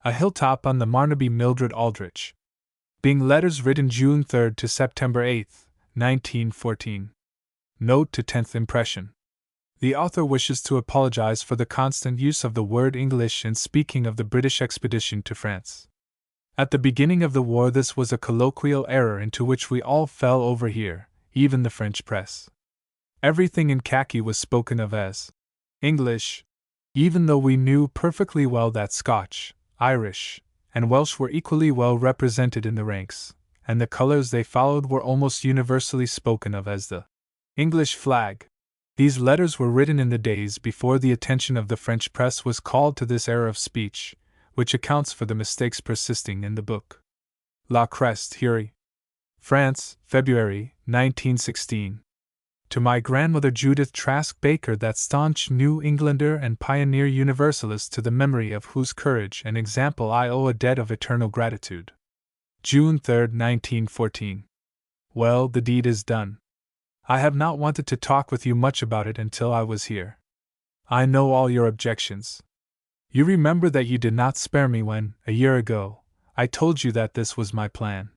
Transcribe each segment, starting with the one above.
A Hilltop on the Marne by Mildred Aldrich. Being letters written June 3 to September 8, 1914. Note to 10th impression. The author wishes to apologize for the constant use of the word English in speaking of the British expedition to France. At the beginning of the war, this was a colloquial error into which we all fell over here, even the French press. Everything in khaki was spoken of as English, even though we knew perfectly well that Scotch, Irish, and Welsh were equally well represented in the ranks, and the colors they followed were almost universally spoken of as the English flag. These letters were written in the days before the attention of the French press was called to this error of speech, which accounts for the mistakes persisting in the book. La Crest, Hury, France, February, 1916. To my grandmother Judith Trask Baker, that staunch New Englander and pioneer Universalist, to the memory of whose courage and example I owe a debt of eternal gratitude. June 3, 1914. Well, the deed is done. I have not wanted to talk with you much about it until I was here. I know all your objections. You remember that you did not spare me when, a year ago, I told you that this was my plan.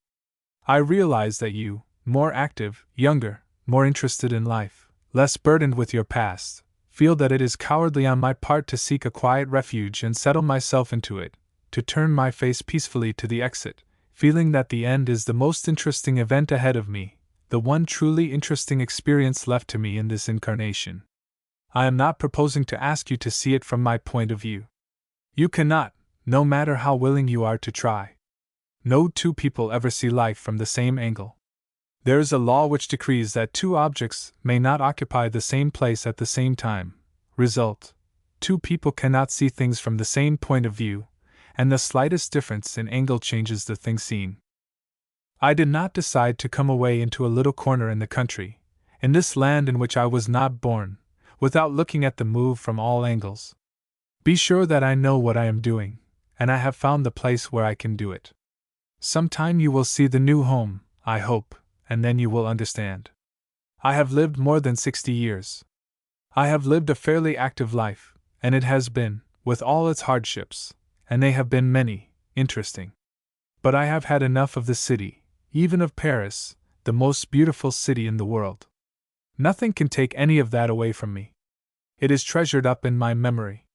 I realize that you, more active, younger, more interested in life, less burdened with your past, feel that it is cowardly on my part to seek a quiet refuge and settle myself into it, to turn my face peacefully to the exit, feeling that the end is the most interesting event ahead of me, the one truly interesting experience left to me in this incarnation. I am not proposing to ask you to see it from my point of view. You cannot, no matter how willing you are to try. No two people ever see life from the same angle. There is a law which decrees that two objects may not occupy the same place at the same time. Result: two people cannot see things from the same point of view, and the slightest difference in angle changes the thing seen. I did not decide to come away into a little corner in the country, in this land in which I was not born, without looking at the move from all angles. Be sure that I know what I am doing, and I have found the place where I can do it. Sometime you will see the new home, I hope, and then you will understand. I have lived more than 60 years. I have lived a fairly active life, and it has been, with all its hardships, and they have been many, interesting. But I have had enough of the city, even of Paris, the most beautiful city in the world. Nothing can take any of that away from me. It is treasured up in my memory.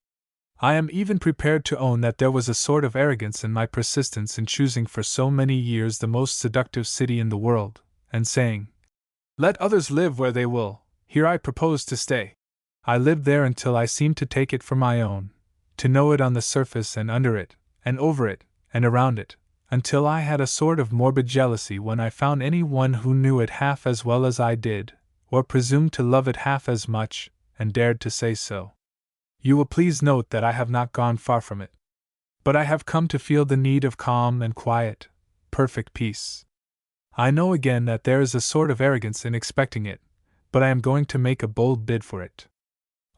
I am even prepared to own that there was a sort of arrogance in my persistence in choosing for so many years the most seductive city in the world, and saying, "Let others live where they will, here I propose to stay." I lived there until I seemed to take it for my own, to know it on the surface and under it, and over it, and around it, until I had a sort of morbid jealousy when I found any one who knew it half as well as I did, or presumed to love it half as much, and dared to say so. You will please note that I have not gone far from it. But I have come to feel the need of calm and quiet, perfect peace. I know again that there is a sort of arrogance in expecting it, but I am going to make a bold bid for it.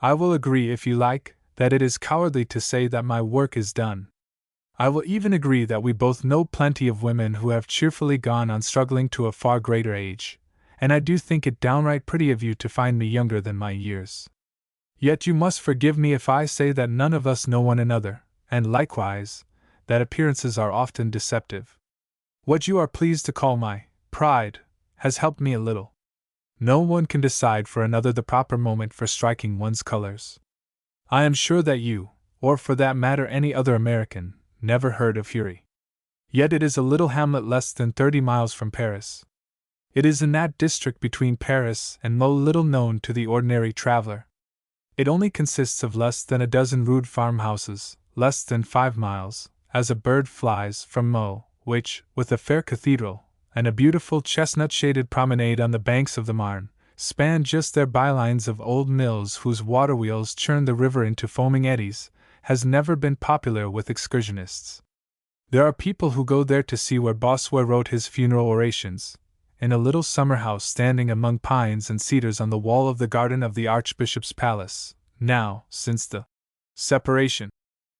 I will agree, if you like, that it is cowardly to say that my work is done. I will even agree that we both know plenty of women who have cheerfully gone on struggling to a far greater age, and I do think it downright pretty of you to find me younger than my years. Yet you must forgive me if I say that none of us know one another, and likewise, that appearances are often deceptive. What you are pleased to call my pride has helped me a little. No one can decide for another the proper moment for striking one's colors. I am sure that you, or for that matter any other American, never heard of Hury. Yet it is a little hamlet less than 30 miles from Paris. It is in that district between Paris and Meaux, little known to the ordinary traveler. It only consists of less than a dozen rude farmhouses, less than 5 miles, as a bird flies, from Meaux, which, with a fair cathedral, and a beautiful chestnut-shaded promenade on the banks of the Marne, span just their bylines of old mills whose water-wheels churn the river into foaming eddies, has never been popular with excursionists. There are people who go there to see where Bossuet wrote his funeral orations, in a little summer house standing among pines and cedars on the wall of the garden of the Archbishop's Palace, now, since the separation,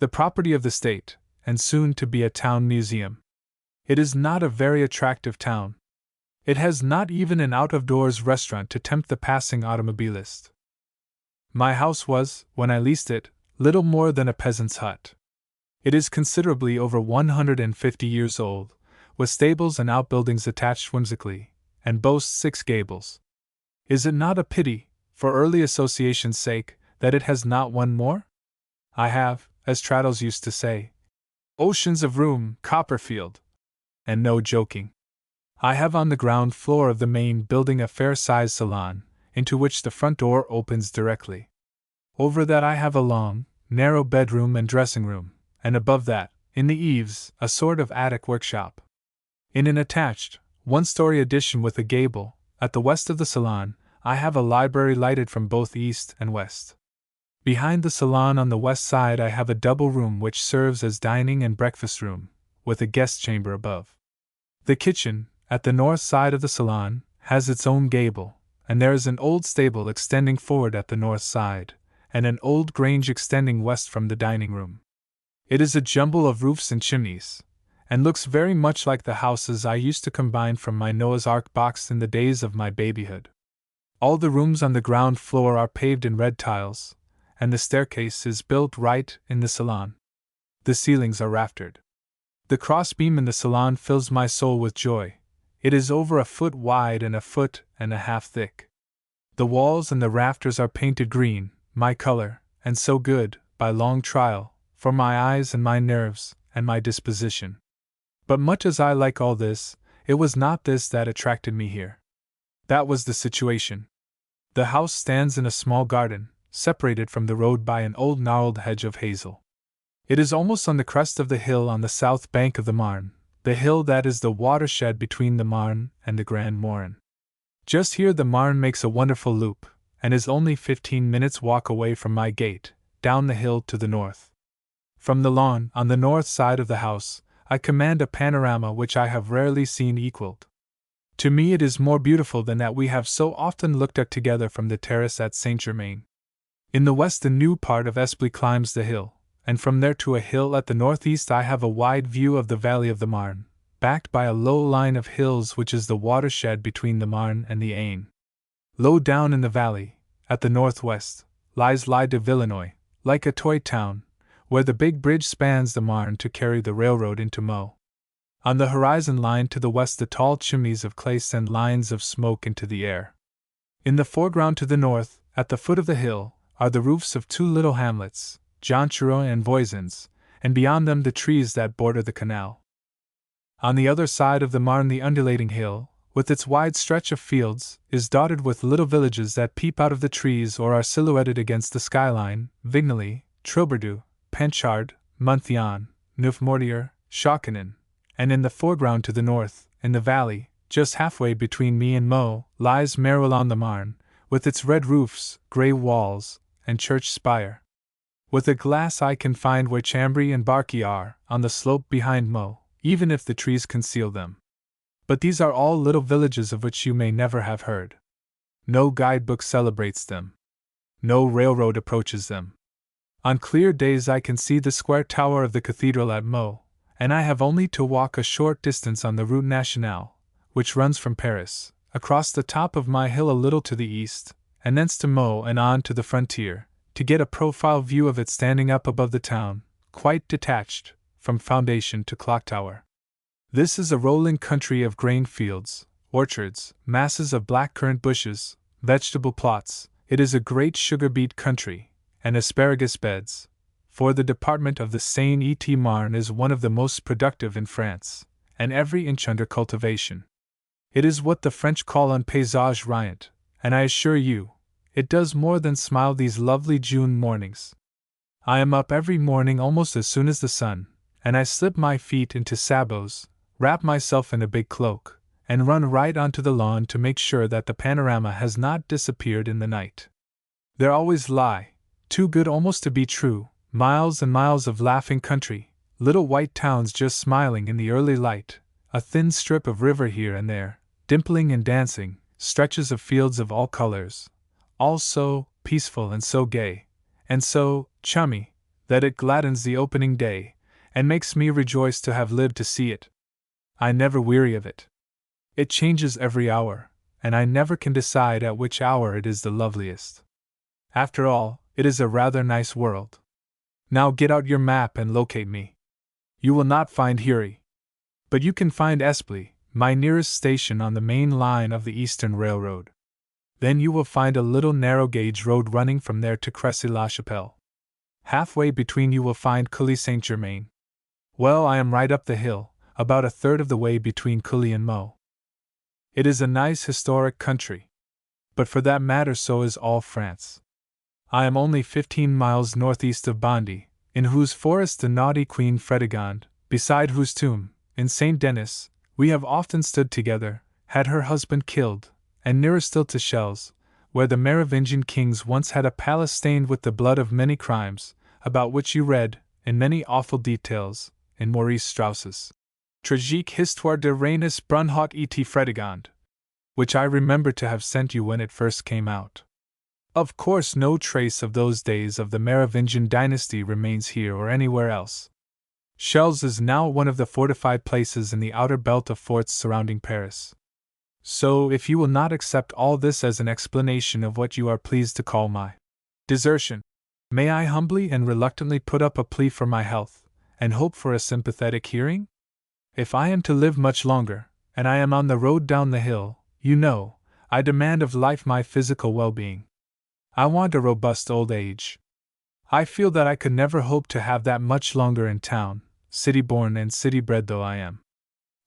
the property of the state, and soon to be a town museum. It is not a very attractive town. It has not even an out-of-doors restaurant to tempt the passing automobilist. My house was, when I leased it, little more than a peasant's hut. It is considerably over 150 years old, with stables and outbuildings attached whimsically, and boasts 6 gables. Is it not a pity, for early association's sake, that it has not one more? I have, as Traddles used to say, oceans of room, Copperfield. And no joking. I have on the ground floor of the main building a fair-sized salon, into which the front door opens directly. Over that I have a long, narrow bedroom and dressing room, and above that, in the eaves, a sort of attic workshop. In an attached, one-story addition with a gable, at the west of the salon, I have a library lighted from both east and west. Behind the salon on the west side I have a double room which serves as dining and breakfast room, with a guest chamber above. The kitchen, at the north side of the salon, has its own gable, and there is an old stable extending forward at the north side, and an old grange extending west from the dining room. It is a jumble of roofs and chimneys, and looks very much like the houses I used to combine from my Noah's Ark box in the days of my babyhood. All the rooms on the ground floor are paved in red tiles, and the staircase is built right in the salon. The ceilings are raftered. The crossbeam in the salon fills my soul with joy. It is over a foot wide and a foot and a half thick. The walls and the rafters are painted green, my color, and so good, by long trial, for my eyes and my nerves, and my disposition. But much as I like all this, it was not this that attracted me here. That was the situation. The house stands in a small garden, separated from the road by an old gnarled hedge of hazel. It is almost on the crest of the hill on the south bank of the Marne, the hill that is the watershed between the Marne and the Grand Morin. Just here the Marne makes a wonderful loop, and is only 15 minutes' walk away from my gate, down the hill to the north. From the lawn, on the north side of the house, I command a panorama which I have rarely seen equaled. To me it is more beautiful than that we have so often looked at together from the terrace at Saint-Germain. In the west the new part of Esply climbs the hill, and from there to a hill at the northeast I have a wide view of the valley of the Marne, backed by a low line of hills which is the watershed between the Marne and the Aisne. Low down in the valley, at the northwest, lies L'Île de Villenoy, like a toy town, where the big bridge spans the Marne to carry the railroad into Meaux. On the horizon line to the west the tall chimneys of clay send lines of smoke into the air. In the foreground to the north, at the foot of the hill, are the roofs of 2 little hamlets, Jonchereau and Voisins, and beyond them the trees that border the canal. On the other side of the Marne the undulating hill, with its wide stretch of fields, is dotted with little villages that peep out of the trees or are silhouetted against the skyline: Vignally, Trilberdu, Penchard, Monthyon, Neufmortier, Chaucanin, and in the foreground to the north, in the valley, just halfway between me and Meaux, lies Mareuil-on-the-Marne, with its red roofs, grey walls, and church spire. With a glass I can find where Chambry and Barky are, on the slope behind Meaux, even if the trees conceal them. But these are all little villages of which you may never have heard. No guidebook celebrates them. No railroad approaches them. On clear days I can see the square tower of the cathedral at Meaux, and I have only to walk a short distance on the Route Nationale, which runs from Paris, across the top of my hill a little to the east, and thence to Meaux and on to the frontier, to get a profile view of it standing up above the town, quite detached, from foundation to clock tower. This is a rolling country of grain fields, orchards, masses of black-currant bushes, vegetable plots. It is a great sugar beet country, and asparagus beds, for the department of the Seine-et-Marne is one of the most productive in France, and every inch under cultivation. It is what the French call un paysage riant, and I assure you, it does more than smile these lovely June mornings. I am up every morning almost as soon as the sun, and I slip my feet into sabots, wrap myself in a big cloak, and run right onto the lawn to make sure that the panorama has not disappeared in the night. There always lie, too good almost to be true, miles and miles of laughing country, little white towns just smiling in the early light, a thin strip of river here and there, dimpling and dancing, stretches of fields of all colors, all so peaceful and so gay, and so chummy, that it gladdens the opening day, and makes me rejoice to have lived to see it. I never weary of it. It changes every hour, and I never can decide at which hour it is the loveliest. After all, it is a rather nice world. Now get out your map and locate me. You will not find Huri. But you can find Esply, my nearest station on the main line of the Eastern Railroad. Then you will find a little narrow-gauge road running from there to Crécy-la-Chapelle. Halfway between you will find Cully-Saint-Germain. Well, I am right up the hill, about a third of the way between Cully and Meaux. It is a nice historic country. But for that matter so is all France. I am only 15 miles northeast of Bondy, in whose forest the naughty Queen Fredegond, beside whose tomb, in Saint Denis, we have often stood together, had her husband killed, and nearer still to Chelles, where the Merovingian kings once had a palace stained with the blood of many crimes, about which you read, in many awful details, in Maurice Strauss's Tragique Histoire de Reines Brunhot et Fredegond, which I remember to have sent you when it first came out. Of course, no trace of those days of the Merovingian dynasty remains here or anywhere else. Chelles is now one of the fortified places in the outer belt of forts surrounding Paris. So, if you will not accept all this as an explanation of what you are pleased to call my desertion, may I humbly and reluctantly put up a plea for my health, and hope for a sympathetic hearing? If I am to live much longer, and I am on the road down the hill, you know, I demand of life my physical well-being. I want a robust old age. I feel that I could never hope to have that much longer in town, city-born and city-bred though I am.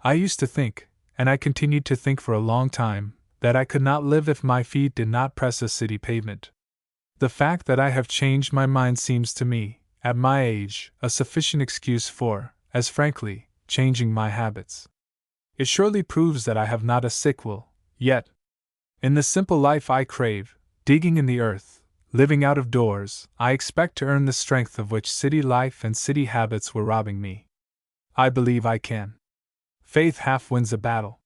I used to think, and I continued to think for a long time, that I could not live if my feet did not press a city pavement. The fact that I have changed my mind seems to me, at my age, a sufficient excuse for, as frankly, changing my habits. It surely proves that I have not a sick will, yet. In the simple life I crave, digging in the earth, living out of doors, I expect to earn the strength of which city life and city habits were robbing me. I believe I can. Faith half wins a battle.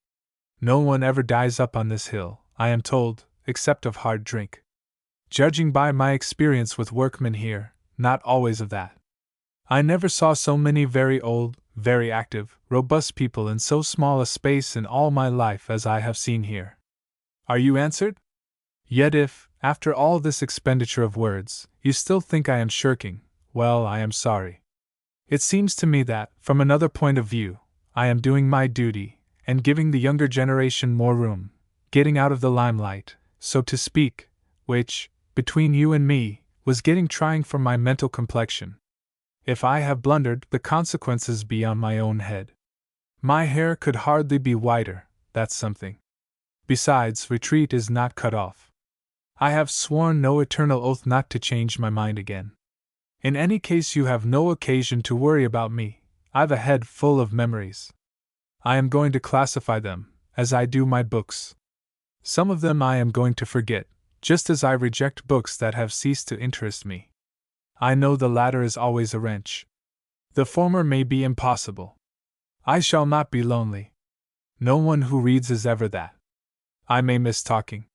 No one ever dies up on this hill, I am told, except of hard drink. Judging by my experience with workmen here, not always of that. I never saw so many very old, very active, robust people in so small a space in all my life as I have seen here. Are you answered? Yet if, after all this expenditure of words, you still think I am shirking, well, I am sorry. It seems to me that, from another point of view, I am doing my duty, and giving the younger generation more room, getting out of the limelight, so to speak, which, between you and me, was getting trying for my mental complexion. If I have blundered, the consequences be on my own head. My hair could hardly be whiter, that's something. Besides, retreat is not cut off. I have sworn no eternal oath not to change my mind again. In any case, you have no occasion to worry about me. I've a head full of memories. I am going to classify them, as I do my books. Some of them I am going to forget, just as I reject books that have ceased to interest me. I know the latter is always a wrench. The former may be impossible. I shall not be lonely. No one who reads is ever that. I may miss talking.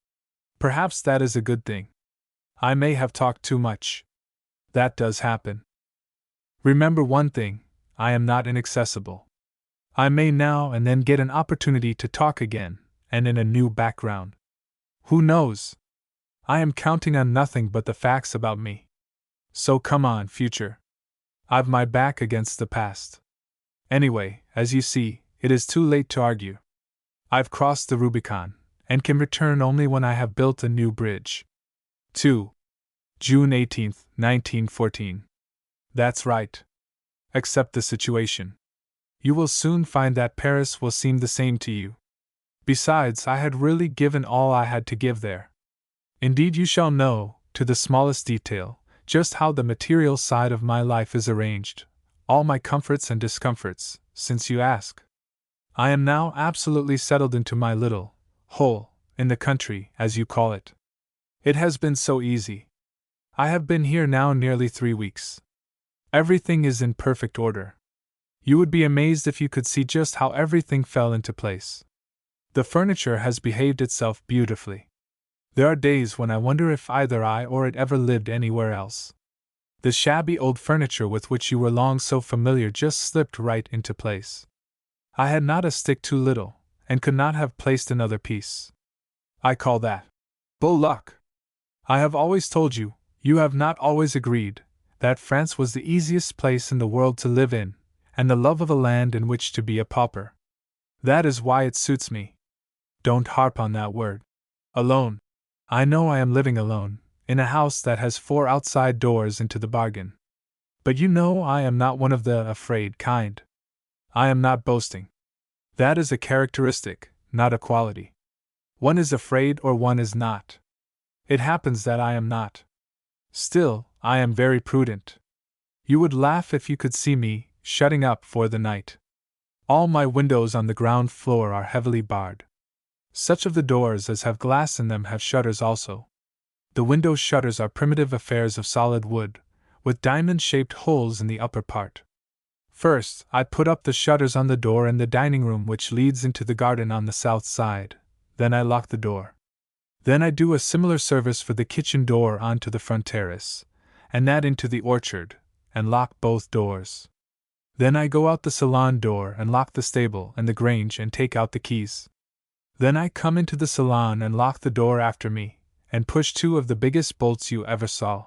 Perhaps that is a good thing. I may have talked too much. That does happen. Remember one thing, I am not inaccessible. I may now and then get an opportunity to talk again, and in a new background. Who knows? I am counting on nothing but the facts about me. So come on, future. I've my back against the past. Anyway, as you see, it is too late to argue. I've crossed the Rubicon, and can return only when I have built a new bridge. 2. June 18, 1914. That's right. Accept the situation. You will soon find that Paris will seem the same to you. Besides, I had really given all I had to give there. Indeed, you shall know, to the smallest detail, just how the material side of my life is arranged, all my comforts and discomforts, since you ask. I am now absolutely settled into my little hole in the country, as you call it. It has been so easy. I have been here now nearly 3 weeks. Everything is in perfect order. You would be amazed if you could see just how everything fell into place. The furniture has behaved itself beautifully. There are days when I wonder if either I or it ever lived anywhere else. The shabby old furniture with which you were long so familiar just slipped right into place. I had not a stick too little, and could not have placed another piece. I call that bull luck. I have always told you, you have not always agreed, that France was the easiest place in the world to live in, and the love of a land in which to be a pauper. That is why it suits me. Don't harp on that word. Alone. I know I am living alone, in a house that has 4 outside doors into the bargain. But you know I am not one of the afraid kind. I am not boasting. That is a characteristic, not a quality. One is afraid or one is not. It happens that I am not. Still, I am very prudent. You would laugh if you could see me, shutting up for the night. All my windows on the ground floor are heavily barred. Such of the doors as have glass in them have shutters also. The window shutters are primitive affairs of solid wood, with diamond-shaped holes in the upper part. First, I put up the shutters on the door in the dining room which leads into the garden on the south side, then I lock the door. Then I do a similar service for the kitchen door onto the front terrace, and that into the orchard, and lock both doors. Then I go out the salon door and lock the stable and the grange and take out the keys. Then I come into the salon and lock the door after me, and push 2 of the biggest bolts you ever saw.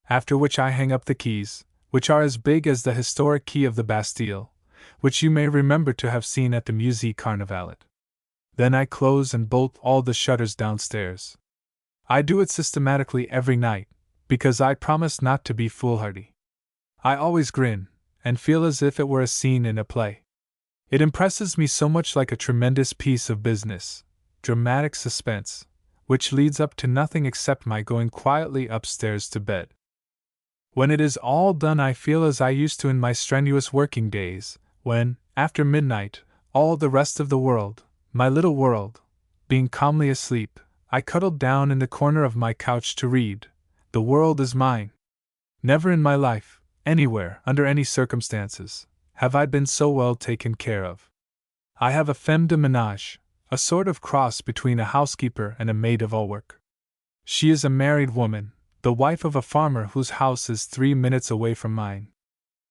After which I hang up the keys, which are as big as the historic key of the Bastille, which you may remember to have seen at the Musée Carnavalet. Then I close and bolt all the shutters downstairs. I do it systematically every night, because I promise not to be foolhardy. I always grin, and feel as if it were a scene in a play. It impresses me so much like a tremendous piece of business, dramatic suspense, which leads up to nothing except my going quietly upstairs to bed. When it is all done, I feel as I used to in my strenuous working days, when, after midnight, all the rest of the world, my little world, being calmly asleep, I cuddled down in the corner of my couch to read. The world is mine. Never in my life, anywhere, under any circumstances, have I been so well taken care of. I have a femme de ménage, a sort of cross between a housekeeper and a maid of all work. She is a married woman, the wife of a farmer whose house is 3 minutes away from mine.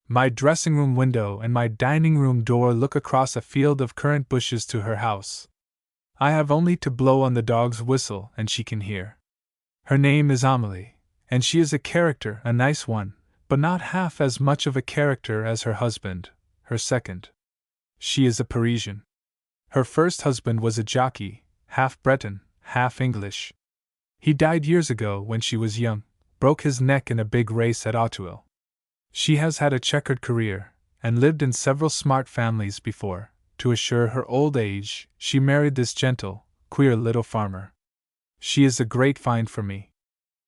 My dressing-room window and my dining-room door look across a field of currant bushes to her house. I have only to blow on the dog's whistle and she can hear. Her name is Amélie, and she is a character, a nice one, but not half as much of a character as her husband, her second. She is a Parisian. Her first husband was a jockey, half Breton, half English. He died years ago when she was young, broke his neck in a big race at Auteuil. She has had a checkered career, and lived in several smart families before, to assure her old age, she married this gentle, queer little farmer. She is a great find for me.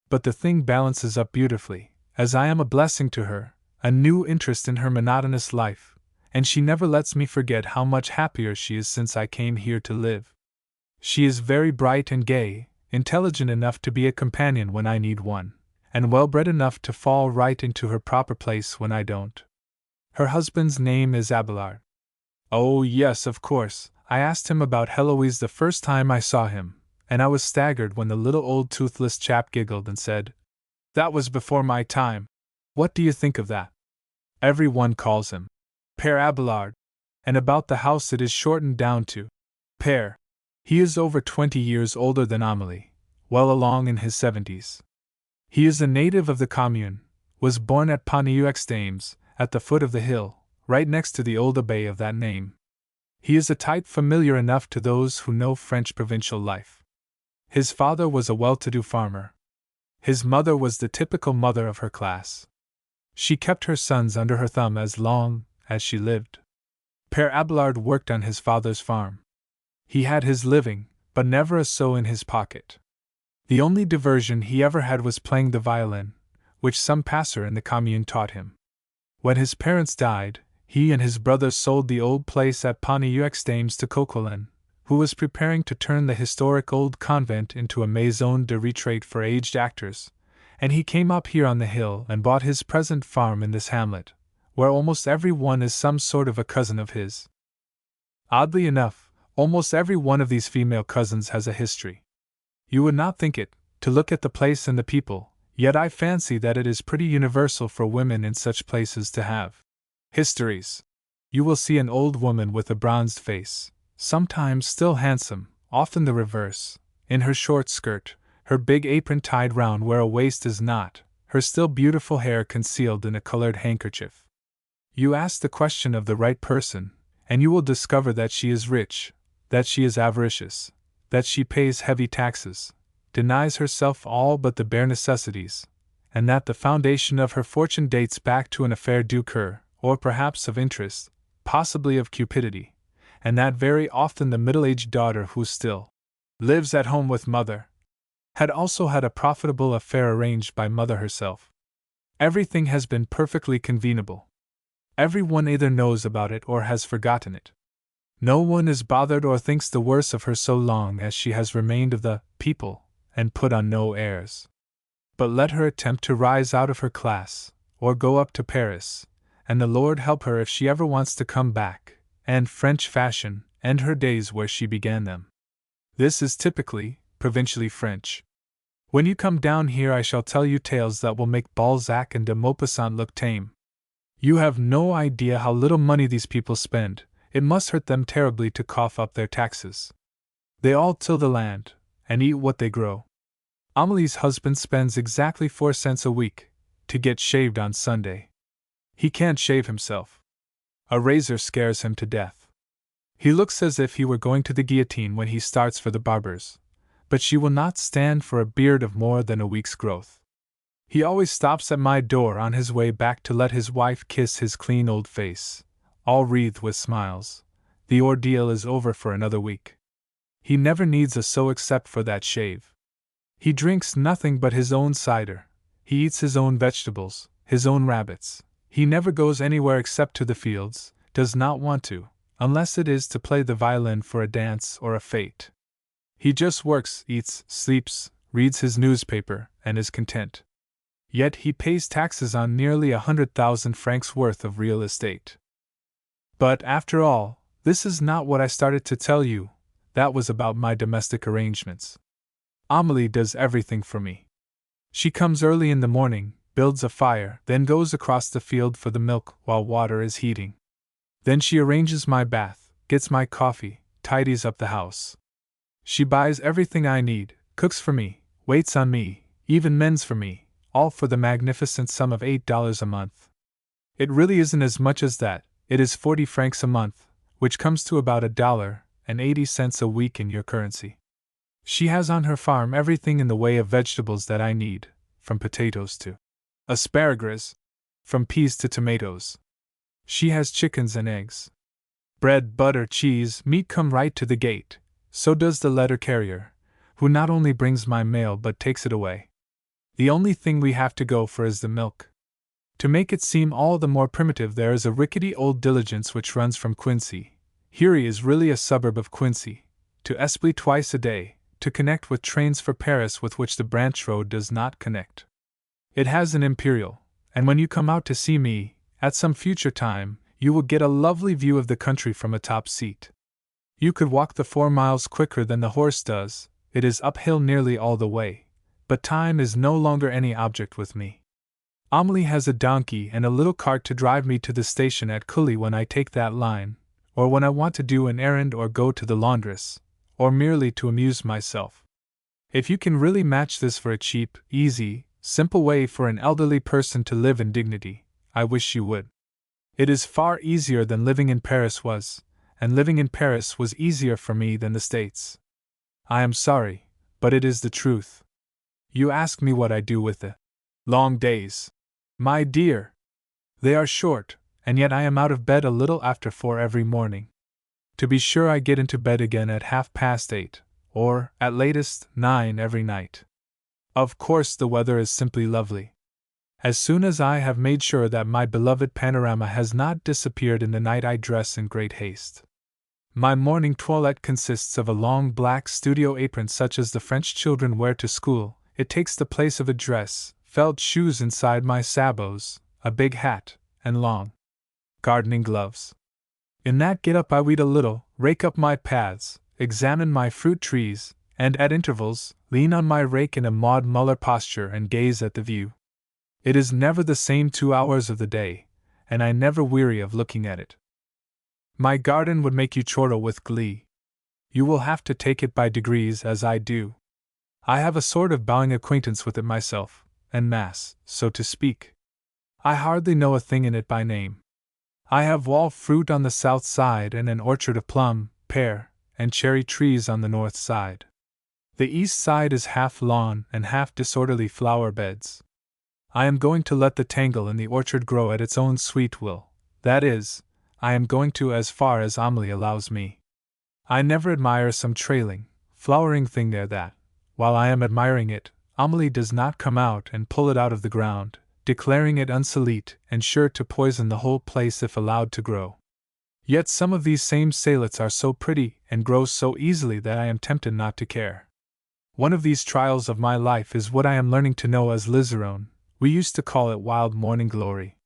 But the thing balances up beautifully, as I am a blessing to her, a new interest in her monotonous life, and she never lets me forget how much happier she is since I came here to live. She is very bright and gay, intelligent enough to be a companion when I need one, and well-bred enough to fall right into her proper place when I don't. Her husband's name is Abelard. Oh yes, of course, I asked him about Heloise the first time I saw him, and I was staggered when the little old toothless chap giggled and said, "That was before my time. What do you think of that?" Every one calls him Père Abelard, and about the house it is shortened down to Père. He is over 20 years older than Amélie, well along in his 70s. He is a native of the commune, was born at Pont-aux-Dames, at the foot of the hill, right next to the old abbey of that name. He is a type familiar enough to those who know French provincial life. His father was a well-to-do farmer. His mother was the typical mother of her class. She kept her sons under her thumb as long as she lived. Père Abelard worked on his father's farm. He had his living, but never a sou in his pocket. The only diversion he ever had was playing the violin, which some passer in the commune taught him. When his parents died, he and his brother sold the old place at Pont-aux-Dames to Coquelin, who was preparing to turn the historic old convent into a maison de retraite for aged actors, and he came up here on the hill and bought his present farm in this hamlet, where almost every one is some sort of a cousin of his. Oddly enough, almost every one of these female cousins has a history. You would not think it, to look at the place and the people, yet I fancy that it is pretty universal for women in such places to have histories. You will see an old woman with a bronzed face, sometimes still handsome, often the reverse, in her short skirt, her big apron tied round where a waist is not, her still beautiful hair concealed in a colored handkerchief. You ask the question of the right person, and you will discover that she is rich, that she is avaricious, that she pays heavy taxes, denies herself all but the bare necessities, and that the foundation of her fortune dates back to an affair du coeur, or perhaps of interest, possibly of cupidity, and that very often the middle-aged daughter who still lives at home with mother had also had a profitable affair arranged by mother herself. Everything has been perfectly convenable. Everyone either knows about it or has forgotten it. No one is bothered or thinks the worse of her so long as she has remained of the people and put on no airs. But let her attempt to rise out of her class, or go up to Paris, and the Lord help her if she ever wants to come back, and French fashion, end her days where she began them. This is typically, provincially French. When you come down here I shall tell you tales that will make Balzac and de Maupassant look tame. You have no idea how little money these people spend. It must hurt them terribly to cough up their taxes. They all till the land, and eat what they grow. Amelie's husband spends exactly 4 cents a week, to get shaved on Sunday. He can't shave himself. A razor scares him to death. He looks as if he were going to the guillotine when he starts for the barber's, but she will not stand for a beard of more than a week's growth. He always stops at my door on his way back to let his wife kiss his clean old face, all wreathed with smiles. The ordeal is over for another week. He never needs a sew except for that shave. He drinks nothing but his own cider, he eats his own vegetables, his own rabbits, he never goes anywhere except to the fields, does not want to, unless it is to play the violin for a dance or a fete. He just works, eats, sleeps, reads his newspaper, and is content. Yet he pays taxes on nearly 100,000 francs worth of real estate. But after all, this is not what I started to tell you. That was about my domestic arrangements. Amelie does everything for me. She comes early in the morning, builds a fire, then goes across the field for the milk while water is heating. Then she arranges my bath, gets my coffee, tidies up the house. She buys everything I need, cooks for me, waits on me, even mends for me, all for the magnificent sum of $8 a month. It really isn't as much as that, it is 40 francs a month, which comes to about $1.80 a week in your currency. She has on her farm everything in the way of vegetables that I need, from potatoes to asparagus, from peas to tomatoes. She has chickens and eggs. Bread, butter, cheese, meat come right to the gate, so does the letter carrier, who not only brings my mail but takes it away. The only thing we have to go for is the milk. To make it seem all the more primitive, there is a rickety old diligence which runs from Quincy, here is really a suburb of Quincy, to Esply twice a day, to connect with trains for Paris with which the branch road does not connect. It has an imperial, and when you come out to see me, at some future time, you will get a lovely view of the country from a top seat. You could walk the 4 miles quicker than the horse does, it is uphill nearly all the way, but time is no longer any object with me. Amelie has a donkey and a little cart to drive me to the station at Cully when I take that line, or when I want to do an errand or go to the laundress, or merely to amuse myself. If you can really match this for a cheap, easy, simple way for an elderly person to live in dignity, I wish you would. It is far easier than living in Paris was, and living in Paris was easier for me than the States. I am sorry, but it is the truth. You ask me what I do with the long days. My dear, they are short, and yet I am out of bed a little after 4 every morning. To be sure, I get into bed again at 8:30, or, at latest, 9 every night. Of course, the weather is simply lovely. As soon as I have made sure that my beloved panorama has not disappeared in the night, I dress in great haste. My morning toilette consists of a long black studio apron such as the French children wear to school. It takes the place of a dress, felt shoes inside my sabots, a big hat, and long gardening gloves. In that get-up I weed a little, rake up my paths, examine my fruit trees, and at intervals, lean on my rake in a Maud Muller posture and gaze at the view. It is never the same 2 hours of the day, and I never weary of looking at it. My garden would make you chortle with glee. You will have to take it by degrees as I do. I have a sort of bowing acquaintance with it myself, en masse, so to speak. I hardly know a thing in it by name. I have wall fruit on the south side and an orchard of plum, pear, and cherry trees on the north side. The east side is half lawn and half disorderly flower beds. I am going to let the tangle in the orchard grow at its own sweet will, that is, I am going to as far as Amelie allows me. I never admire some trailing, flowering thing there that, while I am admiring it, Amelie does not come out and pull it out of the ground, declaring it unselete and sure to poison the whole place if allowed to grow. Yet some of these same salettes are so pretty and grow so easily that I am tempted not to care. One of these trials of my life is what I am learning to know as Lizzarone, we used to call it wild morning glory.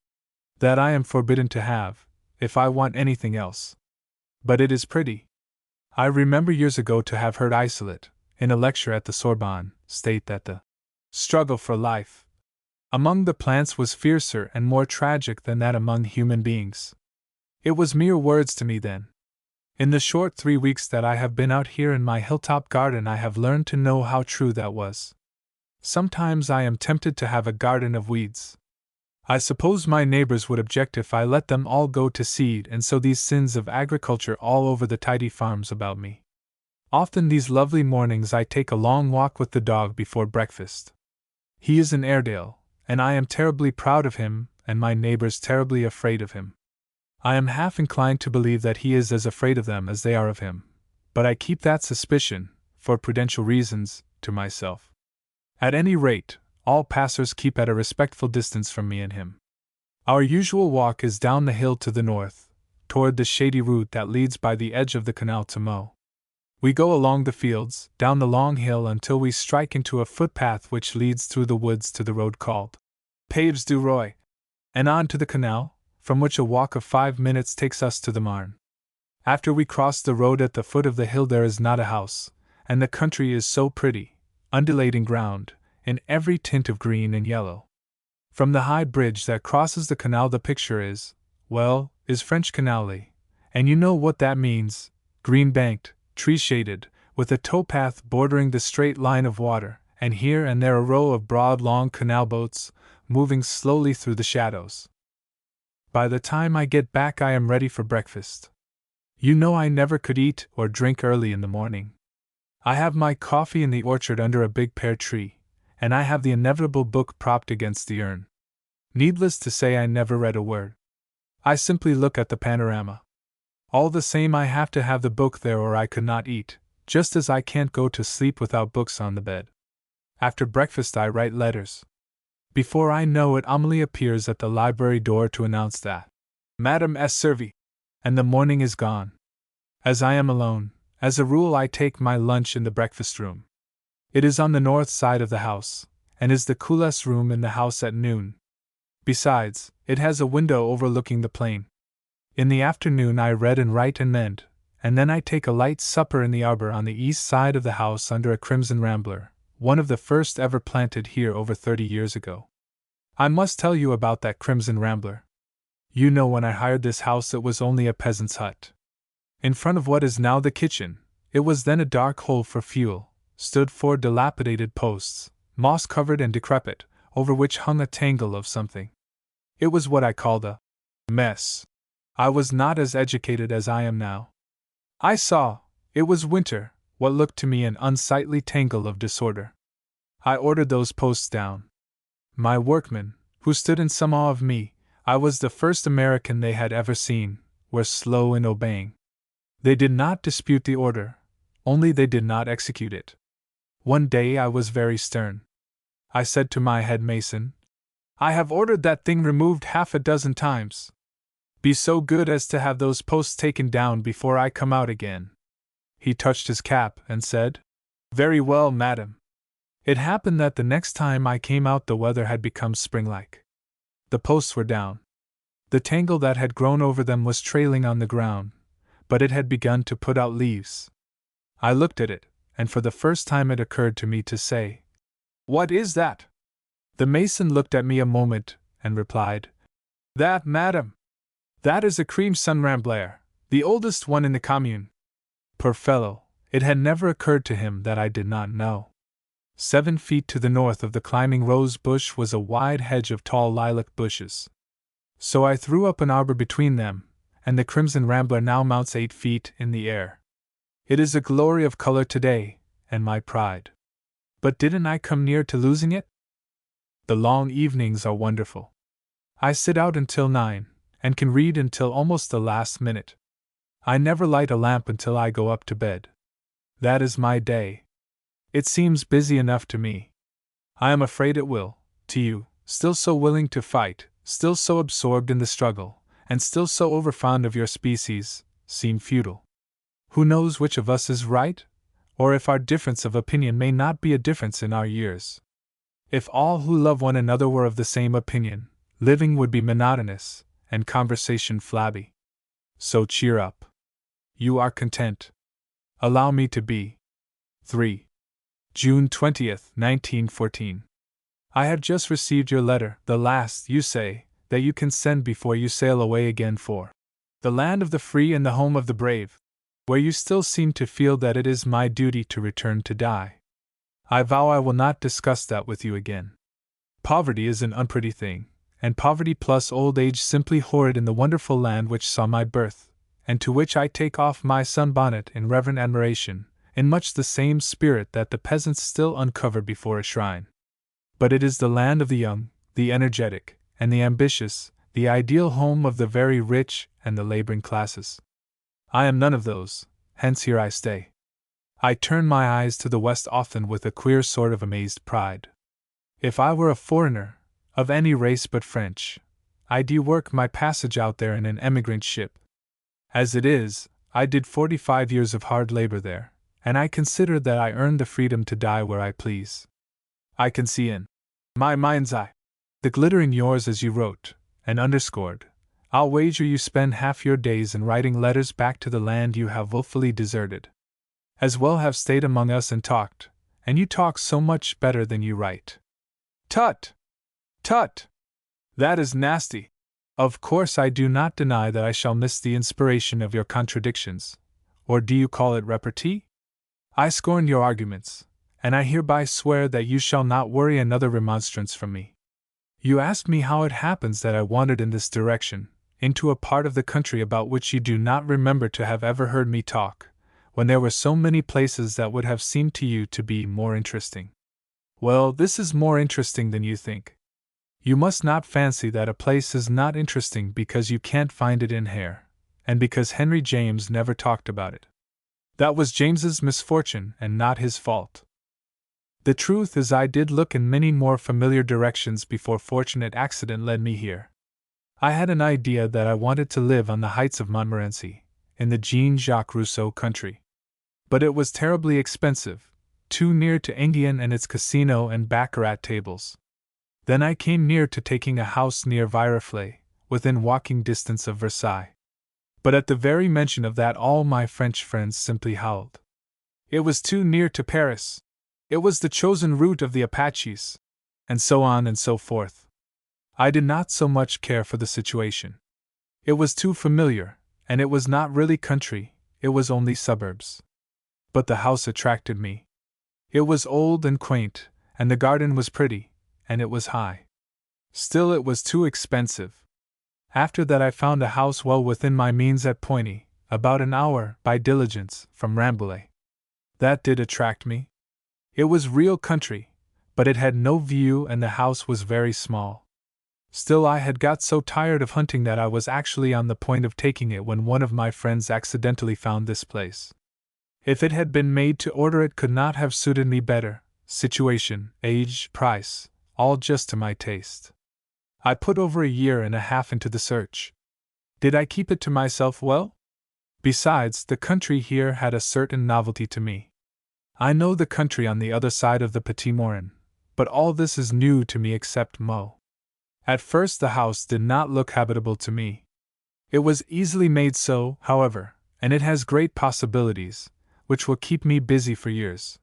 That I am forbidden to have, if I want anything else. But it is pretty. I remember years ago to have heard Isolde, in a lecture at the Sorbonne, state that the struggle for life among the plants was fiercer and more tragic than that among human beings. It was mere words to me then. In the short 3 weeks that I have been out here in my Hilltop garden, I have learned to know how true that was. Sometimes I am tempted to have a garden of weeds. I suppose my neighbors would object if I let them all go to seed and sow these sins of agriculture all over the tidy farms about me. Often these lovely mornings I take a long walk with the dog before breakfast. He is an Airedale, and I am terribly proud of him, and my neighbors terribly afraid of him. I am half inclined to believe that he is as afraid of them as they are of him, but I keep that suspicion, for prudential reasons, to myself. At any rate, all passers keep at a respectful distance from me and him. Our usual walk is down the hill to the north, toward the shady route that leads by the edge of the canal to Meaux. We go along the fields, down the long hill until we strike into a footpath which leads through the woods to the road called Paves du Roi, and on to the canal, from which a walk of 5 minutes takes us to the Marne. After we cross the road at the foot of the hill there is not a house, and the country is so pretty, undulating ground, in every tint of green and yellow. From the high bridge that crosses the canal the picture is French canally, and you know what that means, green-banked, tree-shaded, with a towpath bordering the straight line of water, and here and there a row of broad long canal boats, moving slowly through the shadows. By the time I get back I am ready for breakfast. You know I never could eat or drink early in the morning. I have my coffee in the orchard under a big pear tree, and I have the inevitable book propped against the urn. Needless to say I never read a word. I simply look at the panorama. All the same I have to have the book there or I could not eat, just as I can't go to sleep without books on the bed. After breakfast I write letters. Before I know it Amelie appears at the library door to announce that Madame est servie, and the morning is gone. As I am alone, as a rule I take my lunch in the breakfast room. It is on the north side of the house, and is the coolest room in the house at noon. Besides, it has a window overlooking the plain. In the afternoon I read and write and mend, and then I take a light supper in the arbor on the east side of the house under a crimson rambler, one of the first ever planted here over 30 years ago. I must tell you about that crimson rambler. You know when I hired this house it was only a peasant's hut. In front of what is now the kitchen, it was then a dark hole for fuel, stood 4 dilapidated posts, moss-covered and decrepit, over which hung a tangle of something. It was what I called a mess. I was not as educated as I am now. I saw, it was winter, what looked to me an unsightly tangle of disorder. I ordered those posts down. My workmen, who stood in some awe of me, I was the first American they had ever seen, were slow in obeying. They did not dispute the order, only they did not execute it. One day I was very stern. I said to my head mason, "I have ordered that thing removed 6 times. Be so good as to have those posts taken down before I come out again." He touched his cap and said, "Very well, madam." It happened that the next time I came out the weather had become springlike. The posts were down. The tangle that had grown over them was trailing on the ground, but it had begun to put out leaves. I looked at it, and for the first time it occurred to me to say, "What is that?" The mason looked at me a moment, and replied, "That, madam, that is a cream sun rambler, the oldest one in the commune." Poor fellow, it had never occurred to him that I did not know. 7 feet to the north of the climbing rose bush was a wide hedge of tall lilac bushes. So I threw up an arbor between them, and the crimson rambler now mounts 8 feet in the air. It is a glory of color today, and my pride. But didn't I come near to losing it? The long evenings are wonderful. I sit out until 9, and can read until almost the last minute. I never light a lamp until I go up to bed. That is my day. It seems busy enough to me. I am afraid it will, to you, still so willing to fight, still so absorbed in the struggle, and still so overfond of your species, seem futile. Who knows which of us is right? Or if our difference of opinion may not be a difference in our years. If all who love one another were of the same opinion, living would be monotonous, and conversation flabby. So cheer up. You are content. Allow me to be. 3. June 20th, 1914. I have just received your letter, the last, you say, that you can send before you sail away again for the land of the free and the home of the brave, where you still seem to feel that it is my duty to return to die. I vow I will not discuss that with you again. Poverty is an unpretty thing, and poverty plus old age simply horrid in the wonderful land which saw my birth, and to which I take off my sunbonnet in reverent admiration, in much the same spirit that the peasants still uncover before a shrine. But it is the land of the young, the energetic, and the ambitious, the ideal home of the very rich and the laboring classes. I am none of those, hence here I stay. I turn my eyes to the west often with a queer sort of amazed pride. If I were a foreigner, of any race but French, I'd work my passage out there in an emigrant ship. As it is, I did 45 years of hard labor there, and I consider that I earned the freedom to die where I please. I can see in my mind's eye the glittering yours as you wrote, and underscored. I'll wager you spend half your days in writing letters back to the land you have willfully deserted. As well have stayed among us and talked, and you talk so much better than you write. Tut! Tut! That is nasty. Of course I do not deny that I shall miss the inspiration of your contradictions, or do you call it repartee? I scorn your arguments, and I hereby swear that you shall not worry another remonstrance from me. You asked me how it happens that I wandered in this direction, into a part of the country about which you do not remember to have ever heard me talk, when there were so many places that would have seemed to you to be more interesting. Well, this is more interesting than you think. You must not fancy that a place is not interesting because you can't find it in Hare, and because Henry James never talked about it. That was James's misfortune and not his fault. The truth is I did look in many more familiar directions before fortunate accident led me here. I had an idea that I wanted to live on the heights of Montmorency, in the Jean-Jacques Rousseau country. But it was terribly expensive, too near to Enghien and its casino and baccarat tables. Then I came near to taking a house near Viroflay, within walking distance of Versailles. But at the very mention of that all my French friends simply howled. It was too near to Paris. It was the chosen route of the Apaches, and so on and so forth. I did not so much care for the situation. It was too familiar, and it was not really country, it was only suburbs. But the house attracted me. It was old and quaint, and the garden was pretty, and it was high. Still it was too expensive. After that I found a house well within my means at Poigny, about an hour, by diligence, from Rambouillet. That did attract me. It was real country, but it had no view and the house was very small. Still I had got so tired of hunting that I was actually on the point of taking it when one of my friends accidentally found this place. If it had been made to order it could not have suited me better, situation, age, price, all just to my taste. I put over a year and a half into the search. Did I keep it to myself well? Besides, the country here had a certain novelty to me. I know the country on the other side of the Petit Morin, but all this is new to me except Meaux. At first the house did not look habitable to me. It was easily made so, however, and it has great possibilities, which will keep me busy for years.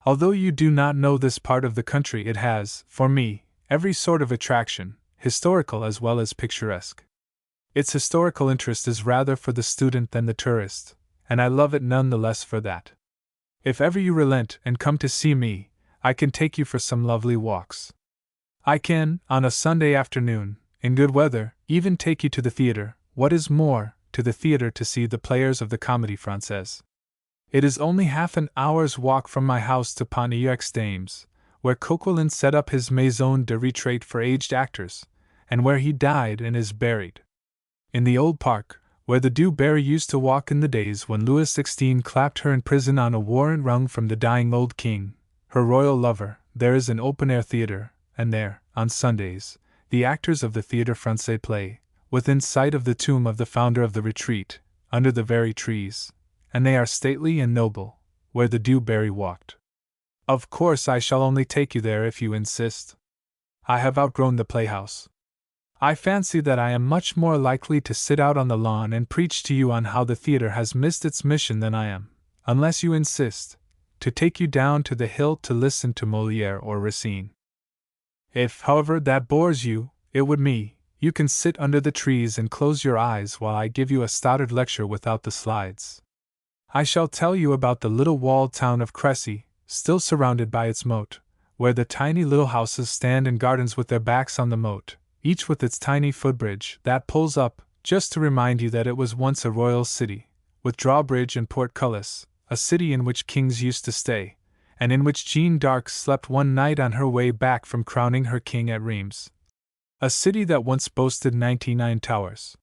Although you do not know this part of the country, it has, for me, every sort of attraction, historical as well as picturesque. Its historical interest is rather for the student than the tourist, and I love it none the less for that. If ever you relent and come to see me, I can take you for some lovely walks. I can, on a Sunday afternoon, in good weather, even take you to the theatre, what is more, to the theatre to see the players of the Comédie Française. It is only half an hour's walk from my house to Pont-aux-Dames, where Coquelin set up his maison de retraite for aged actors, and where he died and is buried. In the old park, where the Du Barry used to walk in the days when Louis XVI clapped her in prison on a warrant wrung from the dying old king, her royal lover, there is an open-air theatre, and there, on Sundays, the actors of the Théâtre Français play, within sight of the tomb of the founder of the retreat, under the very trees, and they are stately and noble, where the Du Barry walked. Of course I shall only take you there if you insist. I have outgrown the playhouse. I fancy that I am much more likely to sit out on the lawn and preach to you on how the theatre has missed its mission than I am, unless you insist, to take you down to the hill to listen to Molière or Racine. If, however, that bores you, it would me. You can sit under the trees and close your eyes while I give you a Stoddard lecture without the slides. I shall tell you about the little walled town of Crécy, still surrounded by its moat, where the tiny little houses stand in gardens with their backs on the moat, each with its tiny footbridge that pulls up, just to remind you that it was once a royal city, with drawbridge and portcullis, a city in which kings used to stay, and in which Jeanne d'Arc slept one night on her way back from crowning her king at Reims. A city that once boasted 99 towers.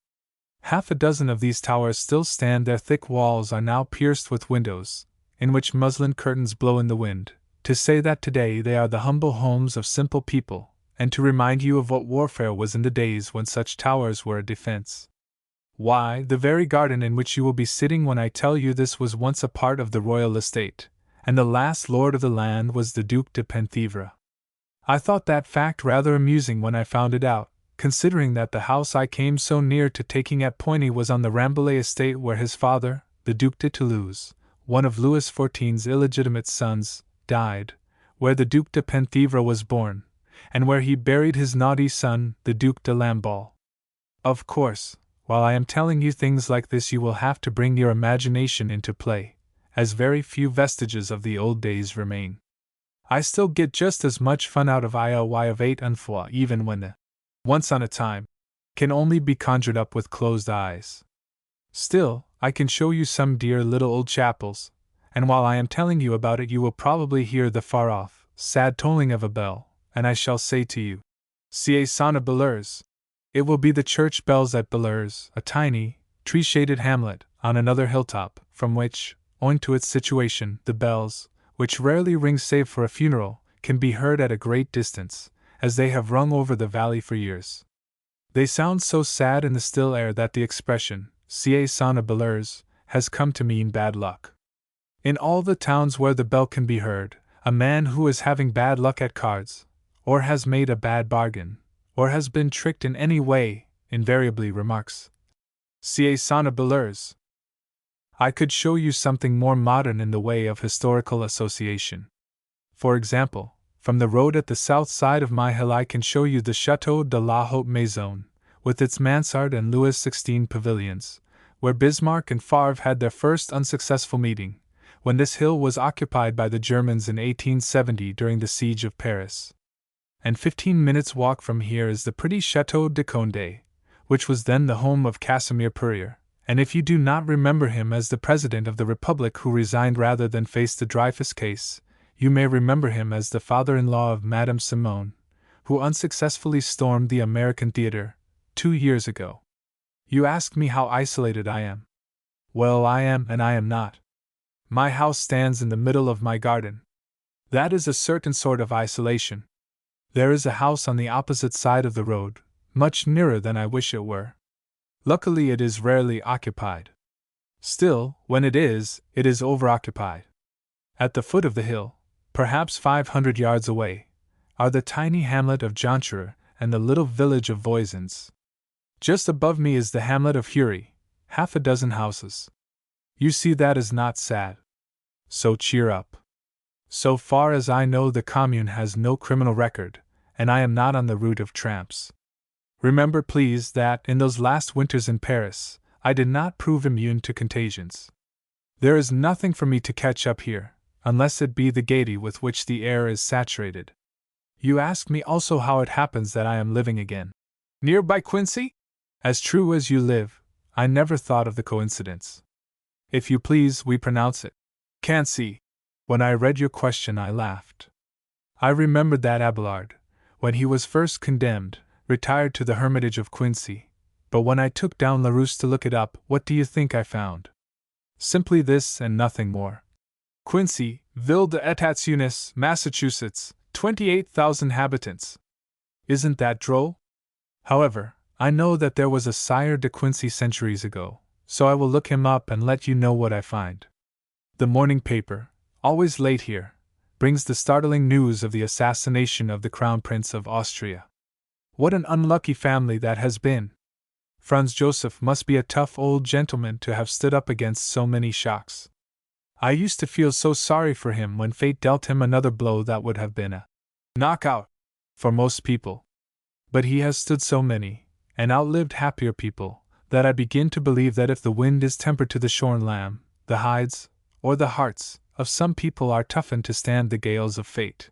Half a dozen of these towers still stand, their thick walls are now pierced with windows, in which muslin curtains blow in the wind, to say that today they are the humble homes of simple people, and to remind you of what warfare was in the days when such towers were a defense. Why, the very garden in which you will be sitting when I tell you this was once a part of the royal estate, and the last lord of the land was the Duc de Penthièvre. I thought that fact rather amusing when I found it out, considering that the house I came so near to taking at Poigny was on the Rambouillet estate where his father, the Duc de Toulouse, one of Louis XIV's illegitimate sons, died, where the Duc de Penthièvre was born, and where he buried his naughty son, the Duc de Lamballe. Of course, while I am telling you things like this, you will have to bring your imagination into play, as very few vestiges of the old days remain. I still get just as much fun out of IOY of 8 une fois, even when the once on a time can only be conjured up with closed eyes. Still, I can show you some dear little old chapels, and while I am telling you about it, you will probably hear the far-off, sad tolling of a bell, and I shall say to you, "C'est sonne à Bellers." It will be the church bells at Bellers, a tiny, tree-shaded hamlet on another hilltop, from which, owing to its situation, the bells, which rarely ring save for a funeral, can be heard at a great distance, as they have rung over the valley for years. They sound so sad in the still air that the expression, "C'est sonne à Bellers," has come to mean bad luck. In all the towns where the bell can be heard, a man who is having bad luck at cards, or has made a bad bargain, or has been tricked in any way, invariably remarks, "C'est sonne à Bellers." I could show you something more modern in the way of historical association. For example, from the road at the south side of my hill I can show you the Château de la Haute Maison, with its mansard and Louis XVI pavilions, where Bismarck and Favre had their first unsuccessful meeting, when this hill was occupied by the Germans in 1870 during the siege of Paris. And 15 minutes' walk from here is the pretty Château de Condé, which was then the home of Casimir Perier, and if you do not remember him as the President of the Republic who resigned rather than face the Dreyfus case, you may remember him as the father-in-law of Madame Simone, who unsuccessfully stormed the American theater 2 years ago. You ask me how isolated I am. Well, I am and I am not. My house stands in the middle of my garden. That is a certain sort of isolation. There is a house on the opposite side of the road, much nearer than I wish it were. Luckily it is rarely occupied. Still, when it is overoccupied. At the foot of the hill, perhaps 500 yards away, are the tiny hamlet of Joncherer and the little village of Voisins. Just above me is the hamlet of Hury, half a dozen houses. You see that is not sad. So cheer up. So far as I know, the commune has no criminal record, and I am not on the route of tramps. Remember, please, that in those last winters in Paris, I did not prove immune to contagions. There is nothing for me to catch up here, unless it be the gaiety with which the air is saturated. You ask me also how it happens that I am living again near by Quincy? As true as you live, I never thought of the coincidence. If you please, we pronounce it can't see. When I read your question, I laughed. I remembered that Abelard, when he was first condemned, retired to the hermitage of Quincy, but when I took down Larousse to look it up, what do you think I found? Simply this and nothing more. Quincy, Ville d'États-Unis, Massachusetts, 28,000 inhabitants. Isn't that droll? However, I know that there was a Sire de Quincy centuries ago, so I will look him up and let you know what I find. The morning paper, always late here, brings the startling news of the assassination of the Crown Prince of Austria. What an unlucky family that has been! Franz Joseph must be a tough old gentleman to have stood up against so many shocks. I used to feel so sorry for him when fate dealt him another blow that would have been a knockout for most people. But he has stood so many, and outlived happier people, that I begin to believe that if the wind is tempered to the shorn lamb, the hides, or the hearts, of some people are toughened to stand the gales of fate.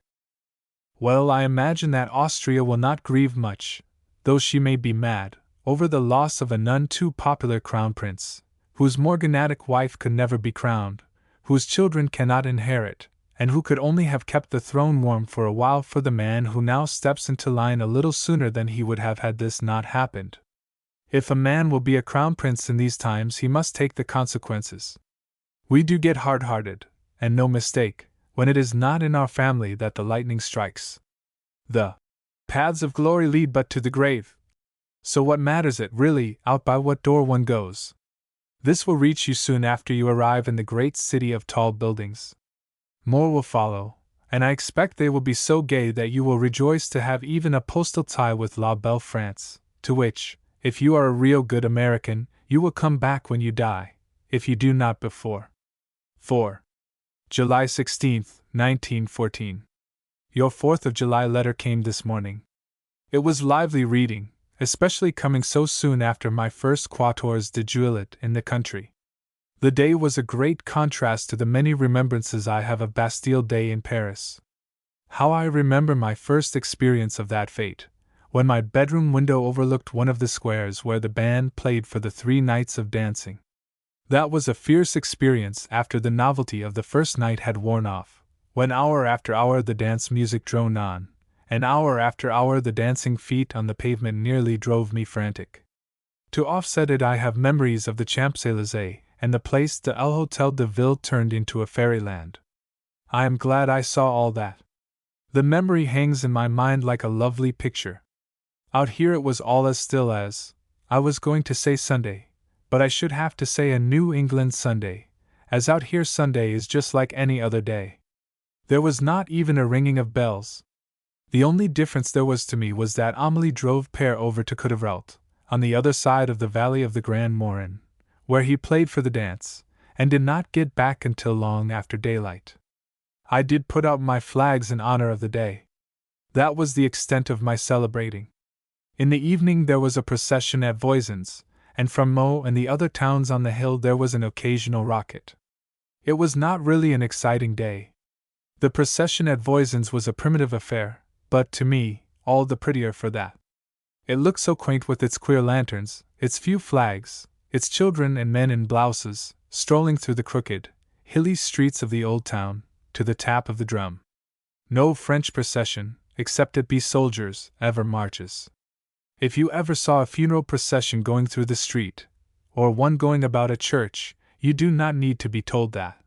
Well, I imagine that Austria will not grieve much, though she may be mad, over the loss of a none too popular crown prince, whose morganatic wife could never be crowned, whose children cannot inherit, and who could only have kept the throne warm for a while for the man who now steps into line a little sooner than he would have had this not happened. If a man will be a crown prince in these times, he must take the consequences. We do get hard-hearted, and no mistake, when it is not in our family that the lightning strikes. The paths of glory lead but to the grave. So what matters it, really, out by what door one goes? This will reach you soon after you arrive in the great city of tall buildings. More will follow, and I expect they will be so gay that you will rejoice to have even a postal tie with La Belle France, to which, if you are a real good American, you will come back when you die, if you do not before. 4. July 16, 1914. Your 4th of July letter came this morning. It was lively reading, especially coming so soon after my first quatorze de Juillet in the country. The day was a great contrast to the many remembrances I have of Bastille Day in Paris. How I remember my first experience of that fate, when my bedroom window overlooked one of the squares where the band played for the 3 nights of dancing. That was a fierce experience after the novelty of the first night had worn off, when hour after hour the dance music droned on, and hour after hour the dancing feet on the pavement nearly drove me frantic. To offset it, I have memories of the Champs-Élysées, and the Place de l'Hôtel de Ville turned into a fairyland. I am glad I saw all that. The memory hangs in my mind like a lovely picture. Out here it was all as still as, I was going to say Sunday, but I should have to say a New England Sunday, as out here Sunday is just like any other day. There was not even a ringing of bells. The only difference there was to me was that Amélie drove Père over to Coudevrelt, on the other side of the valley of the Grand Morin, where he played for the dance, and did not get back until long after daylight. I did put out my flags in honor of the day. That was the extent of my celebrating. In the evening there was a procession at Voisin's, and from Meaux and the other towns on the hill there was an occasional rocket. It was not really an exciting day. The procession at Voisin's was a primitive affair, but, to me, all the prettier for that. It looked so quaint with its queer lanterns, its few flags, its children and men in blouses, strolling through the crooked, hilly streets of the old town, to the tap of the drum. No French procession, except it be soldiers, ever marches. If you ever saw a funeral procession going through the street, or one going about a church, you do not need to be told that.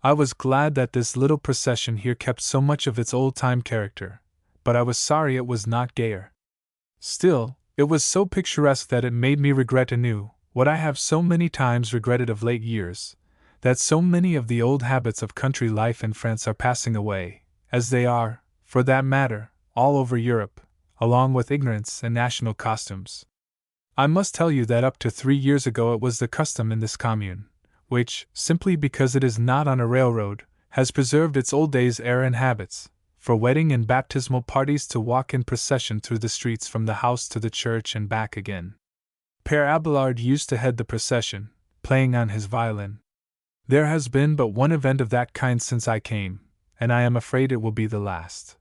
I was glad that this little procession here kept so much of its old-time character, but I was sorry it was not gayer. Still, it was so picturesque that it made me regret anew, what I have so many times regretted of late years, that so many of the old habits of country life in France are passing away, as they are, for that matter, all over Europe, along with ignorance and national costumes. I must tell you that up to 3 years ago it was the custom in this commune, which, simply because it is not on a railroad, has preserved its old days' air and habits, for wedding and baptismal parties to walk in procession through the streets from the house to the church and back again. Père Abelard used to head the procession, playing on his violin. There has been but one event of that kind since I came, and I am afraid it will be the last.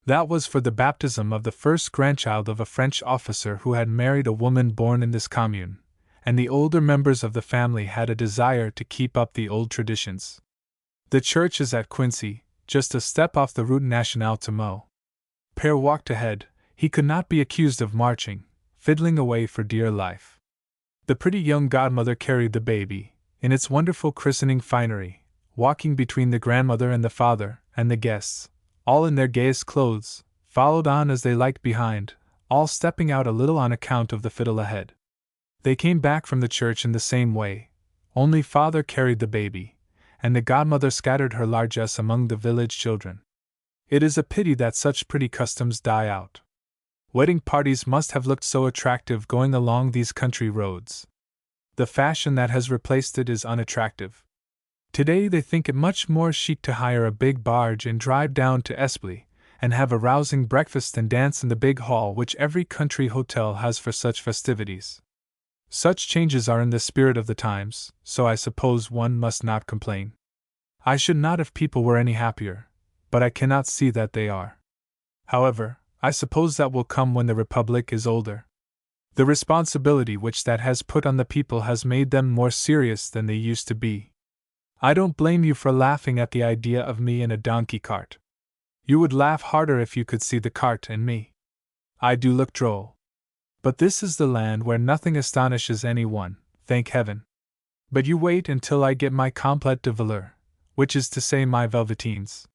That was for the baptism of the first grandchild of a French officer who had married a woman born in this commune, and the older members of the family had a desire to keep up the old traditions. The church is at Quincy, just a step off the Route Nationale to Meaux. Père walked ahead. He could not be accused of marching, fiddling away for dear life. The pretty young godmother carried the baby, in its wonderful christening finery, walking between the grandmother and the father, and the guests, all in their gayest clothes, followed on as they liked behind, all stepping out a little on account of the fiddle ahead. They came back from the church in the same way, only father carried the baby, and the godmother scattered her largesse among the village children. It is a pity that such pretty customs die out. Wedding parties must have looked so attractive going along these country roads. The fashion that has replaced it is unattractive. Today they think it much more chic to hire a big barge and drive down to Esply, and have a rousing breakfast and dance in the big hall which every country hotel has for such festivities. Such changes are in the spirit of the times, so I suppose one must not complain. I should not if people were any happier, but I cannot see that they are. However, I suppose that will come when the Republic is older. The responsibility which that has put on the people has made them more serious than they used to be. I don't blame you for laughing at the idea of me in a donkey cart. You would laugh harder if you could see the cart and me. I do look droll. But this is the land where nothing astonishes anyone, thank heaven. But you wait until I get my complete de velours, which is to say my velveteens.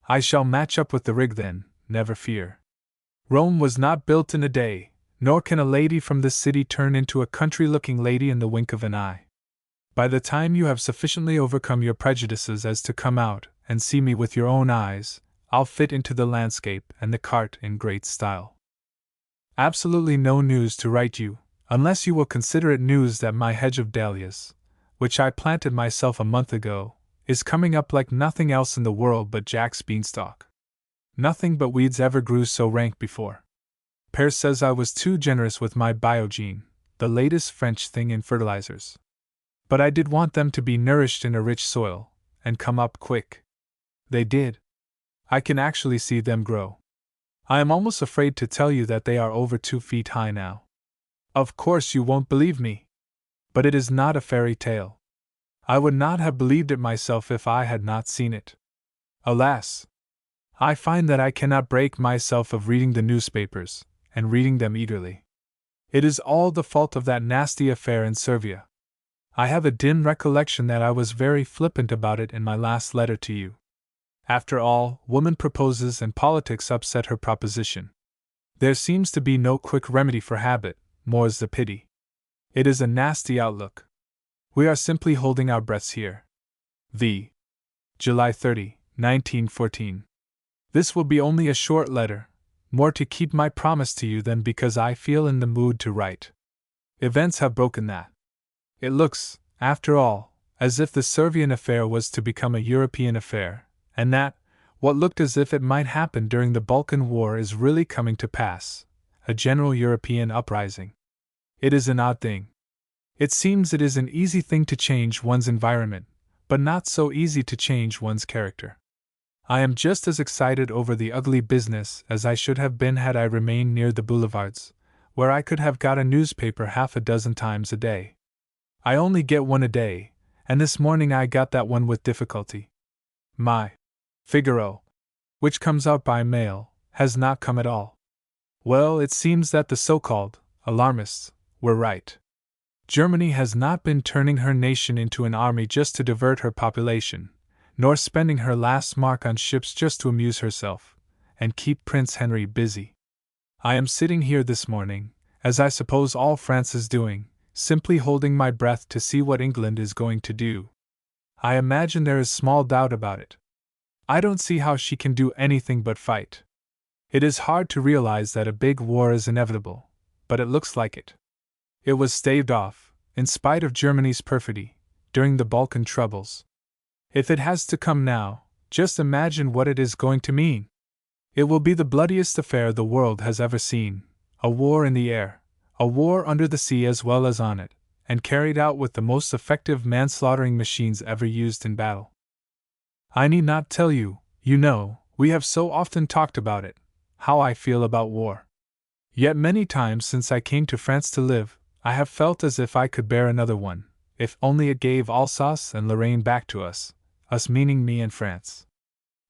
I shall match up with the rig then, never fear. Rome was not built in a day, nor can a lady from this city turn into a country-looking lady in the wink of an eye. By the time you have sufficiently overcome your prejudices as to come out and see me with your own eyes, I'll fit into the landscape and the cart in great style. Absolutely no news to write you, unless you will consider it news that my hedge of dahlias, which I planted myself a month ago, is coming up like nothing else in the world but Jack's beanstalk. Nothing but weeds ever grew so rank before. Père says I was too generous with my biogene, the latest French thing in fertilizers. But I did want them to be nourished in a rich soil, and come up quick. They did. I can actually see them grow. I am almost afraid to tell you that they are over 2 feet high now. Of course you won't believe me. But it is not a fairy tale. I would not have believed it myself if I had not seen it. Alas! I find that I cannot break myself of reading the newspapers, and reading them eagerly. It is all the fault of that nasty affair in Servia. I have a dim recollection that I was very flippant about it in my last letter to you. After all, woman proposes and politics upset her proposition. There seems to be no quick remedy for habit, more's the pity. It is a nasty outlook. We are simply holding our breaths here. V. July 30, 1914. This will be only a short letter, more to keep my promise to you than because I feel in the mood to write. Events have broken that. It looks, after all, as if the Servian affair was to become a European affair, and that, what looked as if it might happen during the Balkan War is really coming to pass, a general European uprising. It is an odd thing. It seems it is an easy thing to change one's environment, but not so easy to change one's character. I am just as excited over the ugly business as I should have been had I remained near the boulevards, where I could have got a newspaper 6 times a day. I only get one a day, and this morning I got that one with difficulty. My Figaro, which comes out by mail, has not come at all. Well, it seems that the so-called alarmists were right. Germany has not been turning her nation into an army just to divert her population, nor spending her last mark on ships just to amuse herself, and keep Prince Henry busy. I am sitting here this morning, as I suppose all France is doing, simply holding my breath to see what England is going to do. I imagine there is small doubt about it. I don't see how she can do anything but fight. It is hard to realize that a big war is inevitable, but it looks like it. It was staved off, in spite of Germany's perfidy, during the Balkan troubles. If it has to come now, just imagine what it is going to mean. It will be the bloodiest affair the world has ever seen, a war in the air, a war under the sea as well as on it, and carried out with the most effective manslaughtering machines ever used in battle. I need not tell you, you know, we have so often talked about it, how I feel about war. Yet many times since I came to France to live, I have felt as if I could bear another one, if only it gave Alsace and Lorraine back to us meaning me and France.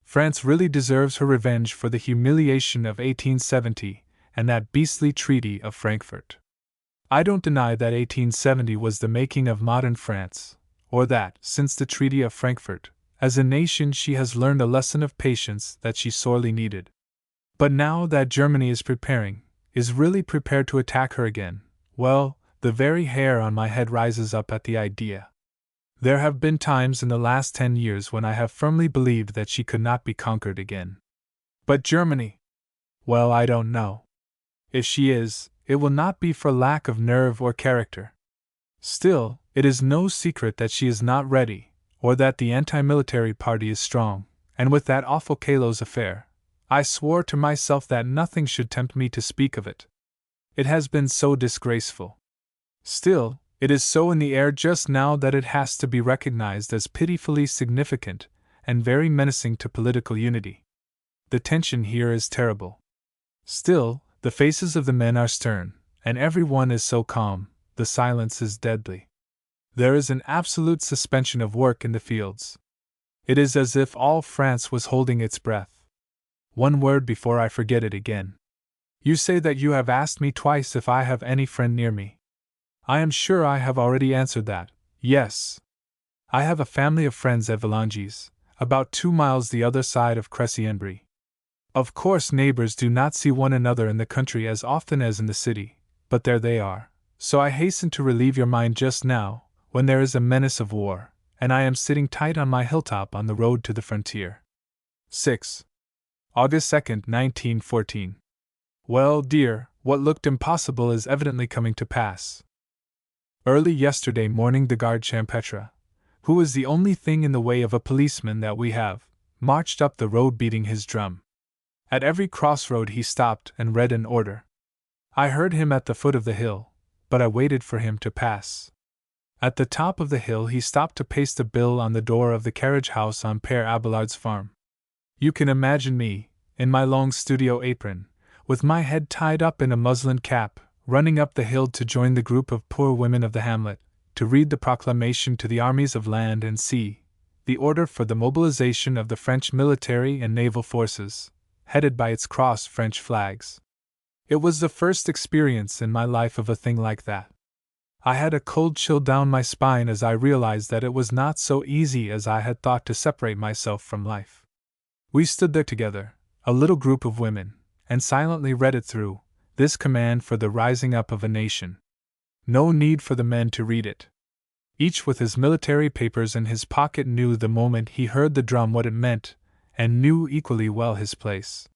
France really deserves her revenge for the humiliation of 1870 and that beastly Treaty of Frankfurt. I don't deny that 1870 was the making of modern France, or that, since the Treaty of Frankfurt, as a nation she has learned a lesson of patience that she sorely needed. But now that Germany is really prepared to attack her again, well, the very hair on my head rises up at the idea. There have been times in the last 10 years when I have firmly believed that she could not be conquered again. But Germany? Well, I don't know. If she is, it will not be for lack of nerve or character. Still, it is no secret that she is not ready, or that the anti-military party is strong, and with that awful Calos affair, I swore to myself that nothing should tempt me to speak of it. It has been so disgraceful. Still, it is so in the air just now that it has to be recognized as pitifully significant and very menacing to political unity. The tension here is terrible. Still, the faces of the men are stern, and every one is so calm, the silence is deadly. There is an absolute suspension of work in the fields. It is as if all France was holding its breath. One word before I forget it again. You say that you have asked me twice if I have any friend near me. I am sure I have already answered that, yes. I have a family of friends at Villanges, about 2 miles the other side of Crécy-en-Brie. Of course neighbors do not see one another in the country as often as in the city, but there they are, so I hasten to relieve your mind just now, when there is a menace of war, and I am sitting tight on my hilltop on the road to the frontier. 6. August 2, 1914. Well, dear, what looked impossible is evidently coming to pass. Early yesterday morning the guard Champetre, who is the only thing in the way of a policeman that we have, marched up the road beating his drum. At every crossroad he stopped and read an order. I heard him at the foot of the hill, but I waited for him to pass. At the top of the hill he stopped to paste a bill on the door of the carriage house on Père Abelard's farm. You can imagine me, in my long studio apron, with my head tied up in a muslin cap, running up the hill to join the group of poor women of the hamlet, to read the proclamation to the armies of land and sea, the order for the mobilization of the French military and naval forces, headed by its crossed French flags. It was the first experience in my life of a thing like that. I had a cold chill down my spine as I realized that it was not so easy as I had thought to separate myself from life. We stood there together, a little group of women, and silently read it through, this command for the rising up of a nation. No need for the men to read it. Each with his military papers in his pocket knew the moment he heard the drum what it meant, and knew equally well his place.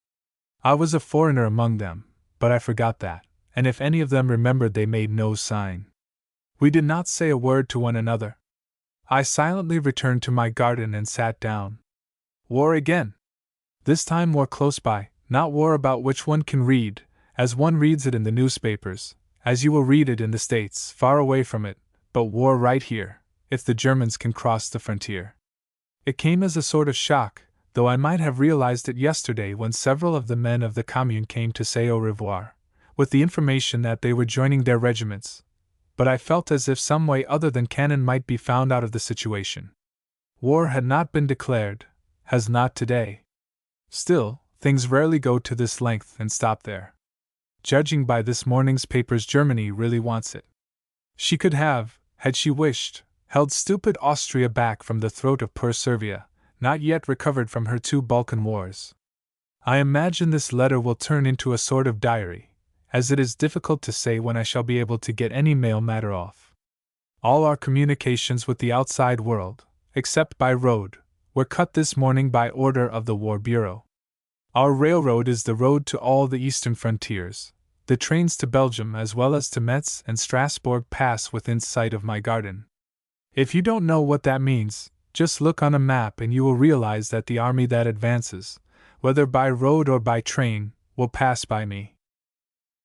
I was a foreigner among them, but I forgot that, and if any of them remembered they made no sign. We did not say a word to one another. I silently returned to my garden and sat down. War again! This time war close by, not war about which one can read, as one reads it in the newspapers, as you will read it in the States, far away from it, but war right here, if the Germans can cross the frontier. It came as a sort of shock, though I might have realized it yesterday when several of the men of the Commune came to say au revoir, with the information that they were joining their regiments, but I felt as if some way other than cannon might be found out of the situation. War had not been declared, has not today. Still, things rarely go to this length and stop there. Judging by this morning's papers, Germany really wants it. She could have, had she wished, held stupid Austria back from the throat of poor Servia, not yet recovered from her 2 Balkan wars. I imagine this letter will turn into a sort of diary, as it is difficult to say when I shall be able to get any mail matter off. All our communications with the outside world, except by road, were cut this morning by order of the War Bureau. Our railroad is the road to all the eastern frontiers. The trains to Belgium as well as to Metz and Strasbourg pass within sight of my garden. If you don't know what that means, just look on a map and you will realize that the army that advances, whether by road or by train, will pass by me.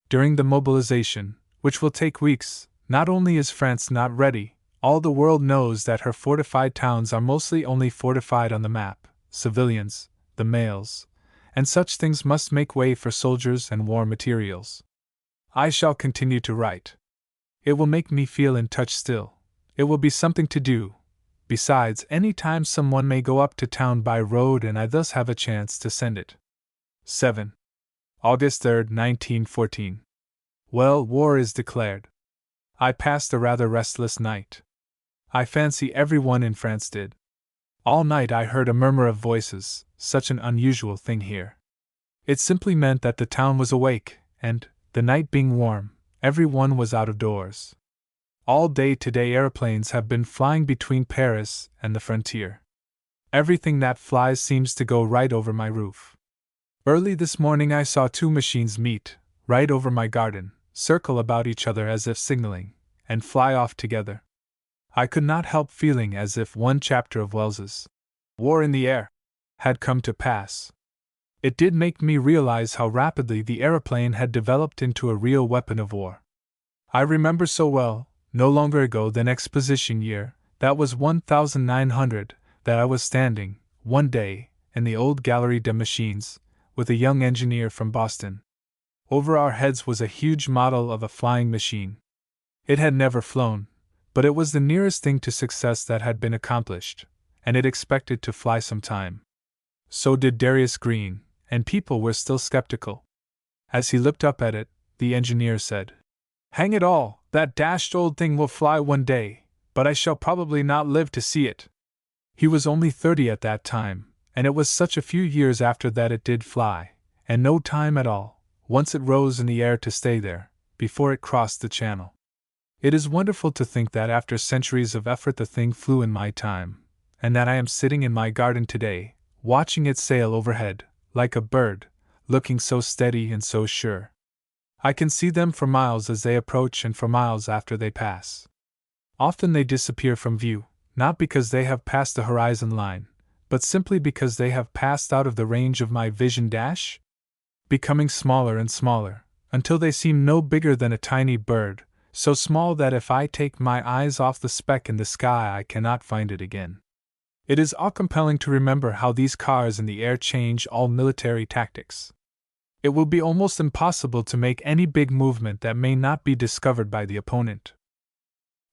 During the mobilization, which will take weeks, Not only is France not ready, all the world knows that her fortified towns are mostly only fortified on the map, civilians, the mails, and such things must make way for soldiers and war materials. I shall continue to write. It will make me feel in touch still. It will be something to do. Besides, any time someone may go up to town by road and I thus have a chance to send it. 7. August 3, 1914. Well, war is declared. I passed a rather restless night. I fancy everyone in France did. All night I heard a murmur of voices, such an unusual thing here. It simply meant that the town was awake, and, the night being warm, everyone was out of doors. All day today aeroplanes have been flying between Paris and the frontier. Everything that flies seems to go right over my roof. Early this morning I saw 2 machines meet, right over my garden, circle about each other as if signaling, and fly off together. I could not help feeling as if one chapter of Wells's War in the Air had come to pass. It did make me realize how rapidly the aeroplane had developed into a real weapon of war. I remember so well, no longer ago than Exposition year, that was 1900, that I was standing, one day, in the old Galerie des Machines, with a young engineer from Boston. Over our heads was a huge model of a flying machine. It had never flown, but it was the nearest thing to success that had been accomplished, and it expected to fly some time. So did Darius Green, and people were still skeptical. As he looked up at it, the engineer said, "Hang it all, that dashed old thing will fly one day, but I shall probably not live to see it." He was only 30 at that time, and it was such a few years after that it did fly, and no time at all, once it rose in the air to stay there, before it crossed the channel. It is wonderful to think that after centuries of effort the thing flew in my time, and that I am sitting in my garden today, watching it sail overhead, like a bird, looking so steady and so sure. I can see them for miles as they approach and for miles after they pass. Often they disappear from view, not because they have passed the horizon line, but simply because they have passed out of the range of my vision, becoming smaller and smaller, until they seem no bigger than a tiny bird, so small that if I take my eyes off the speck in the sky I cannot find it again. It is awe-compelling to remember how these cars in the air change all military tactics. It will be almost impossible to make any big movement that may not be discovered by the opponent.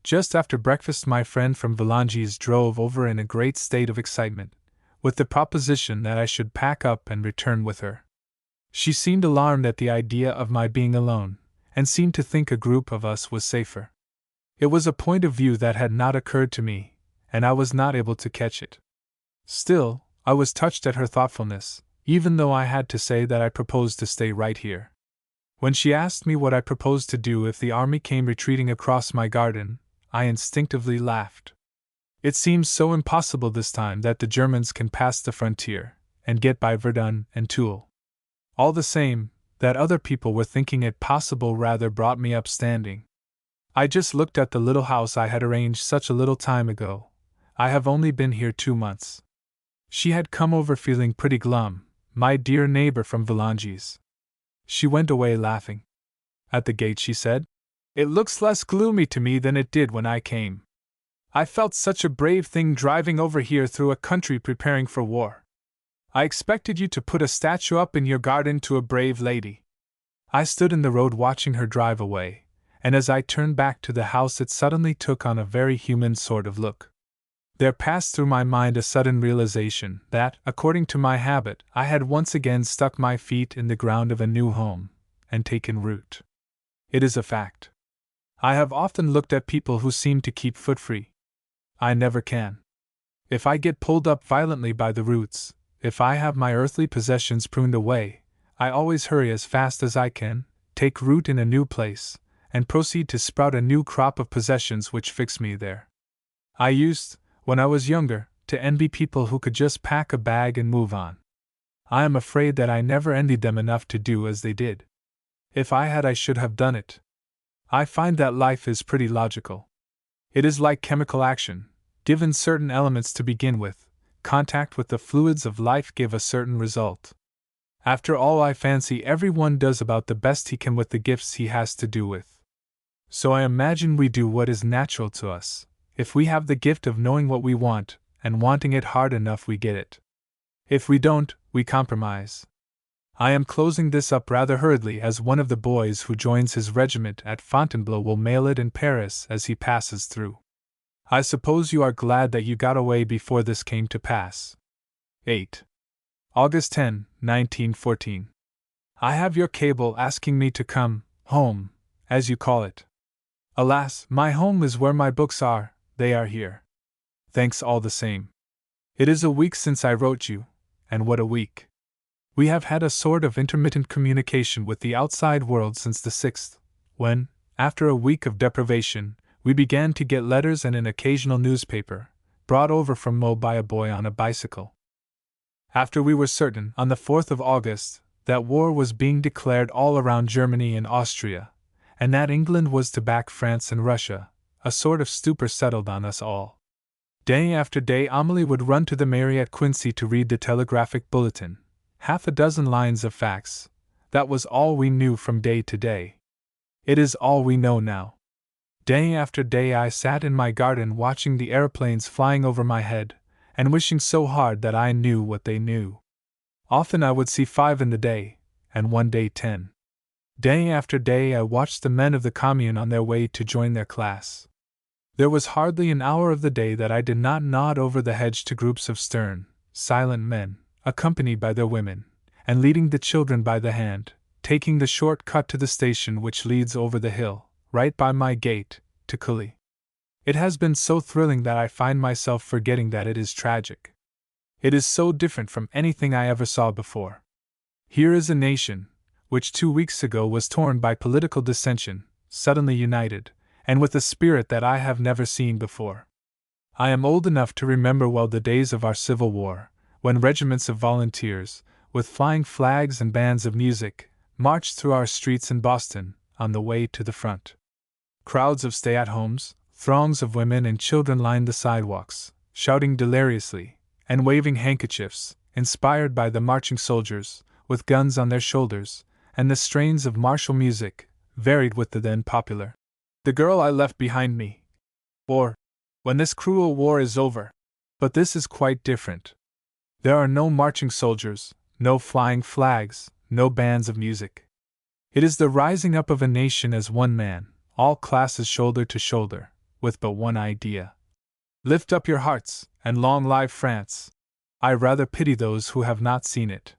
Just after breakfast my friend from Volanges drove over in a great state of excitement, with the proposition that I should pack up and return with her. She seemed alarmed at the idea of my being alone, and seemed to think a group of us was safer. It was a point of view that had not occurred to me, and I was not able to catch it. Still, I was touched at her thoughtfulness, even though I had to say that I proposed to stay right here. When she asked me what I proposed to do if the army came retreating across my garden, I instinctively laughed. It seems so impossible this time that the Germans can pass the frontier, and get by Verdun and Toul. All the same, that other people were thinking it possible rather brought me up standing. I just looked at the little house I had arranged such a little time ago. I have only been here 2 months. She had come over feeling pretty glum, my dear neighbor from Volanges. She went away laughing. At the gate she said, "It looks less gloomy to me than it did when I came. I felt such a brave thing driving over here through a country preparing for war. I expected you to put a statue up in your garden to a brave lady." I stood in the road watching her drive away, and as I turned back to the house it suddenly took on a very human sort of look. There passed through my mind a sudden realization that, according to my habit, I had once again stuck my feet in the ground of a new home, and taken root. It is a fact. I have often looked at people who seem to keep foot free. I never can. If I get pulled up violently by the roots, if I have my earthly possessions pruned away, I always hurry as fast as I can, take root in a new place, and proceed to sprout a new crop of possessions which fix me there. I used, when I was younger, to envy people who could just pack a bag and move on. I am afraid that I never envied them enough to do as they did. If I had, I should have done it. I find that life is pretty logical. It is like chemical action. Given certain elements to begin with, contact with the fluids of life give a certain result. After all, I fancy everyone does about the best he can with the gifts he has to do with. So I imagine we do what is natural to us. If we have the gift of knowing what we want, and wanting it hard enough, we get it. If we don't, we compromise. I am closing this up rather hurriedly, as one of the boys who joins his regiment at Fontainebleau will mail it in Paris as he passes through. I suppose you are glad that you got away before this came to pass. 8. August 10, 1914. I have your cable asking me to come home, as you call it. Alas, my home is where my books are, they are here. Thanks all the same. It is a week since I wrote you, and what a week. We have had a sort of intermittent communication with the outside world since the 6th, when, after a week of deprivation, we began to get letters and an occasional newspaper, brought over from Meaux by a boy on a bicycle. After we were certain, on the 4th of August, that war was being declared all around Germany and Austria, and that England was to back France and Russia, a sort of stupor settled on us all. Day after day Amelie would run to the mairie at Quincy to read the telegraphic bulletin. Half a dozen lines of facts. That was all we knew from day to day. It is all we know now. Day after day I sat in my garden watching the aeroplanes flying over my head, and wishing so hard that I knew what they knew. Often I would see 5 in the day, and one day 10. Day after day I watched the men of the Commune on their way to join their class. There was hardly an hour of the day that I did not nod over the hedge to groups of stern, silent men, accompanied by their women, and leading the children by the hand, taking the short cut to the station which leads over the hill, right by my gate, to Cully. It has been so thrilling that I find myself forgetting that it is tragic. It is so different from anything I ever saw before. Here is a nation, which 2 weeks ago was torn by political dissension, suddenly united, and with a spirit that I have never seen before. I am old enough to remember well the days of our Civil War, when regiments of volunteers, with flying flags and bands of music, marched through our streets in Boston, on the way to the front. Crowds of stay-at-homes, throngs of women and children lined the sidewalks, shouting deliriously, and waving handkerchiefs, inspired by the marching soldiers, with guns on their shoulders, and the strains of martial music, varied with the then popular "The Girl I Left Behind Me," or "When This Cruel War Is Over." But this is quite different. There are no marching soldiers, no flying flags, no bands of music. It is the rising up of a nation as one man, all classes shoulder to shoulder, with but one idea. Lift up your hearts, and long live France! I rather pity those who have not seen it.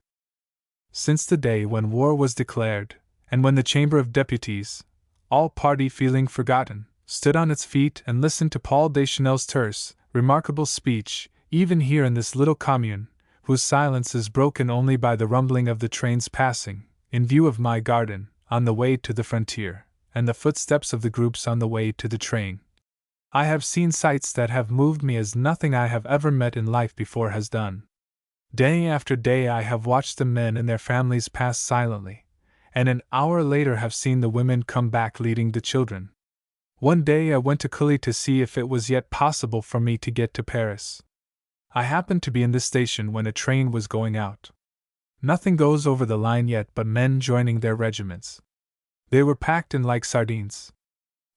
Since the day when war was declared, and when the Chamber of Deputies, all party feeling forgotten, stood on its feet and listened to Paul Deschanel's terse, remarkable speech, even here in this little commune, whose silence is broken only by the rumbling of the trains passing, in view of my garden, on the way to the frontier, and the footsteps of the groups on the way to the train. I have seen sights that have moved me as nothing I have ever met in life before has done. Day after day I have watched the men and their families pass silently, and an hour later have seen the women come back leading the children. One day I went to Cully to see if it was yet possible for me to get to Paris. I happened to be in the station when a train was going out. Nothing goes over the line yet but men joining their regiments. They were packed in like sardines.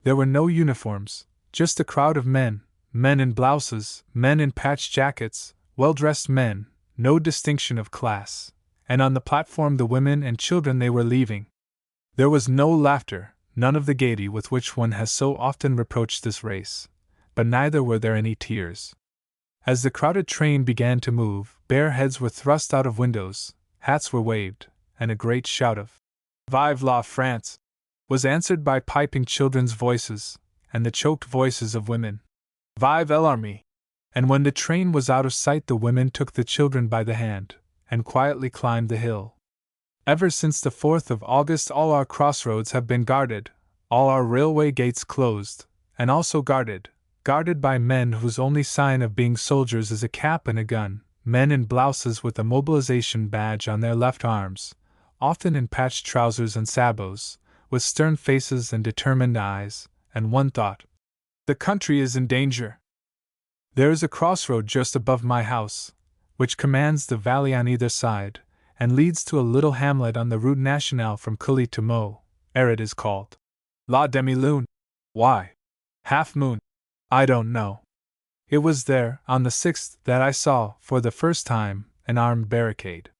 There were no uniforms, just a crowd of men, men in blouses, men in patched jackets, well-dressed men, no distinction of class, and on the platform the women and children they were leaving. There was no laughter, none of the gaiety with which one has so often reproached this race, but neither were there any tears. As the crowded train began to move, bare heads were thrust out of windows, hats were waved, and a great shout of "Vive la France!" was answered by piping children's voices, and the choked voices of women. "Vive l'Armée!" And when the train was out of sight the women took the children by the hand, and quietly climbed the hill. Ever since the 4th of August all our crossroads have been guarded, all our railway gates closed, and also guarded by men whose only sign of being soldiers is a cap and a gun, men in blouses with a mobilization badge on their left arms, often in patched trousers and sabots, with stern faces and determined eyes, and one thought: the country is in danger. There is a crossroad just above my house, which commands the valley on either side, and leads to a little hamlet on the Route Nationale from Cully to Meaux, ere it is called La Demi-Lune. Why? Half moon? I don't know. It was there, on the 6th, that I saw, for the first time, an armed barricade.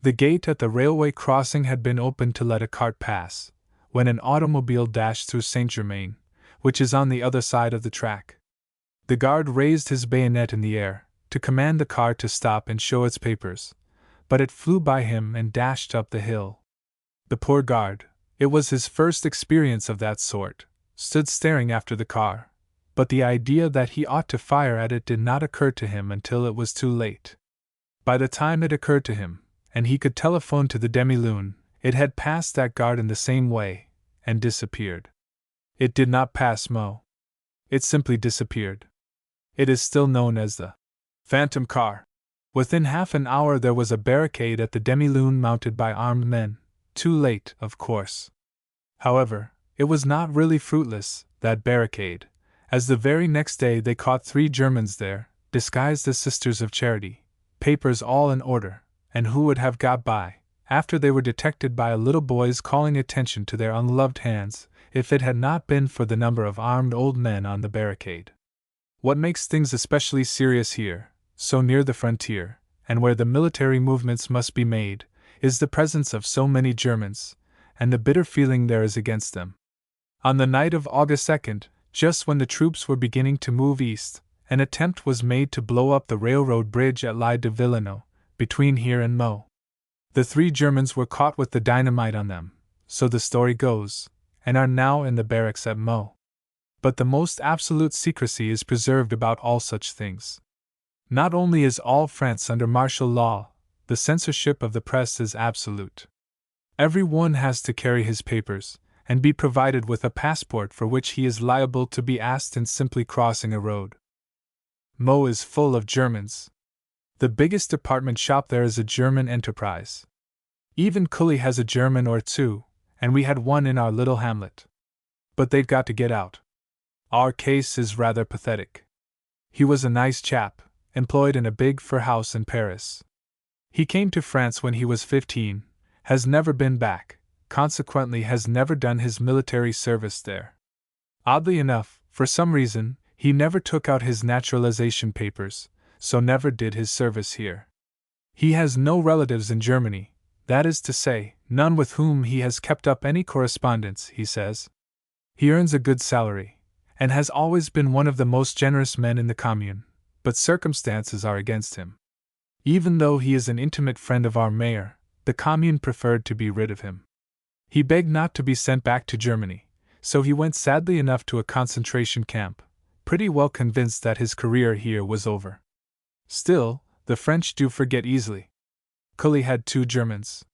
The gate at the railway crossing had been opened to let a cart pass, when an automobile dashed through Saint Germain, which is on the other side of the track. The guard raised his bayonet in the air, to command the car to stop and show its papers, but it flew by him and dashed up the hill. The poor guard, it was his first experience of that sort, stood staring after the car, but the idea that he ought to fire at it did not occur to him until it was too late. By the time it occurred to him, and he could telephone to the demi-lune, it had passed that guard in the same way, and disappeared. It did not pass Meaux. It simply disappeared. It is still known as the Phantom Car. Within half an hour there was a barricade at the demi-lune mounted by armed men, too late, of course. However, it was not really fruitless, that barricade, as the very next day they caught 3 Germans there, disguised as Sisters of Charity, papers all in order, and who would have got by, after they were detected by a little boy's calling attention to their ungloved hands, if it had not been for the number of armed old men on the barricade. What makes things especially serious here, so near the frontier, and where the military movements must be made, is the presence of so many Germans, and the bitter feeling there is against them. On the night of August 2nd, just when the troops were beginning to move east, an attempt was made to blow up the railroad bridge at Les de Villeneuve, between here and Meaux. The 3 Germans were caught with the dynamite on them, so the story goes, and are now in the barracks at Meaux. But the most absolute secrecy is preserved about all such things. Not only is all France under martial law, the censorship of the press is absolute. Every one has to carry his papers, and be provided with a passport for which he is liable to be asked in simply crossing a road. Meaux is full of Germans. The biggest department shop there is a German enterprise. Even Cully has a German or 2, and we had one in our little hamlet. But they've got to get out. Our case is rather pathetic. He was a nice chap, employed in a big fur house in Paris. He came to France when he was 15, has never been back, consequently has never done his military service there. Oddly enough, for some reason, he never took out his naturalization papers, so never did his service here. He has no relatives in Germany, that is to say, none with whom he has kept up any correspondence, he says. He earns a good salary, and has always been one of the most generous men in the Commune, but circumstances are against him. Even though he is an intimate friend of our mayor, the Commune preferred to be rid of him. He begged not to be sent back to Germany, so he went sadly enough to a concentration camp, pretty well convinced that his career here was over. Still, the French do forget easily. Cully had 2 Germans.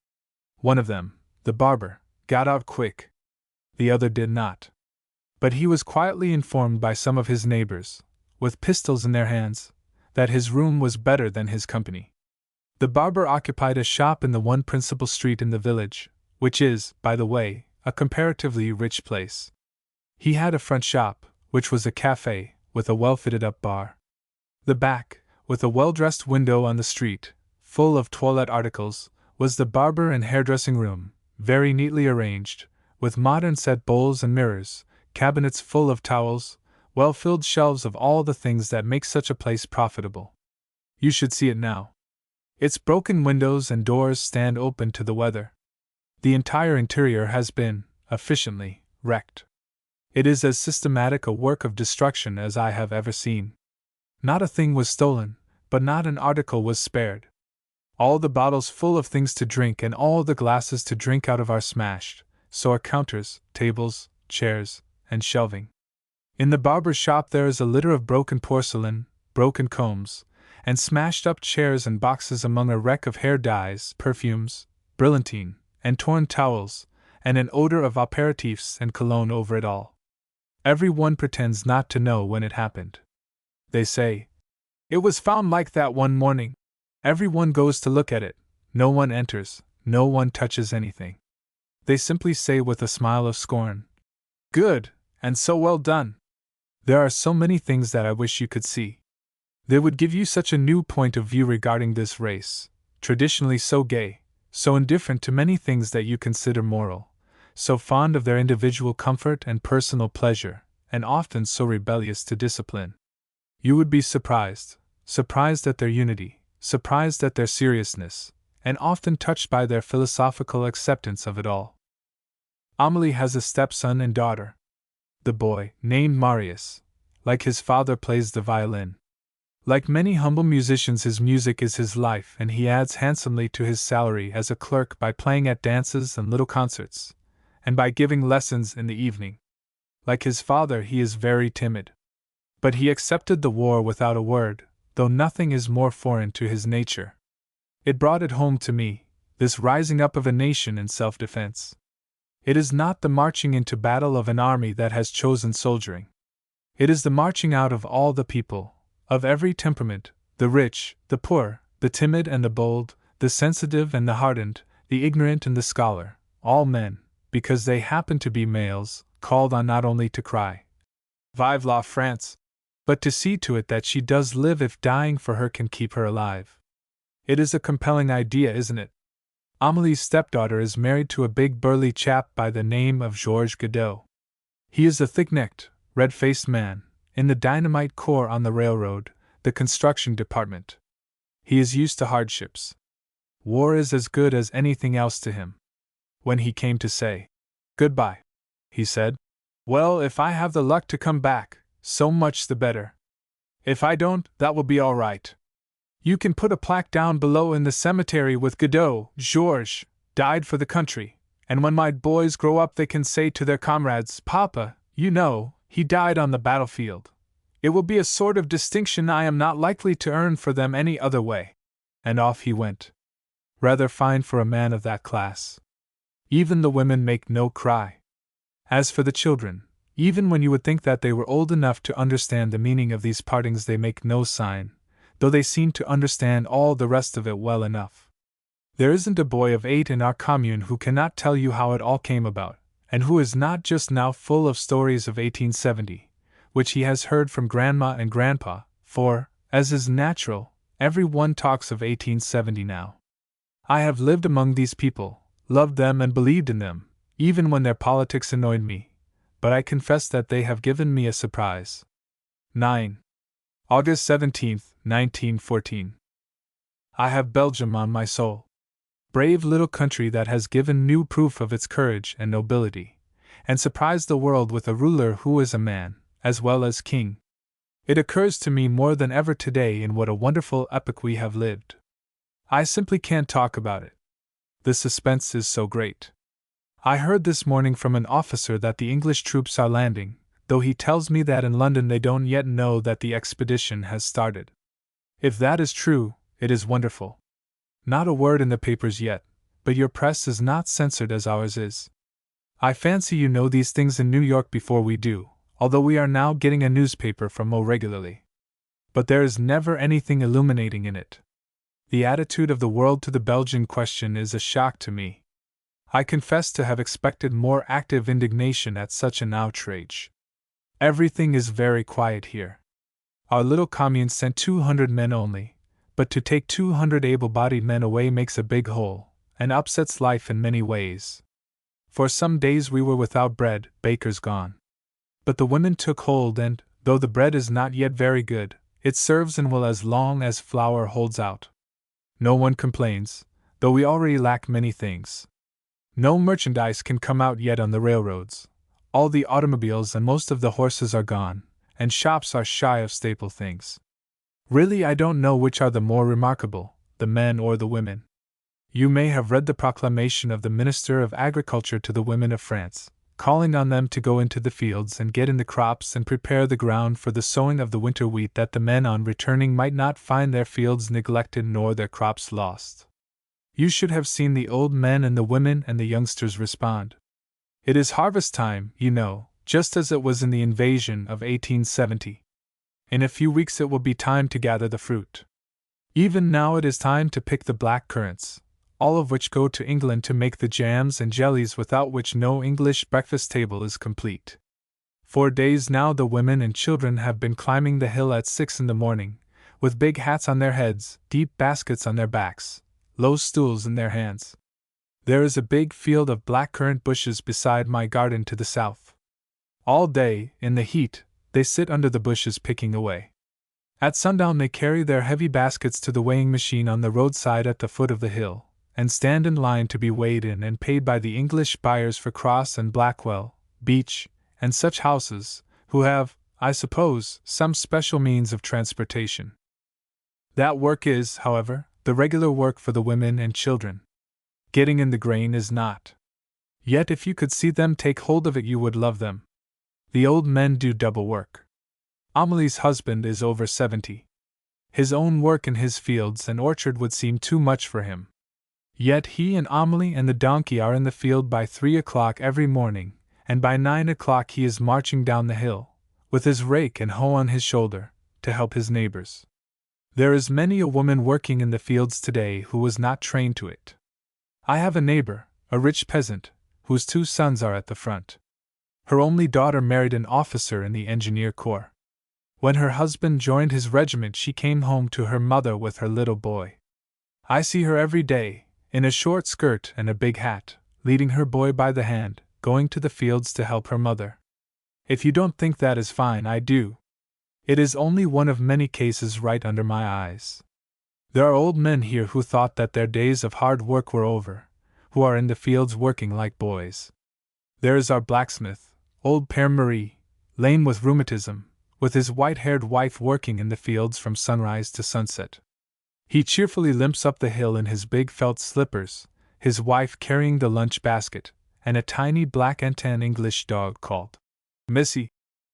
One of them, the barber, got out quick. The other did not. But he was quietly informed by some of his neighbors, with pistols in their hands, that his room was better than his company. The barber occupied a shop in the one principal street in the village, which is, by the way, a comparatively rich place. He had a front shop, which was a café, with a well-fitted-up bar. The back, with a well-dressed window on the street, full of toilette articles, was the barber and hairdressing room, very neatly arranged, with modern set bowls and mirrors, cabinets full of towels, well-filled shelves of all the things that make such a place profitable. You should see it now. Its broken windows and doors stand open to the weather. The entire interior has been, efficiently, wrecked. It is as systematic a work of destruction as I have ever seen. Not a thing was stolen, but not an article was spared. All the bottles full of things to drink and all the glasses to drink out of are smashed, so are counters, tables, chairs, and shelving. In the barber's shop there is a litter of broken porcelain, broken combs, and smashed-up chairs and boxes among a wreck of hair dyes, perfumes, brilliantine, and torn towels, and an odor of aperitifs and cologne over it all. Every one pretends not to know when it happened. They say, "It was found like that one morning." Every one goes to look at it, no one enters, no one touches anything. They simply say with a smile of scorn, "Good, and so well done." There are so many things that I wish you could see. They would give you such a new point of view regarding this race, traditionally so gay, so indifferent to many things that you consider moral, so fond of their individual comfort and personal pleasure, and often so rebellious to discipline. You would be surprised at their unity, surprised at their seriousness, and often touched by their philosophical acceptance of it all. Amelie has a stepson and daughter. The boy, named Marius, like his father, plays the violin. Like many humble musicians, his music is his life, and he adds handsomely to his salary as a clerk by playing at dances and little concerts, and by giving lessons in the evening. Like his father, he is very timid. But he accepted the war without a word, though nothing is more foreign to his nature. It brought it home to me, this rising up of a nation in self-defense. It is not the marching into battle of an army that has chosen soldiering. It is the marching out of all the people, of every temperament, the rich, the poor, the timid and the bold, the sensitive and the hardened, the ignorant and the scholar, all men, because they happen to be males, called on not only to cry, "Vive la France!" but to see to it that she does live if dying for her can keep her alive. It is a compelling idea, isn't it? Amelie's stepdaughter is married to a big burly chap by the name of Georges Godot. He is a thick-necked, red-faced man, in the dynamite corps on the railroad, the construction department. He is used to hardships. War is as good as anything else to him. When he came to say goodbye, he said, "Well, if I have the luck to come back, so much the better. If I don't, that will be all right. You can put a plaque down below in the cemetery with Godot, Georges, died for the country, and when my boys grow up they can say to their comrades, 'Papa, you know, he died on the battlefield.' It will be a sort of distinction I am not likely to earn for them any other way." And off he went. Rather fine for a man of that class. Even the women make no cry. As for the children, even when you would think that they were old enough to understand the meaning of these partings, they make no sign, though they seem to understand all the rest of it well enough. There isn't a boy of 8 in our commune who cannot tell you how it all came about, and who is not just now full of stories of 1870, which he has heard from Grandma and Grandpa, for, as is natural, every one talks of 1870 now. I have lived among these people, loved them and believed in them, even when their politics annoyed me, but I confess that they have given me a surprise. 9. August 17, 1914. I have Belgium on my soul. Brave little country that has given new proof of its courage and nobility, and surprised the world with a ruler who is a man, as well as king. It occurs to me more than ever today in what a wonderful epoch we have lived. I simply can't talk about it. The suspense is so great. I heard this morning from an officer that the English troops are landing, though he tells me that in London they don't yet know that the expedition has started. If that is true, it is wonderful. Not a word in the papers yet, but your press is not censored as ours is. I fancy you know these things in New York before we do, although we are now getting a newspaper from Mo regularly. But there is never anything illuminating in it. The attitude of the world to the Belgian question is a shock to me. I confess to have expected more active indignation at such an outrage. Everything is very quiet here. Our little commune sent 200 men only, but to take 200 able-bodied men away makes a big hole, and upsets life in many ways. For some days we were without bread, bakers gone. But the women took hold and, though the bread is not yet very good, it serves and will as long as flour holds out. No one complains, though we already lack many things. No merchandise can come out yet on the railroads. All the automobiles and most of the horses are gone, and shops are shy of staple things. Really, I don't know which are the more remarkable, the men or the women. You may have read the proclamation of the Minister of Agriculture to the women of France, calling on them to go into the fields and get in the crops and prepare the ground for the sowing of the winter wheat, that the men on returning might not find their fields neglected nor their crops lost. You should have seen the old men and the women and the youngsters respond. It is harvest time, you know, just as it was in the invasion of 1870. In a few weeks it will be time to gather the fruit. Even now it is time to pick the black currants, all of which go to England to make the jams and jellies without which no English breakfast table is complete. 4 days now the women and children have been climbing the hill at 6 in the morning, with big hats on their heads, deep baskets on their backs, low stools in their hands. There is a big field of blackcurrant bushes beside my garden to the south. All day, in the heat, they sit under the bushes picking away. At sundown they carry their heavy baskets to the weighing machine on the roadside at the foot of the hill, and stand in line to be weighed in and paid by the English buyers for Cross and Blackwell, Beach, and such houses, who have, I suppose, some special means of transportation. That work is, however, the regular work for the women and children. Getting in the grain is not. Yet if you could see them take hold of it you would love them. The old men do double work. Amelie's husband is over 70. His own work in his fields and orchard would seem too much for him. Yet he and Amelie and the donkey are in the field by 3 o'clock every morning, and by 9 o'clock he is marching down the hill, with his rake and hoe on his shoulder, to help his neighbors. There is many a woman working in the fields today who was not trained to it. I have a neighbor, a rich peasant, whose 2 sons are at the front. Her only daughter married an officer in the engineer corps. When her husband joined his regiment she came home to her mother with her little boy. I see her every day, in a short skirt and a big hat, leading her boy by the hand, going to the fields to help her mother. If you don't think that is fine, I do. It is only one of many cases right under my eyes. There are old men here who thought that their days of hard work were over, who are in the fields working like boys. There is our blacksmith, old Père Marie, lame with rheumatism, with his white-haired wife working in the fields from sunrise to sunset. He cheerfully limps up the hill in his big felt slippers, his wife carrying the lunch basket, and a tiny black and tan English dog called Missy,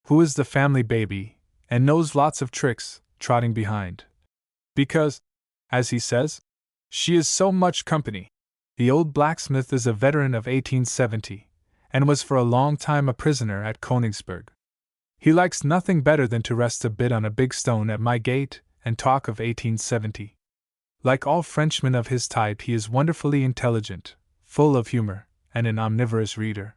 who is the family baby, and knows lots of tricks, trotting behind. Because, as he says, she is so much company. The old blacksmith is a veteran of 1870, and was for a long time a prisoner at Königsberg. He likes nothing better than to rest a bit on a big stone at my gate and talk of 1870. Like all Frenchmen of his type, he is wonderfully intelligent, full of humor, and an omnivorous reader.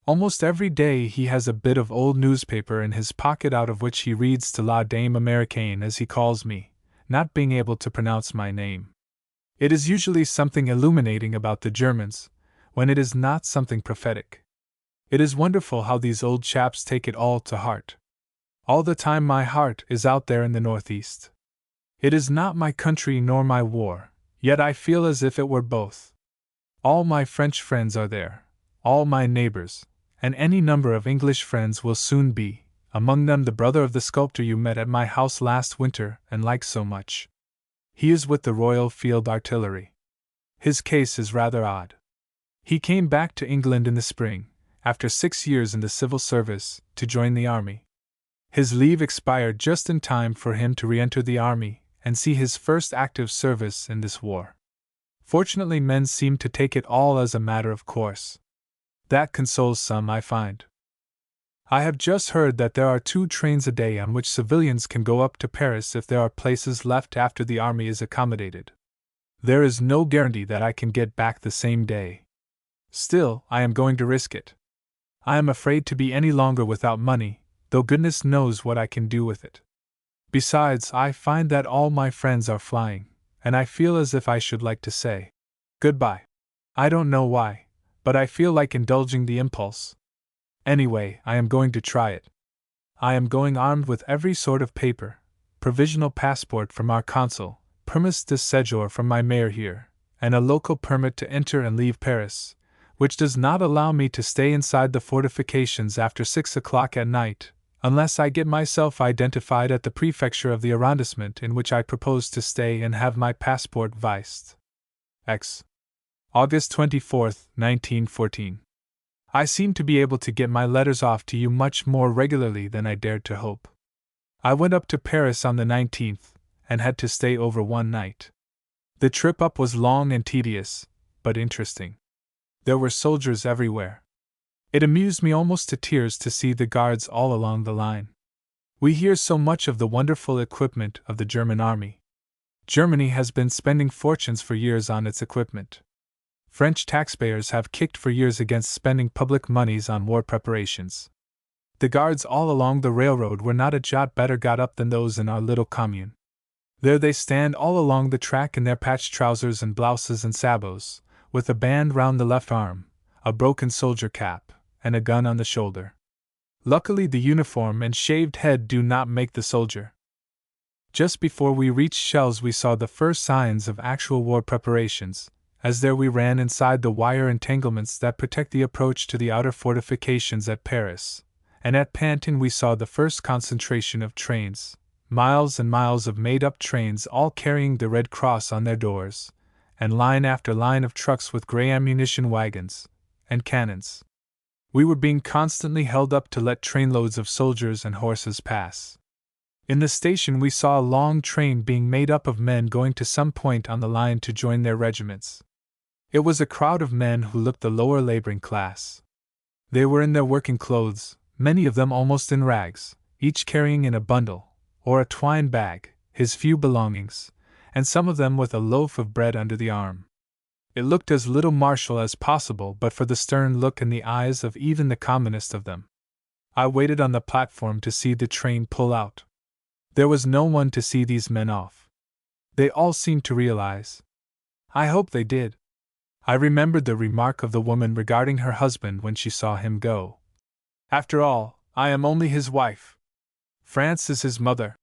Almost every day he has a bit of old newspaper in his pocket out of which he reads to La Dame Américaine, as he calls me, not being able to pronounce my name. It is usually something illuminating about the Germans, when it is not something prophetic. It is wonderful how these old chaps take it all to heart. All the time my heart is out there in the Northeast. It is not my country nor my war, yet I feel as if it were both. All my French friends are there, all my neighbors, and any number of English friends will soon be, among them the brother of the sculptor you met at my house last winter and liked so much. He is with the Royal Field Artillery. His case is rather odd. He came back to England in the spring, after 6 years in the civil service, to join the army. His leave expired just in time for him to re-enter the army and see his first active service in this war. Fortunately, men seem to take it all as a matter of course. That consoles some, I find. I have just heard that there are 2 trains a day on which civilians can go up to Paris if there are places left after the army is accommodated. There is no guarantee that I can get back the same day. Still, I am going to risk it. I am afraid to be any longer without money, though goodness knows what I can do with it. Besides, I find that all my friends are flying, and I feel as if I should like to say goodbye. I don't know why, but I feel like indulging the impulse. Anyway, I am going to try it. I am going armed with every sort of paper, provisional passport from our consul, permis de séjour from my mayor here, and a local permit to enter and leave Paris, which does not allow me to stay inside the fortifications after 6 o'clock at night, unless I get myself identified at the prefecture of the arrondissement in which I propose to stay and have my passport vised. X. August 24, 1914. I seem to be able to get my letters off to you much more regularly than I dared to hope. I went up to Paris on the 19th, and had to stay over one night. The trip up was long and tedious, but interesting. There were soldiers everywhere. It amused me almost to tears to see the guards all along the line. We hear so much of the wonderful equipment of the German army. Germany has been spending fortunes for years on its equipment. French taxpayers have kicked for years against spending public monies on war preparations. The guards all along the railroad were not a jot better got up than those in our little commune. There they stand all along the track in their patched trousers and blouses and sabots, with a band round the left arm, a broken soldier cap, and a gun on the shoulder. Luckily, the uniform and shaved head do not make the soldier. Just before we reached Chelles, we saw the first signs of actual war preparations, as there we ran inside the wire entanglements that protect the approach to the outer fortifications at Paris, and at Pantin we saw the first concentration of trains, miles and miles of made-up trains all carrying the Red Cross on their doors, and line after line of trucks with grey ammunition wagons and cannons. We were being constantly held up to let trainloads of soldiers and horses pass. In the station we saw a long train being made up of men going to some point on the line to join their regiments. It was a crowd of men who looked the lower laboring class. They were in their working clothes, many of them almost in rags, each carrying in a bundle, or a twine bag, his few belongings, and some of them with a loaf of bread under the arm. It looked as little martial as possible but for the stern look in the eyes of even the commonest of them. I waited on the platform to see the train pull out. There was no one to see these men off. They all seemed to realize. I hope they did. I remembered the remark of the woman regarding her husband when she saw him go. After all, I am only his wife. France is his mother.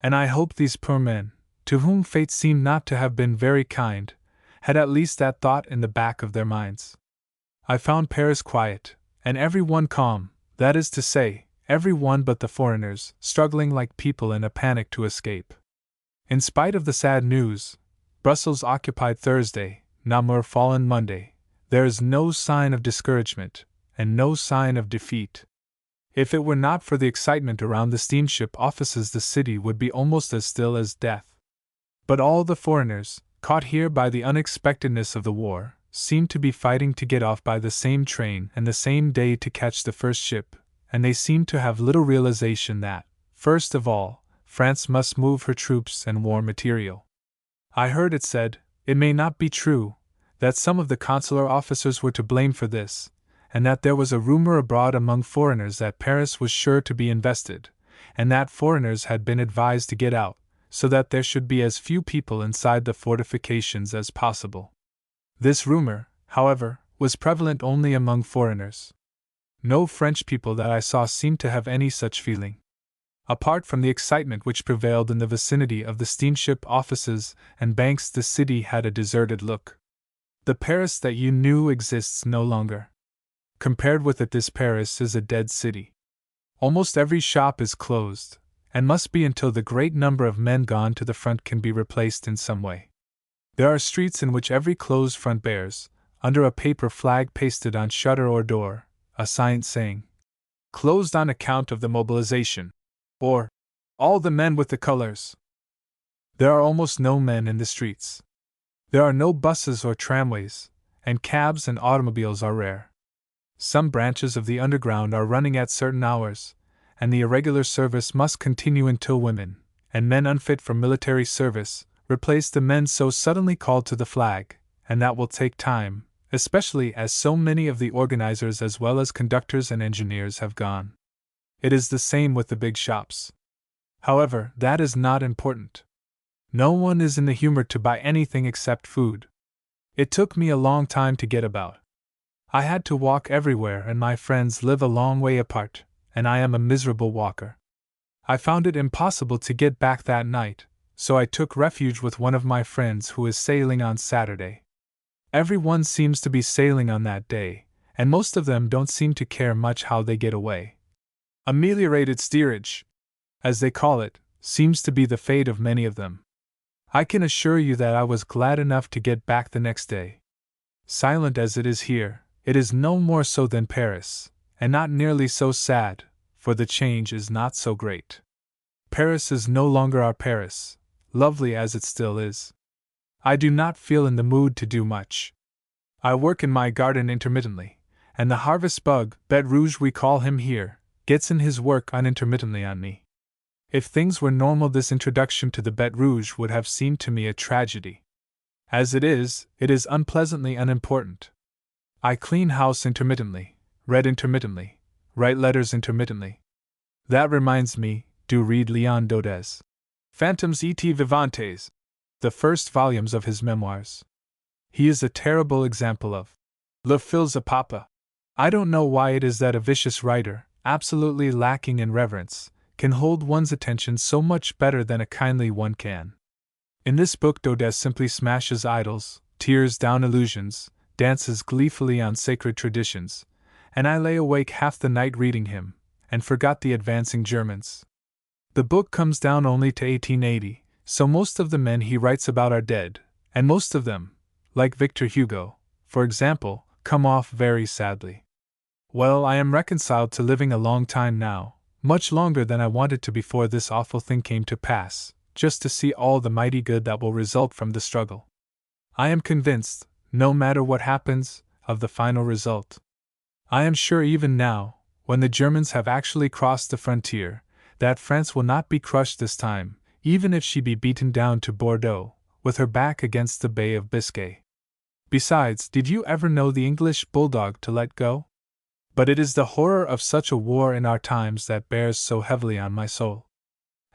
And I hope these poor men, to whom fate seemed not to have been very kind, had at least that thought in the back of their minds. I found Paris quiet, and every one calm, that is to say, every one but the foreigners, struggling like people in a panic to escape. In spite of the sad news, Brussels occupied Thursday, Namur fallen Monday, there is no sign of discouragement, and no sign of defeat. If it were not for the excitement around the steamship offices, the city would be almost as still as death. But all the foreigners, caught here by the unexpectedness of the war, seemed to be fighting to get off by the same train and the same day to catch the first ship, and they seemed to have little realization that, first of all, France must move her troops and war material. I heard it said, it may not be true, that some of the consular officers were to blame for this, and that there was a rumor abroad among foreigners that Paris was sure to be invested, and that foreigners had been advised to get out, so that there should be as few people inside the fortifications as possible. This rumor, however, was prevalent only among foreigners. No French people that I saw seemed to have any such feeling. Apart from the excitement which prevailed in the vicinity of the steamship offices and banks, the city had a deserted look. The Paris that you knew exists no longer. Compared with it, this Paris is a dead city. Almost every shop is closed, and must be until the great number of men gone to the front can be replaced in some way. There are streets in which every closed front bears, under a paper flag pasted on shutter or door, a sign saying, "Closed on account of the mobilization," or, "All the men with the colors." There are almost no men in the streets. There are no buses or tramways, and cabs and automobiles are rare. Some branches of the underground are running at certain hours, and the irregular service must continue until women, and men unfit for military service, replace the men so suddenly called to the flag, and that will take time, especially as so many of the organizers as well as conductors and engineers have gone. It is the same with the big shops. However, that is not important. No one is in the humor to buy anything except food. It took me a long time to get about. I had to walk everywhere, and my friends live a long way apart, and I am a miserable walker. I found it impossible to get back that night, so I took refuge with one of my friends who is sailing on Saturday. Everyone seems to be sailing on that day, and most of them don't seem to care much how they get away. Ameliorated steerage, as they call it, seems to be the fate of many of them. I can assure you that I was glad enough to get back the next day. Silent as it is here, it is no more so than Paris, and not nearly so sad, for the change is not so great. Paris is no longer our Paris, lovely as it still is. I do not feel in the mood to do much. I work in my garden intermittently, and the harvest bug, Bête Rouge we call him here, gets in his work unintermittently on me. If things were normal, this introduction to the Bête Rouge would have seemed to me a tragedy. As it is unpleasantly unimportant. I clean house intermittently, read intermittently, write letters intermittently. That reminds me, do read Leon Daudet's Phantoms et Vivantes, the first volumes of his memoirs. He is a terrible example of Le fils à papa. I don't know why it is that a vicious writer, absolutely lacking in reverence, can hold one's attention so much better than a kindly one can. In this book, Daudet simply smashes idols, tears down illusions, dances gleefully on sacred traditions, and I lay awake half the night reading him, and forgot the advancing Germans. The book comes down only to 1880, so most of the men he writes about are dead, and most of them, like Victor Hugo, for example, come off very sadly. Well, I am reconciled to living a long time now, much longer than I wanted to before this awful thing came to pass, just to see all the mighty good that will result from the struggle. I am convinced, no matter what happens, of the final result. I am sure even now, when the Germans have actually crossed the frontier, that France will not be crushed this time, even if she be beaten down to Bordeaux, with her back against the Bay of Biscay. Besides, did you ever know the English bulldog to let go? But it is the horror of such a war in our times that bears so heavily on my soul.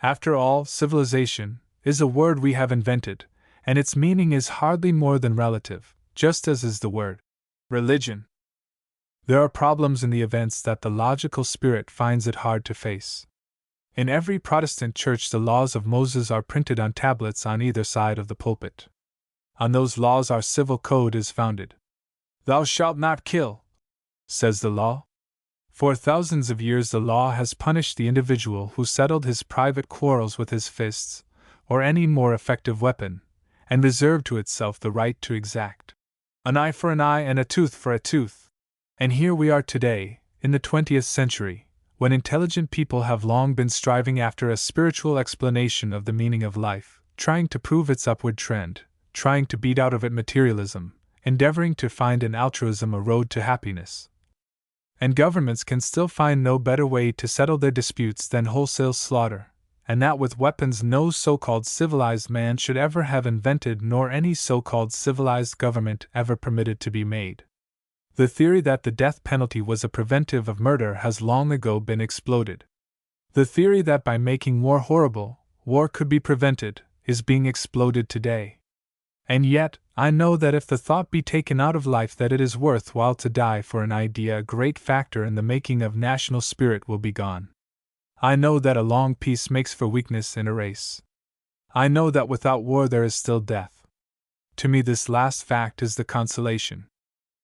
After all, civilization is a word we have invented, and its meaning is hardly more than relative, just as is the word religion. There are problems in the events that the logical spirit finds it hard to face. In every Protestant church the laws of Moses are printed on tablets on either side of the pulpit. On those laws our civil code is founded. "Thou shalt not kill," says the law. For thousands of years the law has punished the individual who settled his private quarrels with his fists, or any more effective weapon, and reserved to itself the right to exact an eye for an eye and a tooth for a tooth. And here we are today, in the 20th century, when intelligent people have long been striving after a spiritual explanation of the meaning of life, trying to prove its upward trend, trying to beat out of it materialism, endeavoring to find in altruism a road to happiness. And governments can still find no better way to settle their disputes than wholesale slaughter, and that with weapons no so-called civilized man should ever have invented nor any so-called civilized government ever permitted to be made. The theory that the death penalty was a preventive of murder has long ago been exploded. The theory that by making war horrible, war could be prevented, is being exploded today. And yet, I know that if the thought be taken out of life that it is worth while to die for an idea, a great factor in the making of national spirit will be gone. I know that a long peace makes for weakness in a race. I know that without war there is still death. To me this last fact is the consolation.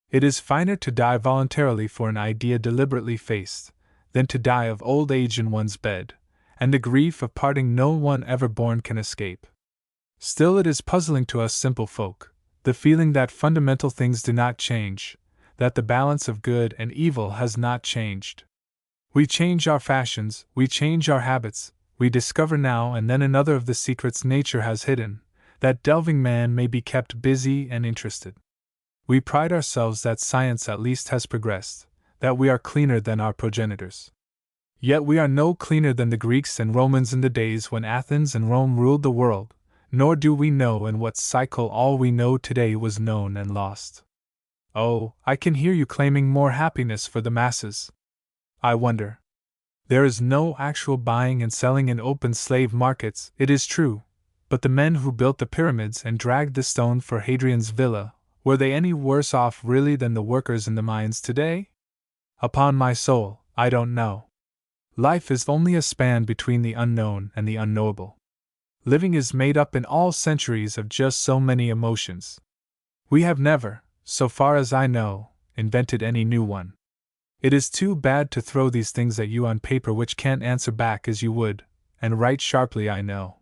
It is finer to die voluntarily for an idea deliberately faced, than to die of old age in one's bed, and the grief of parting no one ever born can escape. Still it is puzzling to us simple folk, the feeling that fundamental things do not change, that the balance of good and evil has not changed. We change our fashions, we change our habits, we discover now and then another of the secrets nature has hidden, that delving man may be kept busy and interested. We pride ourselves that science at least has progressed, that we are cleaner than our progenitors. Yet we are no cleaner than the Greeks and Romans in the days when Athens and Rome ruled the world, nor do we know in what cycle all we know today was known and lost. Oh, I can hear you claiming more happiness for the masses. I wonder. There is no actual buying and selling in open slave markets, it is true, but the men who built the pyramids and dragged the stone for Hadrian's villa, were they any worse off really than the workers in the mines today? Upon my soul, I don't know. Life is only a span between the unknown and the unknowable. Living is made up in all centuries of just so many emotions. We have never, so far as I know, invented any new one. It is too bad to throw these things at you on paper which can't answer back as you would, and write sharply, I know.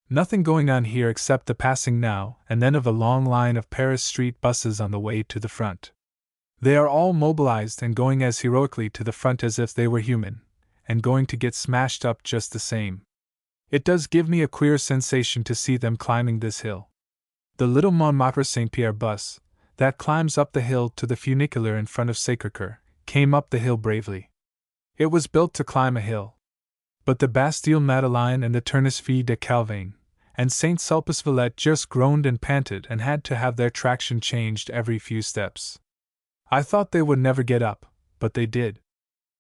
Nothing going on here except the passing now and then of a long line of Paris street buses on the way to the front. They are all mobilized and going as heroically to the front as if they were human, and going to get smashed up just the same. It does give me a queer sensation to see them climbing this hill. The little Montmartre St. Pierre bus, that climbs up the hill to the funicular in front of Sacré-Cœur, came up the hill bravely. It was built to climb a hill. But the Bastille Madeleine and the Tournevis de Calvain and Saint Sulpice Villette just groaned and panted and had to have their traction changed every few steps. I thought they would never get up, but they did.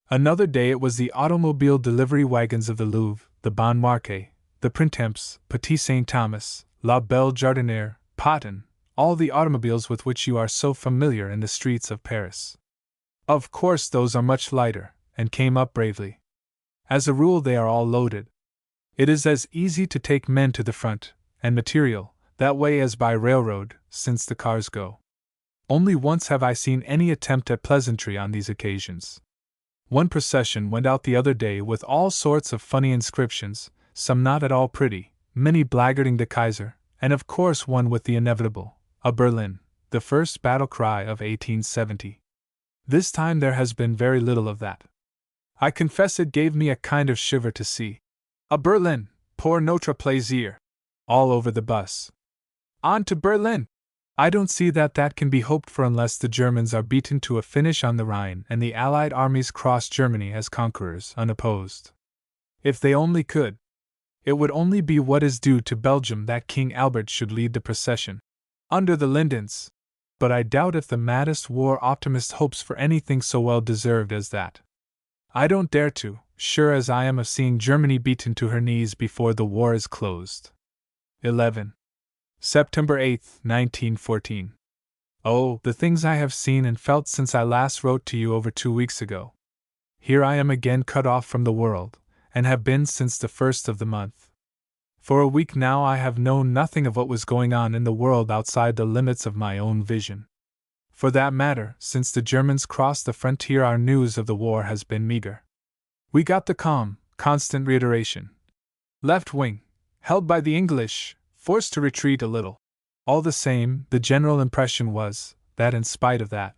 Another day it was the automobile delivery wagons of the Louvre, the Bon Marché, the Printemps, Petit Saint Thomas, La Belle Jardinière, Paten, all the automobiles with which you are so familiar in the streets of Paris. Of course those are much lighter, and came up bravely. As a rule, they are all loaded. It is as easy to take men to the front, and material, that way as by railroad, since the cars go. Only once have I seen any attempt at pleasantry on these occasions. One procession went out the other day with all sorts of funny inscriptions, some not at all pretty, many blackguarding the Kaiser, and of course one with the inevitable, "A Berlin," the first battle cry of 1870. This time there has been very little of that. I confess it gave me a kind of shiver to see "A Berlin, pour notre plaisir" all over the bus. On to Berlin! I don't see that can be hoped for unless the Germans are beaten to a finish on the Rhine and the Allied armies cross Germany as conquerors unopposed. If they only could. It would only be what is due to Belgium that King Albert should lead the procession under the lindens, but I doubt if the maddest war optimist hopes for anything so well deserved as that. I don't dare to, sure as I am of seeing Germany beaten to her knees before the war is closed. 11. September 8, 1914. Oh, the things I have seen and felt since I last wrote to you over 2 weeks ago. Here I am again cut off from the world, and have been since the 1st of the month. For a week now I have known nothing of what was going on in the world outside the limits of my own vision. For that matter, since the Germans crossed the frontier our news of the war has been meager. We got the calm, constant reiteration. Left wing, held by the English, forced to retreat a little. All the same, the general impression was, that in spite of that,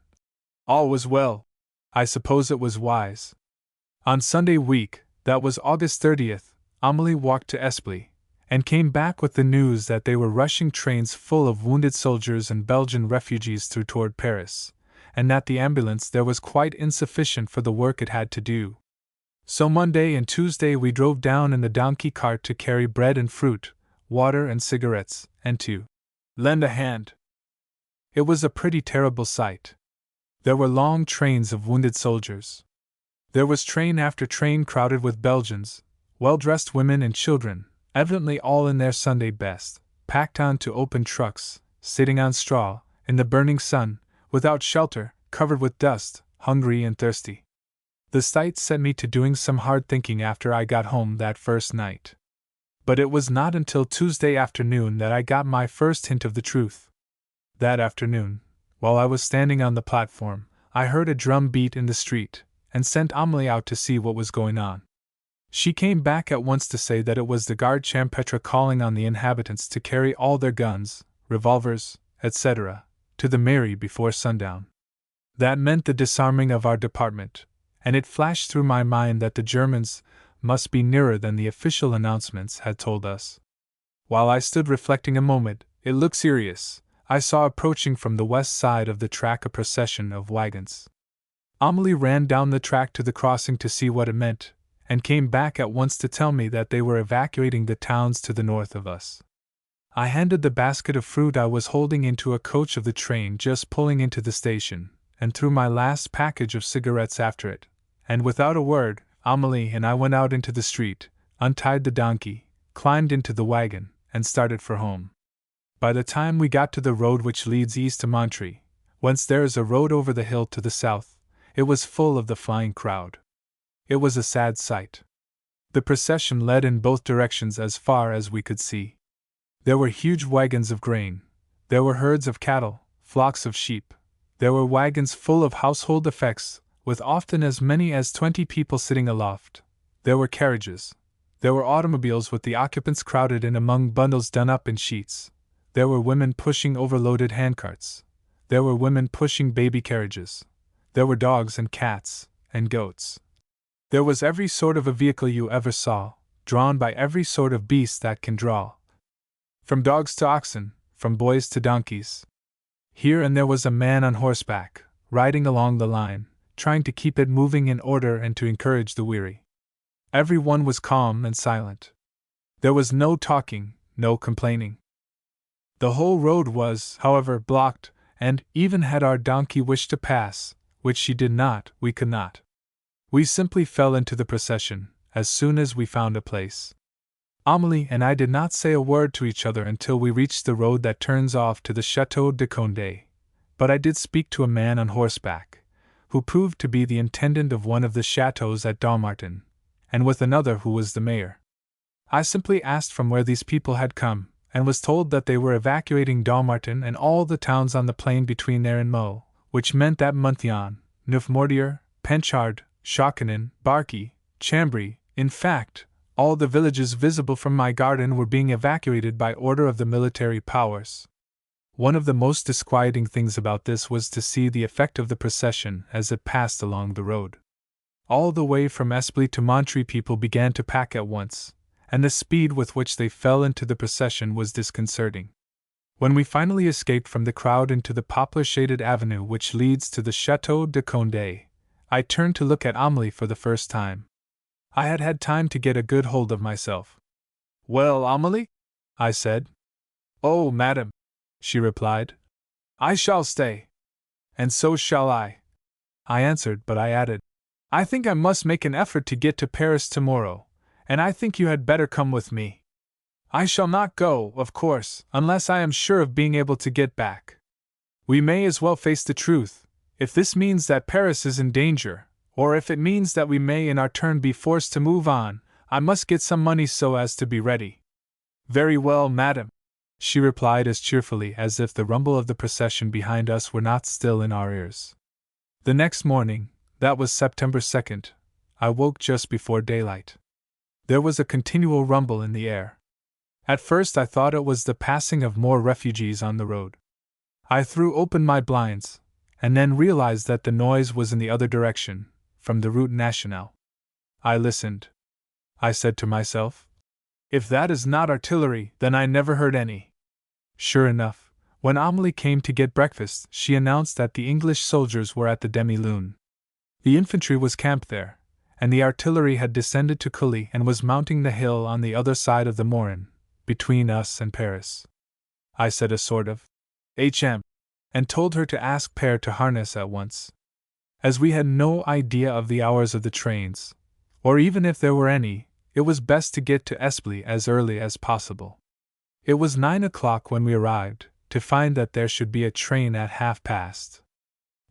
all was well. I suppose it was wise. On Sunday week, that was August 30th, Amelie walked to Esply, and came back with the news that they were rushing trains full of wounded soldiers and Belgian refugees through toward Paris, and that the ambulance there was quite insufficient for the work it had to do. So Monday and Tuesday we drove down in the donkey cart to carry bread and fruit, water and cigarettes, and to lend a hand. It was a pretty terrible sight. There were long trains of wounded soldiers. There was train after train crowded with Belgians, well-dressed women and children, evidently all in their Sunday best, packed on to open trucks, sitting on straw, in the burning sun, without shelter, covered with dust, hungry and thirsty. The sight set me to doing some hard thinking after I got home that first night. But it was not until Tuesday afternoon that I got my first hint of the truth. That afternoon, while I was standing on the platform, I heard a drum beat in the street, and sent Amelie out to see what was going on. She came back at once to say that it was the Garde Champêtre calling on the inhabitants to carry all their guns, revolvers, etc., to the mairie before sundown. That meant the disarming of our department, and it flashed through my mind that the Germans must be nearer than the official announcements had told us. While I stood reflecting a moment, it looked serious. I saw approaching from the west side of the track a procession of wagons. Amelie ran down the track to the crossing to see what it meant, and came back at once to tell me that they were evacuating the towns to the north of us. I handed the basket of fruit I was holding into a coach of the train just pulling into the station, and threw my last package of cigarettes after it, and without a word, Amelie and I went out into the street, untied the donkey, climbed into the wagon, and started for home. By the time we got to the road which leads east to Montreuil, whence there is a road over the hill to the south, it was full of the flying crowd. It was a sad sight. The procession led in both directions as far as we could see. There were huge wagons of grain, there were herds of cattle, flocks of sheep, there were wagons full of household effects, with often as many as 20 people sitting aloft. There were carriages. There were automobiles with the occupants crowded in among bundles done up in sheets. There were women pushing overloaded handcarts. There were women pushing baby carriages. There were dogs and cats, and goats. There was every sort of a vehicle you ever saw, drawn by every sort of beast that can draw. From dogs to oxen, from boys to donkeys. Here and there was a man on horseback, riding along the line, trying to keep it moving in order and to encourage the weary. Every one was calm and silent. There was no talking, no complaining. The whole road was, however, blocked, and, even had our donkey wished to pass, which she did not, we could not. We simply fell into the procession, as soon as we found a place. Amelie and I did not say a word to each other until we reached the road that turns off to the Château de Condé, but I did speak to a man on horseback, who proved to be the intendant of one of the chateaux at Dommartin, and with another who was the mayor. I simply asked from where these people had come, and was told that they were evacuating Dommartin and all the towns on the plain between there and Meaux, which meant that Monthyon, Neufmortier, Penchard, Schokenen, Barky, Chambry, in fact, all the villages visible from my garden were being evacuated by order of the military powers. One of the most disquieting things about this was to see the effect of the procession as it passed along the road. All the way from Esply to Montreuil people began to pack at once, and the speed with which they fell into the procession was disconcerting. When we finally escaped from the crowd into the poplar-shaded avenue which leads to the Château de Condé, I turned to look at Amélie for the first time. I had had time to get a good hold of myself. "Well, Amélie?" I said. "Oh, madam," she replied, "I shall stay." "And so shall I," I answered, but I added, "I think I must make an effort to get to Paris tomorrow, and I think you had better come with me. I shall not go, of course, unless I am sure of being able to get back. We may as well face the truth. If this means that Paris is in danger, or if it means that we may in our turn be forced to move on, I must get some money so as to be ready." "Very well, madam," she replied as cheerfully as if the rumble of the procession behind us were not still in our ears. The next morning, that was September 2nd, I woke just before daylight. There was a continual rumble in the air. At first I thought it was the passing of more refugees on the road. I threw open my blinds, and then realized that the noise was in the other direction, from the Route Nationale. I listened. I said to myself, "If that is not artillery, then I never heard any." Sure enough, when Amélie came to get breakfast, she announced that the English soldiers were at the Demi-Lune. The infantry was camped there, and the artillery had descended to Cully and was mounting the hill on the other side of the Morin, between us and Paris. I said a sort of HM, and told her to ask Père to harness at once. As we had no idea of the hours of the trains, or even if there were any, it was best to get to Esply as early as possible. It was 9 o'clock when we arrived, to find that there should be a train at past.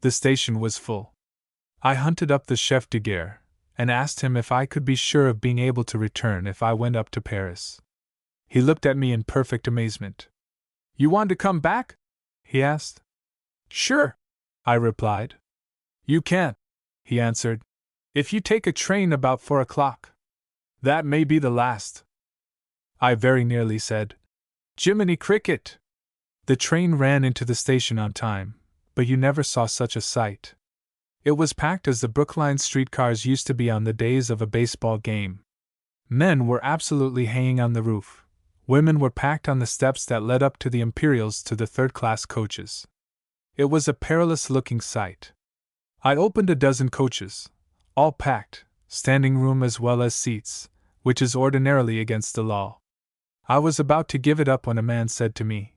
The station was full. I hunted up the chef de gare, and asked him if I could be sure of being able to return if I went up to Paris. He looked at me in perfect amazement. "You want to come back?" he asked. "Sure," I replied. "You can't," he answered, "if you take a train about 4 o'clock. That may be the last." I very nearly said, "Jiminy cricket!" The train ran into the station on time, but you never saw such a sight. It was packed as the Brookline streetcars used to be on the days of a baseball game. Men were absolutely hanging on the roof. Women were packed on the steps that led up to the Imperials to the third-class coaches. It was a perilous-looking sight. I opened a dozen coaches, all packed, standing room as well as seats, which is ordinarily against the law. I was about to give it up when a man said to me,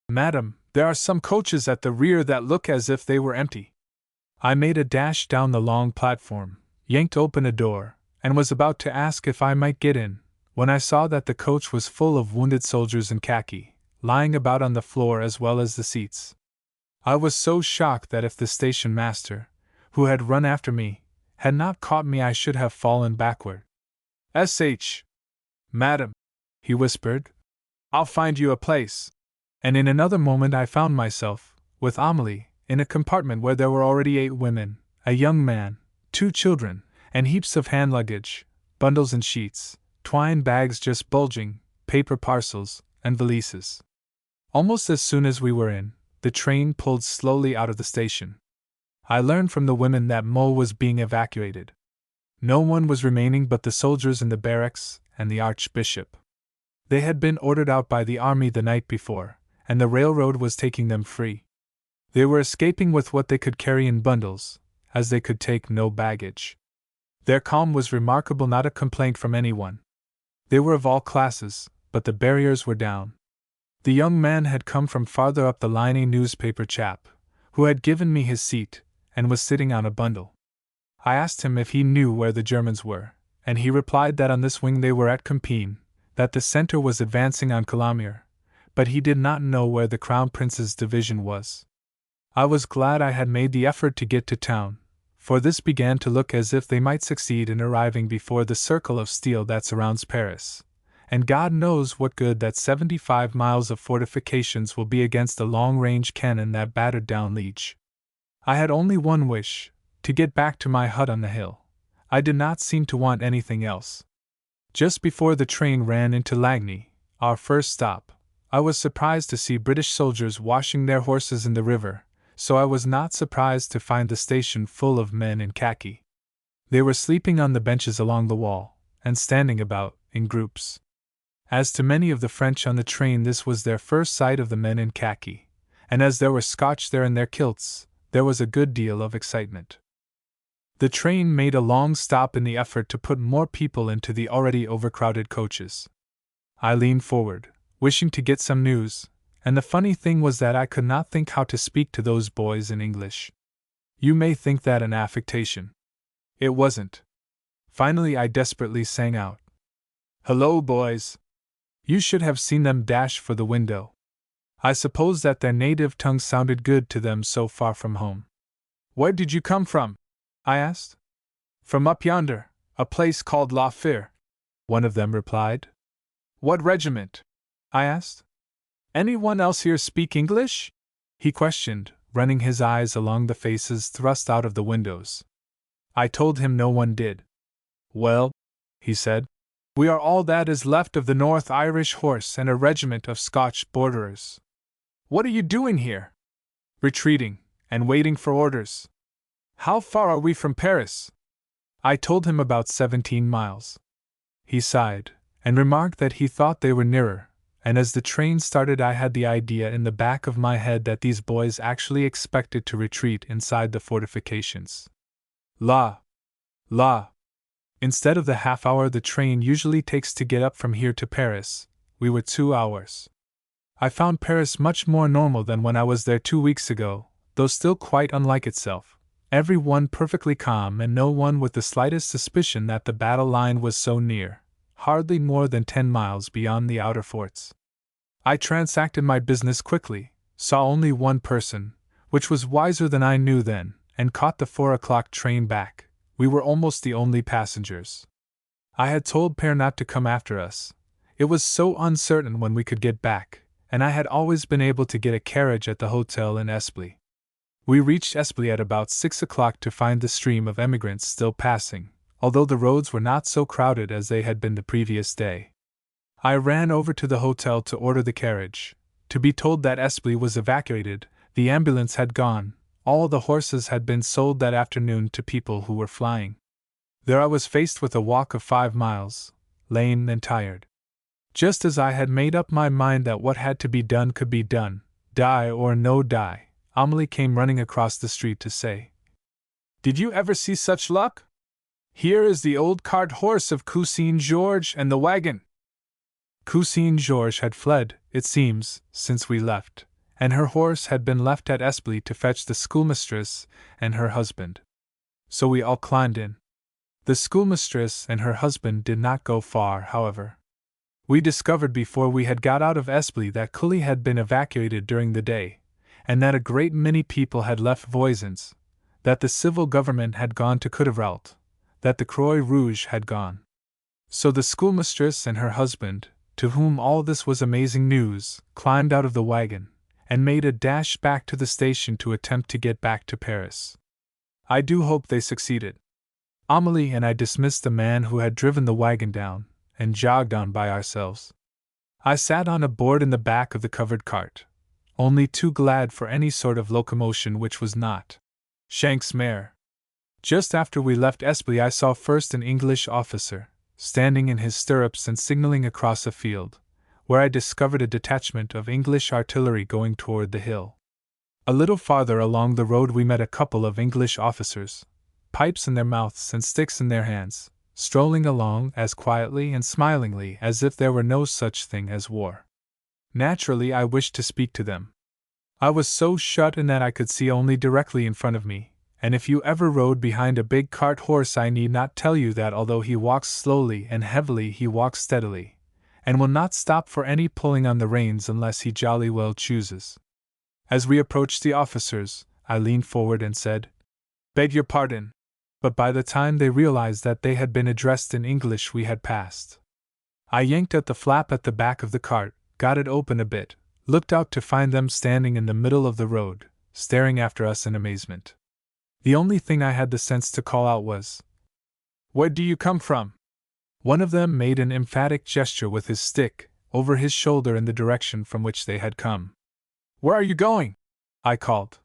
"Madam, there are some coaches at the rear that look as if they were empty." I made a dash down the long platform, yanked open a door, and was about to ask if I might get in, when I saw that the coach was full of wounded soldiers in khaki, lying about on the floor as well as the seats. I was so shocked that if the station master, who had run after me, had not caught me I should have fallen backward. "Sh. Madam," he whispered, "I'll find you a place." And in another moment I found myself, with Amélie, in a compartment where there were already 8 women, a young man, 2 children, and heaps of hand luggage, bundles and sheets, twine bags just bulging, paper parcels, and valises. Almost as soon as we were in, the train pulled slowly out of the station. I learned from the women that Meaux was being evacuated. No one was remaining but the soldiers in the barracks and the Archbishop. They had been ordered out by the army the night before, and the railroad was taking them free. They were escaping with what they could carry in bundles, as they could take no baggage. Their calm was remarkable, not a complaint from anyone. They were of all classes, but the barriers were down. The young man had come from farther up the line, a newspaper chap, who had given me his seat, and was sitting on a bundle. I asked him if he knew where the Germans were, and he replied that on this wing they were at Compiègne, that the center was advancing on Coulommiers, but he did not know where the Crown Prince's division was. I was glad I had made the effort to get to town, for this began to look as if they might succeed in arriving before the circle of steel that surrounds Paris, and God knows what good that 75 miles of fortifications will be against the long-range cannon that battered down Liege. I had only one wish, to get back to my hut on the hill. I did not seem to want anything else. Just before the train ran into Lagny, our first stop, I was surprised to see British soldiers washing their horses in the river, so I was not surprised to find the station full of men in khaki. They were sleeping on the benches along the wall, and standing about, in groups. As to many of the French on the train, this was their first sight of the men in khaki, and as there were Scotch there in their kilts, there was a good deal of excitement. The train made a long stop in the effort to put more people into the already overcrowded coaches. I leaned forward, wishing to get some news, and the funny thing was that I could not think how to speak to those boys in English. You may think that an affectation. It wasn't. Finally I desperately sang out, "Hello, boys!" You should have seen them dash for the window. I suppose that their native tongue sounded good to them so far from home. "Where did you come from?" I asked. "From up yonder, a place called La Fere," one of them replied. "What regiment?" I asked. "Anyone else here speak English?" he questioned, running his eyes along the faces thrust out of the windows. I told him no one did. "Well," he said, "we are all that is left of the North Irish Horse and a regiment of Scotch borderers." "What are you doing here?" "Retreating, and waiting for orders." "How far are we from Paris?" I told him about 17 miles. He sighed, and remarked that he thought they were nearer, and as the train started I had the idea in the back of my head that these boys actually expected to retreat inside the fortifications. La! Instead of the half-hour the train usually takes to get up from here to Paris, we were 2 hours. I found Paris much more normal than when I was there 2 weeks ago, though still quite unlike itself. Every one perfectly calm and no one with the slightest suspicion that the battle line was so near, hardly more than 10 miles beyond the outer forts. I transacted my business quickly, saw only one person, which was wiser than I knew then, and caught the 4 o'clock train back. We were almost the only passengers. I had told Père not to come after us. It was so uncertain when we could get back, and I had always been able to get a carriage at the hotel in Esply. We reached Esply at about 6 o'clock to find the stream of emigrants still passing, although the roads were not so crowded as they had been the previous day. I ran over to the hotel to order the carriage, to be told that Esply was evacuated, the ambulance had gone, all the horses had been sold that afternoon to people who were flying. There I was faced with a walk of 5 miles, lame and tired. Just as I had made up my mind that what had to be done could be done, die or no die, Amelie came running across the street to say, "Did you ever see such luck? Here is the old cart horse of Cousin Georges and the wagon." Cousin Georges had fled, it seems, since we left, and her horse had been left at Esply to fetch the schoolmistress and her husband. So we all climbed in. The schoolmistress and her husband did not go far, however. We discovered before we had got out of Esply that Cully had been evacuated during the day, and that a great many people had left Voisins, that the civil government had gone to Coudevralt, that the Croix Rouge had gone. So the schoolmistress and her husband, to whom all this was amazing news, climbed out of the wagon, and made a dash back to the station to attempt to get back to Paris. I do hope they succeeded. Amelie and I dismissed the man who had driven the wagon down, and jogged on by ourselves. I sat on a board in the back of the covered cart, only too glad for any sort of locomotion which was not Shank's mare. Just after we left Esply I saw first an English officer, standing in his stirrups and signaling across a field, where I discovered a detachment of English artillery going toward the hill. A little farther along the road we met a couple of English officers, pipes in their mouths and sticks in their hands, strolling along as quietly and smilingly as if there were no such thing as war. Naturally, I wished to speak to them. I was so shut in that I could see only directly in front of me, and if you ever rode behind a big cart horse I need not tell you that although he walks slowly and heavily he walks steadily, and will not stop for any pulling on the reins unless he jolly well chooses. As we approached the officers, I leaned forward and said, Beg your pardon. But by the time they realized that they had been addressed in English, we had passed. I yanked at the flap at the back of the cart, got it open a bit, looked out to find them standing in the middle of the road, staring after us in amazement. The only thing I had the sense to call out was, "Where do you come from?" One of them made an emphatic gesture with his stick, over his shoulder in the direction from which they had come. "Where are you going?" I called.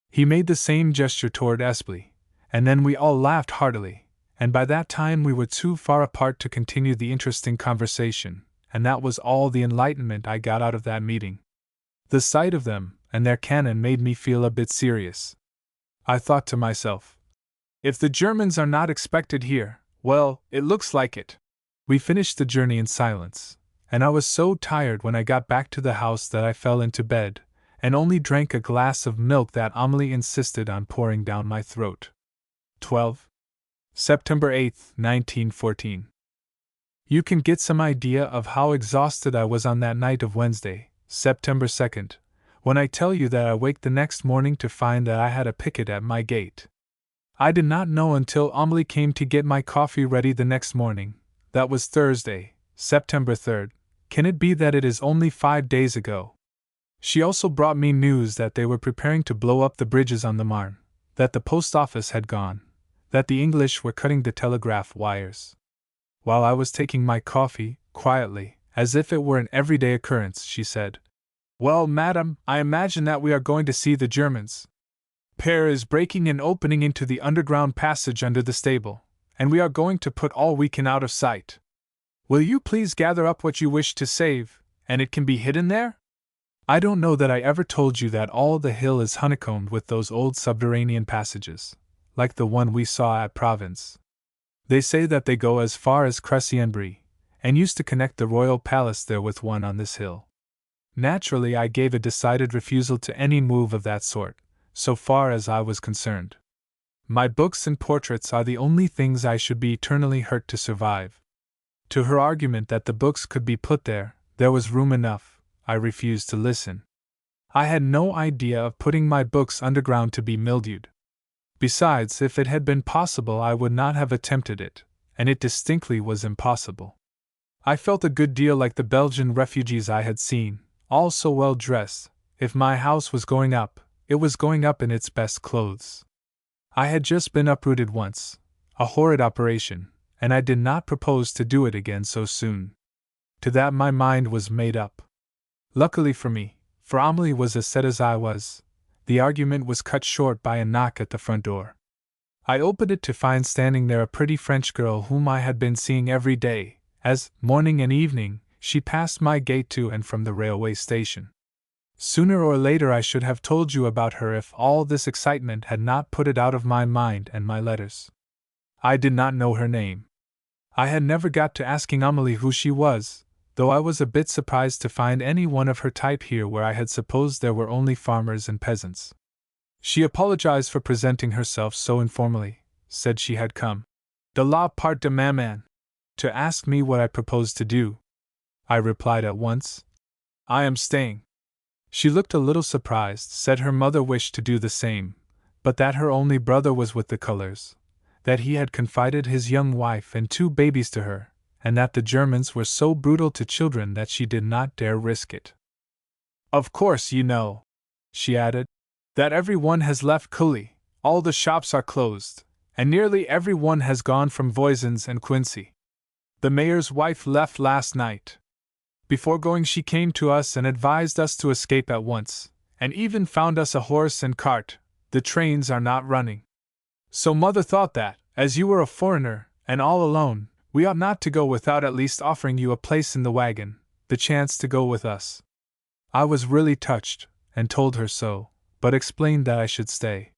He made the same gesture toward Espley, and then we all laughed heartily, and by that time we were too far apart to continue the interesting conversation, and that was all the enlightenment I got out of that meeting. The sight of them and their cannon made me feel a bit serious. I thought to myself, if the Germans are not expected here, well, it looks like it. We finished the journey in silence, and I was so tired when I got back to the house that I fell into bed, and only drank a glass of milk that Amelie insisted on pouring down my throat. 12. September 8, 1914. You can get some idea of how exhausted I was on that night of Wednesday, September 2nd, when I tell you that I waked the next morning to find that I had a picket at my gate. I did not know until Amelie came to get my coffee ready the next morning. That was Thursday, September 3rd. Can it be that it is only 5 days ago? She also brought me news that they were preparing to blow up the bridges on the Marne, that the post office had gone, that the English were cutting the telegraph wires. While I was taking my coffee, quietly, as if it were an everyday occurrence, she said, "Well, madam, I imagine that we are going to see the Germans. Pear is breaking an opening into the underground passage under the stable, and we are going to put all we can out of sight. Will you please gather up what you wish to save, and it can be hidden there? I don't know that I ever told you that all the hill is honeycombed with those old subterranean passages, like the one we saw at Provence. They say that they go as far as Crécy-en-Brie, and used to connect the royal palace there with one on this hill." Naturally, I gave a decided refusal to any move of that sort, so far as I was concerned. My books and portraits are the only things I should be eternally hurt to survive. To her argument that the books could be put there was room enough. I refused to listen. I had no idea of putting my books underground to be mildewed. Besides, if it had been possible, I would not have attempted it, and it distinctly was impossible. I felt a good deal like the Belgian refugees I had seen, all so well dressed. If my house was going up, it was going up in its best clothes. I had just been uprooted once, a horrid operation, and I did not propose to do it again so soon. To that my mind was made up. Luckily for me, for Amelie was as set as I was, the argument was cut short by a knock at the front door. I opened it to find standing there a pretty French girl whom I had been seeing every day, as, morning and evening, she passed my gate to and from the railway station. Sooner or later I should have told you about her if all this excitement had not put it out of my mind and my letters. I did not know her name. I had never got to asking Amelie who she was, though I was a bit surprised to find any one of her type here where I had supposed there were only farmers and peasants. She apologized for presenting herself so informally, said she had come, de la part de maman, to ask me what I proposed to do. I replied at once, "I am staying." She looked a little surprised, said her mother wished to do the same, but that her only brother was with the colors, that he had confided his young wife and 2 babies to her, and that the Germans were so brutal to children that she did not dare risk it. "Of course you know," she added, "that every one has left Cully, all the shops are closed, and nearly every one has gone from Voisin's and Quincy. The mayor's wife left last night. Before going she came to us and advised us to escape at once, and even found us a horse and cart. The trains are not running. So mother thought that, as you were a foreigner, and all alone, we ought not to go without at least offering you a place in the wagon, the chance to go with us." I was really touched, and told her so, but explained that I should stay.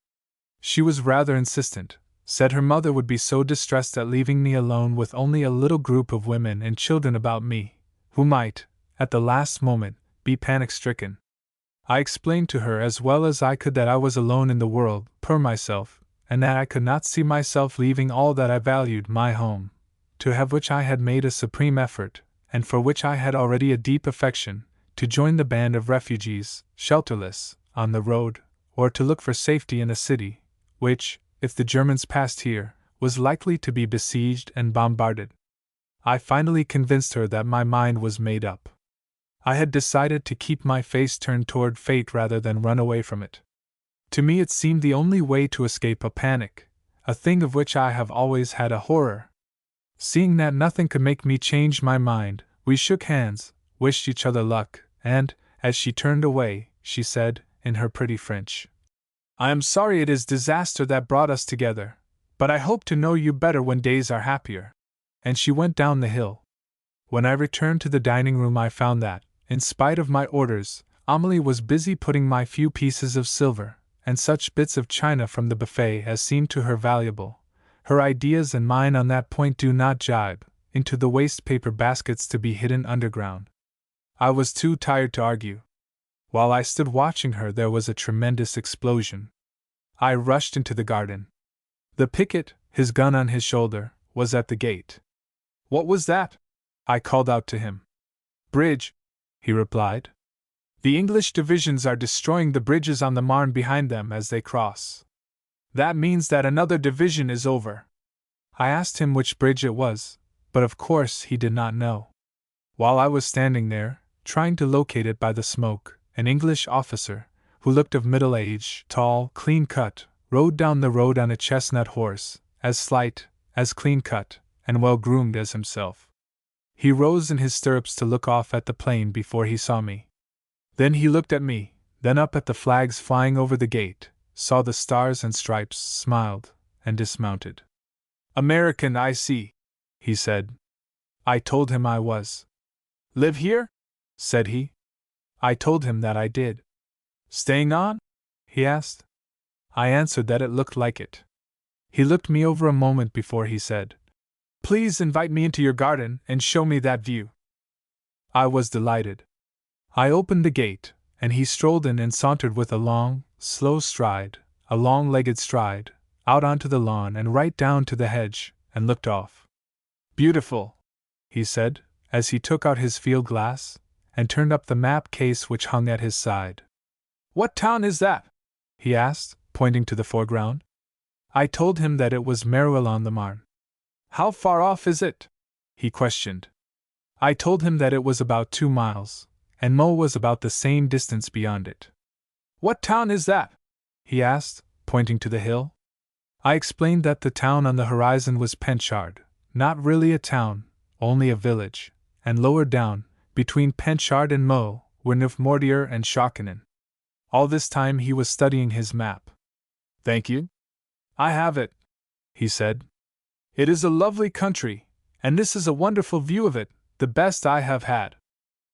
She was rather insistent, said her mother would be so distressed at leaving me alone with only a little group of women and children about me, who might, at the last moment, be panic-stricken. I explained to her as well as I could that I was alone in the world, per myself, and that I could not see myself leaving all that I valued, my home, to have which I had made a supreme effort, and for which I had already a deep affection, to join the band of refugees, shelterless, on the road, or to look for safety in a city, which, if the Germans passed here, was likely to be besieged and bombarded. I finally convinced her that my mind was made up. I had decided to keep my face turned toward fate rather than run away from it. To me it seemed the only way to escape a panic, a thing of which I have always had a horror. Seeing that nothing could make me change my mind, we shook hands, wished each other luck, and, as she turned away, she said, in her pretty French, "I am sorry it is disaster that brought us together, but I hope to know you better when days are happier." And she went down the hill. When I returned to the dining room, I found that, in spite of my orders, Amelie was busy putting my few pieces of silver, and such bits of china from the buffet as seemed to her valuable, her ideas and mine on that point do not jibe, into the waste paper baskets to be hidden underground. I was too tired to argue. While I stood watching her, there was a tremendous explosion. I rushed into the garden. The picket, his gun on his shoulder, was at the gate. "What was that?" I called out to him. "Bridge," he replied. "The English divisions are destroying the bridges on the Marne behind them as they cross. That means that another division is over." I asked him which bridge it was, but of course he did not know. While I was standing there, trying to locate it by the smoke, an English officer, who looked of middle age, tall, clean-cut, rode down the road on a chestnut horse, as slight, as clean-cut, and well-groomed as himself. He rose in his stirrups to look off at the plain before he saw me. Then he looked at me, then up at the flags flying over the gate, saw the stars and stripes, smiled, and dismounted. "American, I see," he said. I told him I was. "Live here?" said he. I told him that I did. "Staying on?" he asked. I answered that it looked like it. He looked me over a moment before he said, "Please invite me into your garden and show me that view." I was delighted. I opened the gate, and he strolled in and sauntered with a long, slow stride, a long-legged stride, out onto the lawn and right down to the hedge, and looked off. "Beautiful," he said, as he took out his field glass, and turned up the map case which hung at his side. "What town is that?" he asked, pointing to the foreground. I told him that it was Marne. "How far off is it?" he questioned. I told him that it was about 2 miles, and Meaux was about the same distance beyond it. "What town is that?" he asked, pointing to the hill. I explained that the town on the horizon was Penchard, not really a town, only a village, and lower down, between Penchard and Meaux, were Neufmortier and Schokenen. All this time he was studying his map. "Thank you. I have it," he said. "It is a lovely country, and this is a wonderful view of it, the best I have had."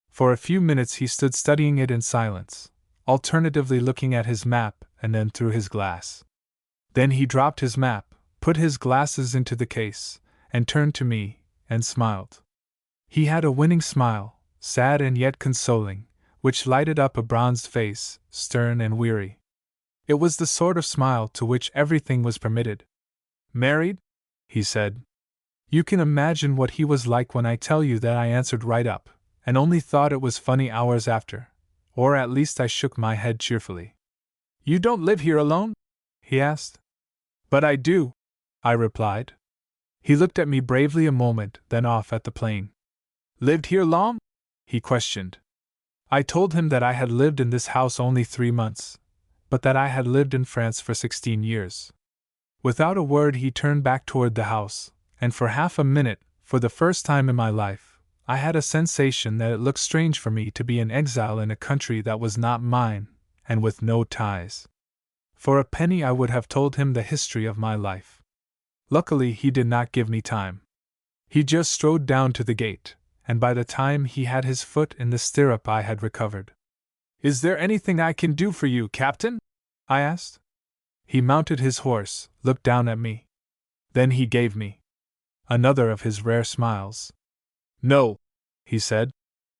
For a few minutes he stood studying it in silence, alternatively looking at his map and then through his glass. Then he dropped his map, put his glasses into the case, and turned to me, and smiled. He had a winning smile, sad and yet consoling, which lighted up a bronzed face, stern and weary. It was the sort of smile to which everything was permitted. "Married?" he said. You can imagine what he was like when I tell you that I answered right up, and only thought it was funny hours after, or at least I shook my head cheerfully. "You don't live here alone?" he asked. "But I do," I replied. He looked at me bravely a moment, then off at the plain. "Lived here long?" he questioned. I told him that I had lived in this house only 3 months, but that I had lived in France for 16 years. Without a word he turned back toward the house, and for half a minute, for the first time in my life, I had a sensation that it looked strange for me to be an exile in a country that was not mine, and with no ties. For a penny I would have told him the history of my life. Luckily he did not give me time. He just strode down to the gate, and by the time he had his foot in the stirrup I had recovered. "Is there anything I can do for you, Captain?" I asked. He mounted his horse, looked down at me. Then he gave me another of his rare smiles. "No," he said.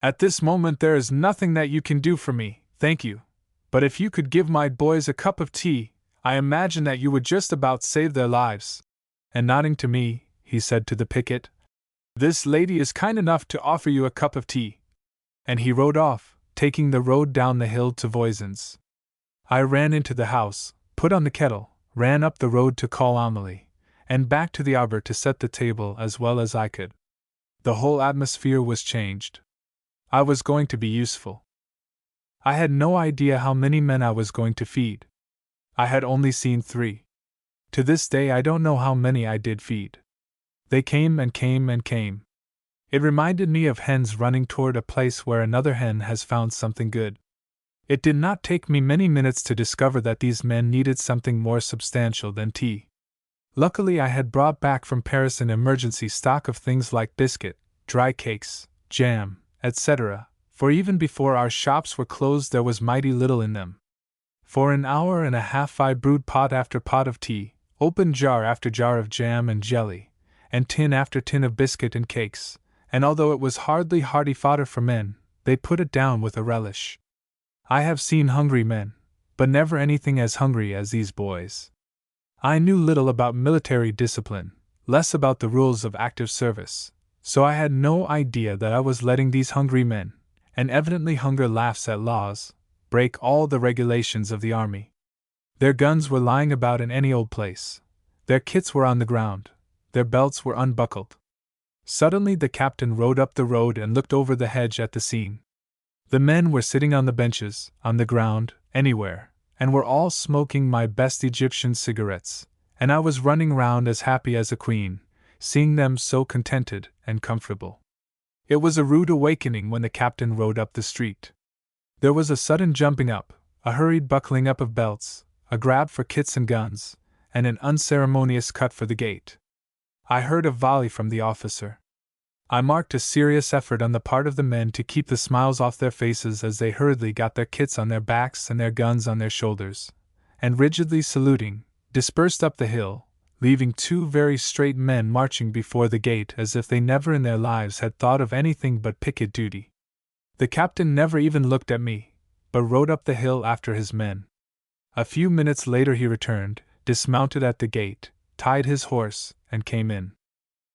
"At this moment there is nothing that you can do for me, thank you. But if you could give my boys a cup of tea, I imagine that you would just about save their lives." And nodding to me, he said to the picket, "This lady is kind enough to offer you a cup of tea." And he rode off, taking the road down the hill to Voisin's. I ran into the house, put on the kettle, ran up the road to call Amelie, and back to the arbor to set the table as well as I could. The whole atmosphere was changed. I was going to be useful. I had no idea how many men I was going to feed. I had only seen 3. To this day I don't know how many I did feed. They came and came and came. It reminded me of hens running toward a place where another hen has found something good. It did not take me many minutes to discover that these men needed something more substantial than tea. Luckily I had brought back from Paris an emergency stock of things like biscuit, dry cakes, jam, etc., for even before our shops were closed there was mighty little in them. For an hour and a half I brewed pot after pot of tea, opened jar after jar of jam and jelly, and tin after tin of biscuit and cakes, and although it was hardly hearty fodder for men, they put it down with a relish. I have seen hungry men, but never anything as hungry as these boys. I knew little about military discipline, less about the rules of active service, so I had no idea that I was letting these hungry men, and evidently hunger laughs at laws, break all the regulations of the army. Their guns were lying about in any old place. Their kits were on the ground. Their belts were unbuckled. Suddenly the captain rode up the road and looked over the hedge at the scene. The men were sitting on the benches, on the ground, anywhere, and were all smoking my best Egyptian cigarettes, and I was running round as happy as a queen, seeing them so contented and comfortable. It was a rude awakening when the captain rode up the street. There was a sudden jumping up, a hurried buckling up of belts, a grab for kits and guns, and an unceremonious cut for the gate. I heard a volley from the officer. I marked a serious effort on the part of the men to keep the smiles off their faces as they hurriedly got their kits on their backs and their guns on their shoulders, and rigidly saluting, dispersed up the hill, leaving 2 very straight men marching before the gate as if they never in their lives had thought of anything but picket duty. The captain never even looked at me, but rode up the hill after his men. A few minutes later he returned, dismounted at the gate, tied his horse, and came in.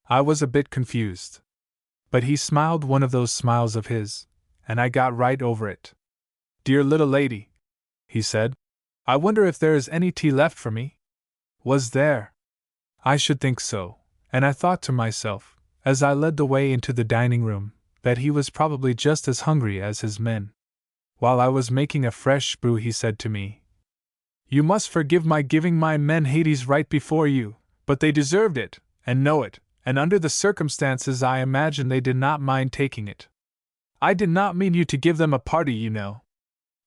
I was a bit confused. But he smiled one of those smiles of his, and I got right over it. "Dear little lady," he said, "I wonder if there is any tea left for me?" Was there? I should think so, and I thought to myself, as I led the way into the dining room, that he was probably just as hungry as his men. While I was making a fresh brew he said to me, "You must forgive my giving my men Hades right before you, but they deserved it, and know it, and under the circumstances I imagine they did not mind taking it. I did not mean you to give them a party, you know.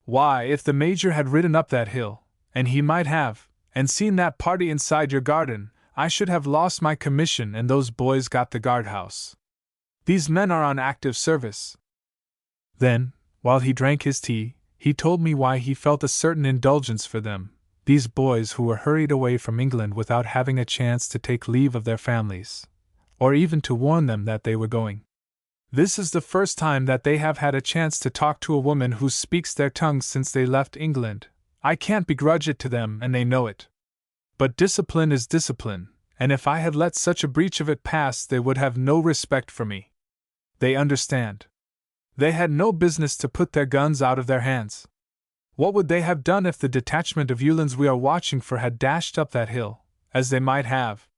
Why, if the Major had ridden up that hill, and he might have, and seen that party inside your garden, I should have lost my commission and those boys got the guardhouse. These men are on active service." Then, while he drank his tea, he told me why he felt a certain indulgence for them, these boys who were hurried away from England without having a chance to take leave of their families, or even to warn them that they were going. "This is the first time that they have had a chance to talk to a woman who speaks their tongue since they left England. I can't begrudge it to them, and they know it. But discipline is discipline, and if I had let such a breach of it pass, they would have no respect for me. They understand. They had no business to put their guns out of their hands. What would they have done if the detachment of Uhlans we are watching for had dashed up that hill, as they might have?"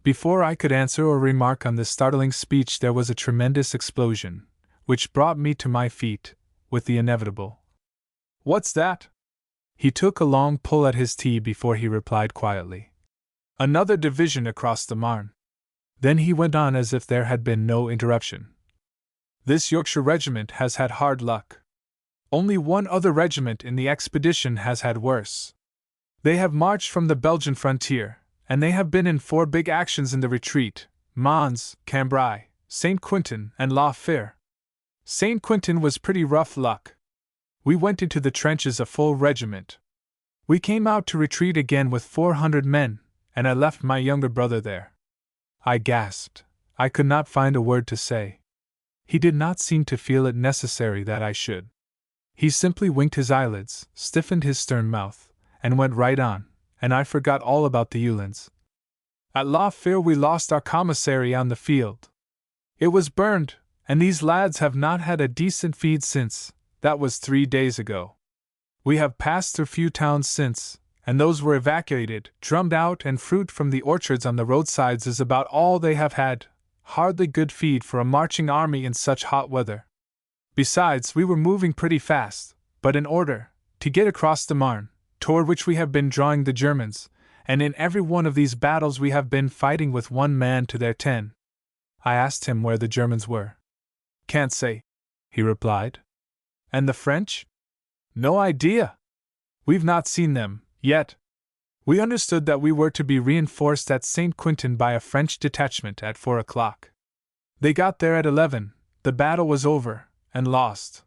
Before I could answer or remark on this startling speech, there was a tremendous explosion, which brought me to my feet, with the inevitable, "What's that?" He took a long pull at his tea before he replied quietly, "Another division across the Marne." Then he went on as if there had been no interruption. "This Yorkshire regiment has had hard luck. Only one other regiment in the expedition has had worse. They have marched from the Belgian frontier, and they have been in 4 big actions in the retreat: Mons, Cambrai, St. Quentin, and La Fère. St. Quentin was pretty rough luck. We went into the trenches a full regiment. We came out to retreat again with 400 men, and I left my younger brother there." I gasped. I could not find a word to say. He did not seem to feel it necessary that I should. He simply winked his eyelids, stiffened his stern mouth, and went right on, and I forgot all about the Uhlans. "At La Fère we lost our commissary on the field. It was burned, and these lads have not had a decent feed since. That was 3 days ago. We have passed through few towns since, and those were evacuated, drummed out, and fruit from the orchards on the roadsides is about all they have had. Hardly good feed for a marching army in such hot weather. Besides, we were moving pretty fast, but in order to get across the Marne, toward which we have been drawing the Germans, and in every one of these battles we have been fighting with 1 man to their 10. I asked him where the Germans were. Can't say, he replied. And the French? No idea. We've not seen them, yet. We understood that we were to be reinforced at St. Quentin by a French detachment at 4 o'clock. They got there at 11, the battle was over, and lost.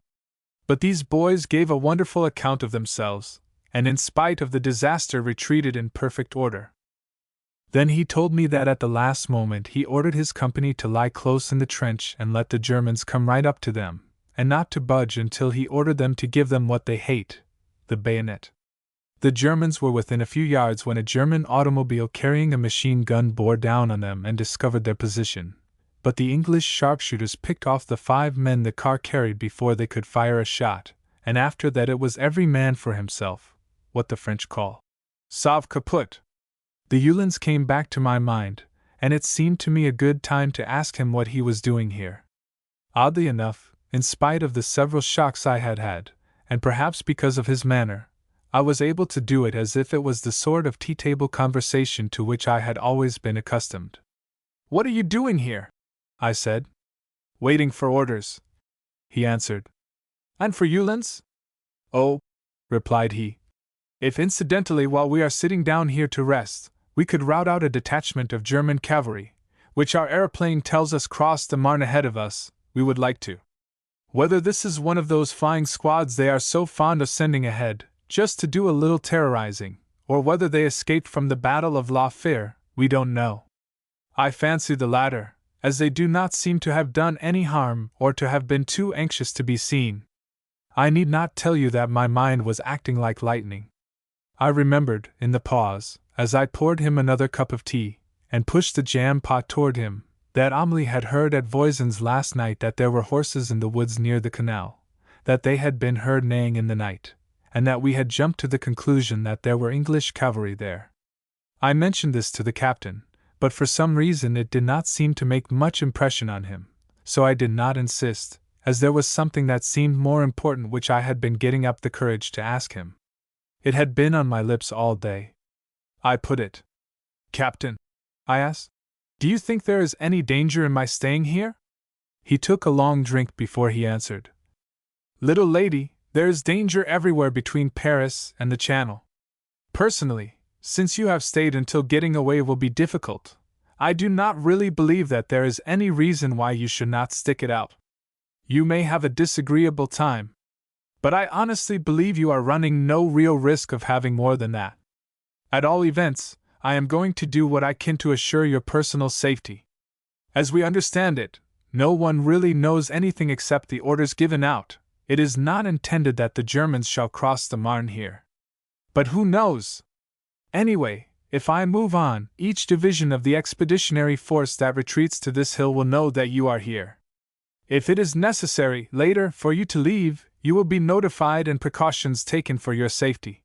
But these boys gave a wonderful account of themselves, and in spite of the disaster retreated in perfect order. Then he told me that at the last moment he ordered his company to lie close in the trench and let the Germans come right up to them, and not to budge until he ordered them to give them what they hate, the bayonet. The Germans were within a few yards when a German automobile carrying a machine gun bore down on them and discovered their position, but the English sharpshooters picked off the 5 men the car carried before they could fire a shot, and after that it was every man for himself, what the French call sauve caput. The Uhlans came back to my mind, and it seemed to me a good time to ask him what he was doing here. Oddly enough, in spite of the several shocks I had had, and perhaps because of his manner, I was able to do it as if it was the sort of tea-table conversation to which I had always been accustomed. "What are you doing here?" I said. "Waiting for orders," he answered. "And for Uhlans?" "Oh," replied he, "if incidentally while we are sitting down here to rest, we could rout out a detachment of German cavalry, which our aeroplane tells us crossed the Marne ahead of us, we would like to. Whether this is one of those flying squads they are so fond of sending ahead, just to do a little terrorizing, or whether they escaped from the Battle of La Fère, we don't know. I fancy the latter, as they do not seem to have done any harm or to have been too anxious to be seen." I need not tell you that my mind was acting like lightning. I remembered, in the pause, as I poured him another cup of tea, and pushed the jam pot toward him, that Amelie had heard at Voisin's last night that there were horses in the woods near the canal, that they had been heard neighing in the night, and that we had jumped to the conclusion that there were English cavalry there. I mentioned this to the captain, but for some reason it did not seem to make much impression on him, so I did not insist, as there was something that seemed more important which I had been getting up the courage to ask him. It had been on my lips all day. I put it. "Captain," I asked, "do you think there is any danger in my staying here?" He took a long drink before he answered. "Little lady, there is danger everywhere between Paris and the Channel. Personally, since you have stayed until getting away will be difficult, I do not really believe that there is any reason why you should not stick it out. You may have a disagreeable time, but I honestly believe you are running no real risk of having more than that. At all events, I am going to do what I can to assure your personal safety. As we understand it, no one really knows anything except the orders given out. It is not intended that the Germans shall cross the Marne here. But who knows? Anyway, if I move on, each division of the expeditionary force that retreats to this hill will know that you are here. If it is necessary, later, for you to leave, you will be notified and precautions taken for your safety.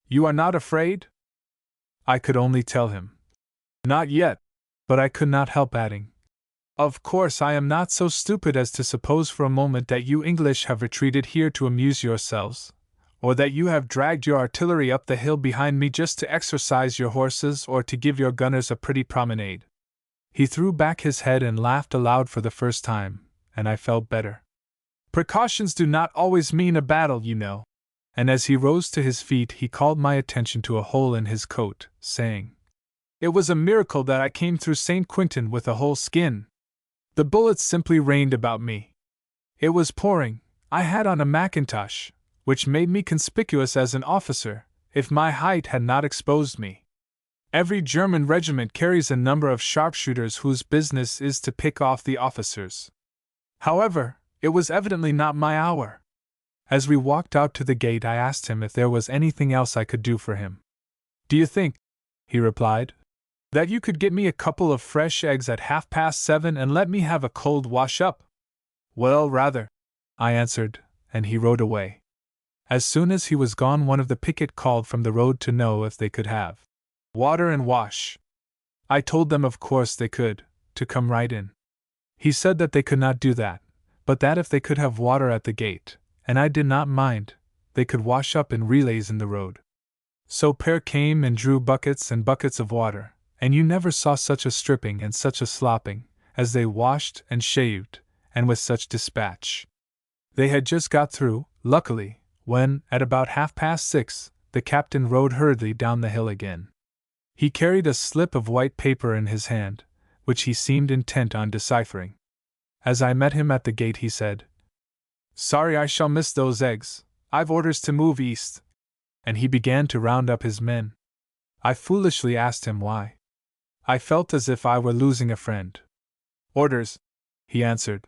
You are not afraid?" I could only tell him, "Not yet," but I could not help adding, "Of course I am not so stupid as to suppose for a moment that you English have retreated here to amuse yourselves, or that you have dragged your artillery up the hill behind me just to exercise your horses or to give your gunners a pretty promenade." He threw back his head and laughed aloud for the first time, and I felt better. Precautions do not always mean a battle, you know. And as he rose to his feet he called my attention to a hole in his coat, saying, "It was a miracle that I came through St. Quentin with a whole skin. The bullets simply rained about me. It was pouring. I had on a mackintosh, which made me conspicuous as an officer, if my height had not exposed me. Every German regiment carries a number of sharpshooters whose business is to pick off the officers. However, it was evidently not my hour. As we walked out to the gate I asked him if there was anything else I could do for him. "Do you think," he replied, "that you could get me a couple of fresh eggs at 7:30 and let me have a cold wash-up?" "Well, rather," I answered, and he rode away. As soon as he was gone, one of the picket called from the road to know if they could have water and wash. I told them of course they could, to come right in. He said that they could not do that, but that if they could have water at the gate, and I did not mind, they could wash up in relays in the road. So Per came and drew buckets and buckets of water, and you never saw such a stripping and such a slopping, as they washed and shaved, and with such dispatch. They had just got through, luckily, when, at about 6:30, the captain rode hurriedly down the hill again. He carried a slip of white paper in his hand, which he seemed intent on deciphering. As I met him at the gate, he said, "Sorry I shall miss those eggs, I've orders to move east." And he began to round up his men. I foolishly asked him why. I felt as if I were losing a friend. "Orders," he answered.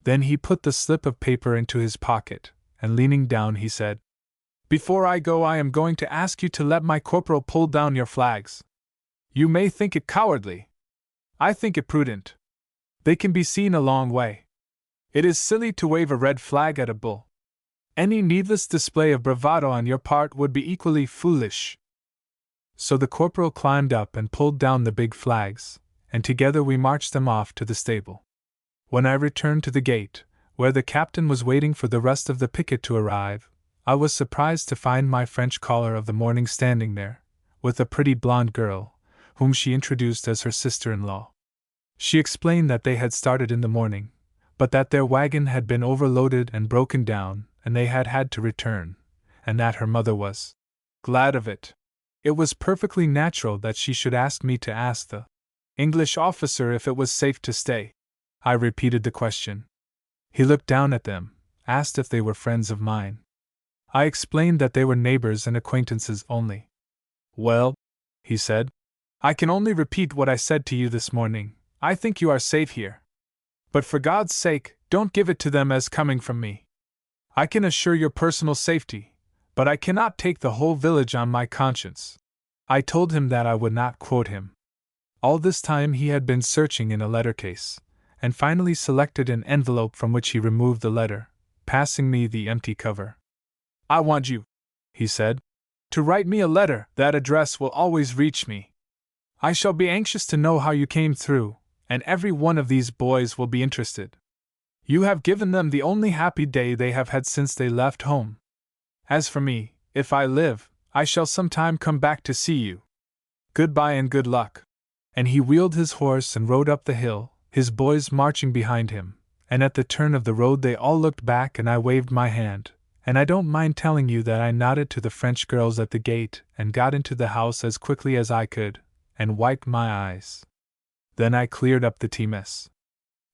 Then he put the slip of paper into his pocket, and leaning down he said, "Before I go I am going to ask you to let my corporal pull down your flags. You may think it cowardly. I think it prudent. They can be seen a long way. It is silly to wave a red flag at a bull. Any needless display of bravado on your part would be equally foolish." So the corporal climbed up and pulled down the big flags, and together we marched them off to the stable. When I returned to the gate, where the captain was waiting for the rest of the picket to arrive, I was surprised to find my French caller of the morning standing there, with a pretty blonde girl, whom she introduced as her sister-in-law. She explained that they had started in the morning, but that their wagon had been overloaded and broken down, and they had had to return, and that her mother was glad of it. It was perfectly natural that she should ask me to ask the English officer if it was safe to stay. I repeated the question. He looked down at them, asked if they were friends of mine. I explained that they were neighbors and acquaintances only. "Well," he said, "I can only repeat what I said to you this morning. I think you are safe here. But for God's sake, don't give it to them as coming from me. I can assure your personal safety, but I cannot take the whole village on my conscience." I told him that I would not quote him. All this time he had been searching in a letter case, and finally selected an envelope from which he removed the letter, passing me the empty cover. "I want you," he said, "to write me a letter. That address will always reach me. I shall be anxious to know how you came through, and every one of these boys will be interested. You have given them the only happy day they have had since they left home. As for me, if I live, I shall sometime come back to see you. Goodbye and good luck." And he wheeled his horse and rode up the hill, his boys marching behind him, and at the turn of the road they all looked back and I waved my hand, and I don't mind telling you that I nodded to the French girls at the gate and got into the house as quickly as I could, and wiped my eyes. Then I cleared up the tea mess.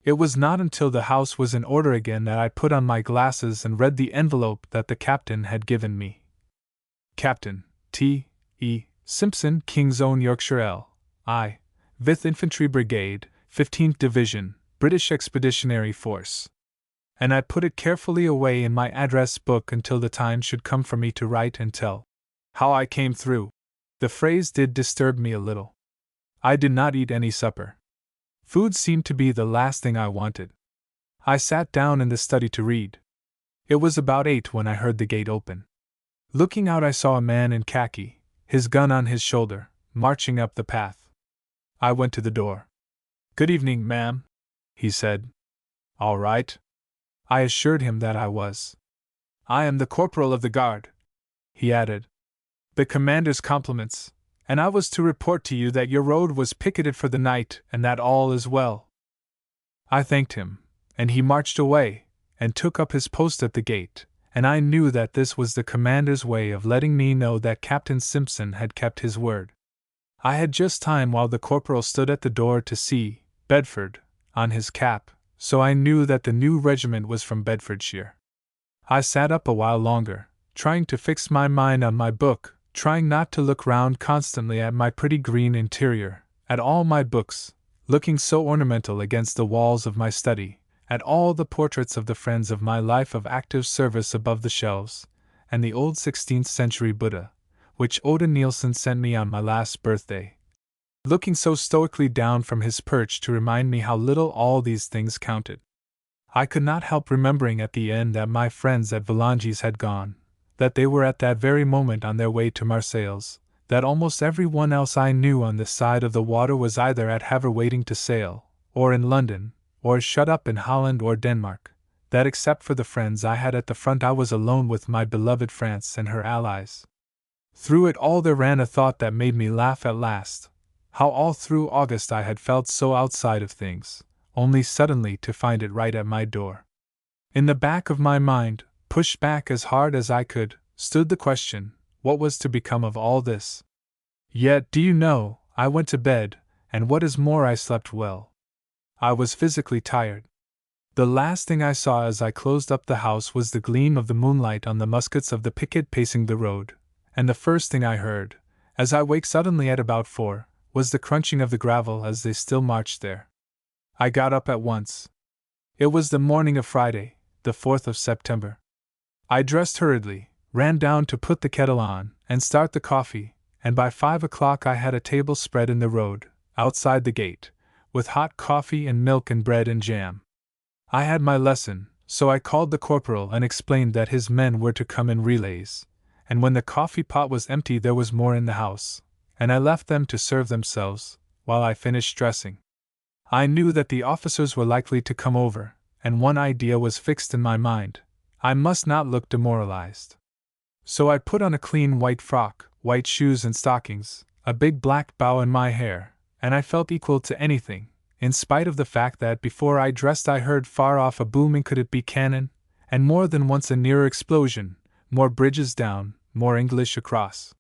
It was not until the house was in order again that I put on my glasses and read the envelope that the captain had given me. Captain T. E. Simpson, King's Own Yorkshire L.I., 5th Infantry Brigade, 15th Division, British Expeditionary Force. And I put it carefully away in my address book until the time should come for me to write and tell how I came through. The phrase did disturb me a little. I did not eat any supper. Food seemed to be the last thing I wanted. I sat down in the study to read. It was about 8 when I heard the gate open. Looking out, I saw a man in khaki, his gun on his shoulder, marching up the path. I went to the door. "Good evening, ma'am," he said. "All right." I assured him that I was. "I am the corporal of the guard," he added. "The commander's compliments, and I was to report to you that your road was picketed for the night and that all is well." I thanked him, and he marched away, and took up his post at the gate, and I knew that this was the commander's way of letting me know that Captain Simpson had kept his word. I had just time while the corporal stood at the door to see Bedford on his cap, so I knew that the new regiment was from Bedfordshire. I sat up a while longer, trying to fix my mind on my book, trying not to look round constantly at my pretty green interior, at all my books, looking so ornamental against the walls of my study, at all the portraits of the friends of my life of active service above the shelves, and the old 16th century Buddha, which Oda Nielsen sent me on my last birthday, looking so stoically down from his perch to remind me how little all these things counted. I could not help remembering at the end that my friends at Valanges had gone, that they were at that very moment on their way to Marseilles, that almost every one else I knew on this side of the water was either at Havre waiting to sail, or in London, or shut up in Holland or Denmark, that except for the friends I had at the front I was alone with my beloved France and her allies. Through it all there ran a thought that made me laugh at last, how all through August I had felt so outside of things, only suddenly to find it right at my door. In the back of my mind, pushed back as hard as I could, stood the question, what was to become of all this? Yet, do you know, I went to bed, and what is more I slept well. I was physically tired. The last thing I saw as I closed up the house was the gleam of the moonlight on the muskets of the picket pacing the road, and the first thing I heard, as I waked suddenly at about 4, was the crunching of the gravel as they still marched there. I got up at once. It was the morning of Friday, the 4th of September. I dressed hurriedly, ran down to put the kettle on and start the coffee, and by 5 o'clock I had a table spread in the road, outside the gate, with hot coffee and milk and bread and jam. I had my lesson, so I called the corporal and explained that his men were to come in relays, and when the coffee pot was empty there was more in the house, and I left them to serve themselves, while I finished dressing. I knew that the officers were likely to come over, and one idea was fixed in my mind: I must not look demoralized. So I put on a clean white frock, white shoes and stockings, a big black bow in my hair, and I felt equal to anything, in spite of the fact that before I dressed I heard far off a booming could it be cannon, and more than once a nearer explosion, more bridges down, more English across.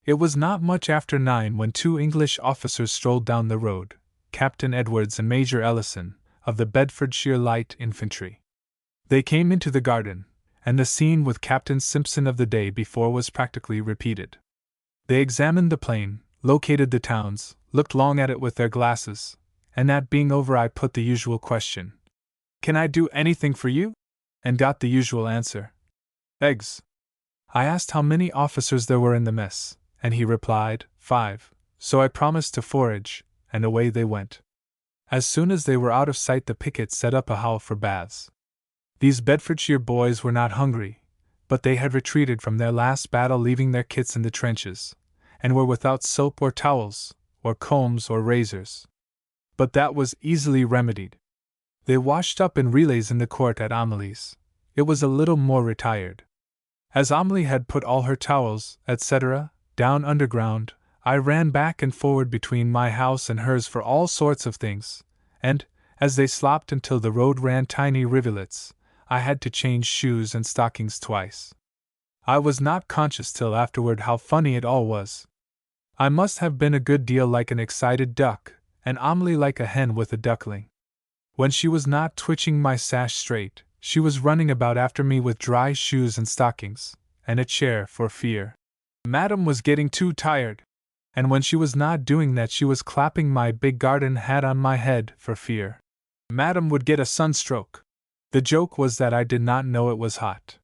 It was not much after 9 when 2 English officers strolled down the road, Captain Edwards and Major Ellison, of the Bedfordshire Light Infantry. They came into the garden, and the scene with Captain Simpson of the day before was practically repeated. They examined the plain, located the towns, looked long at it with their glasses, and that being over I put the usual question: "Can I do anything for you?" and got the usual answer: "Eggs." I asked how many officers there were in the mess, and he replied, 5, so I promised to forage, and away they went. As soon as they were out of sight the picket set up a howl for baths. These Bedfordshire boys were not hungry, but they had retreated from their last battle leaving their kits in the trenches, and were without soap or towels, or combs or razors. But that was easily remedied. They washed up in relays in the court at Amelie's. It was a little more retired. As Amelie had put all her towels, etc., down underground, I ran back and forward between my house and hers for all sorts of things, and, as they slopped until the road ran tiny rivulets, I had to change shoes and stockings twice. I was not conscious till afterward how funny it all was. I must have been a good deal like an excited duck, and Amelie like a hen with a duckling. When she was not twitching my sash straight, she was running about after me with dry shoes and stockings, and a chair for fear Madame was getting too tired, and when she was not doing that she was clapping my big garden hat on my head for fear Madame would get a sunstroke. The joke was that I did not know it was hot.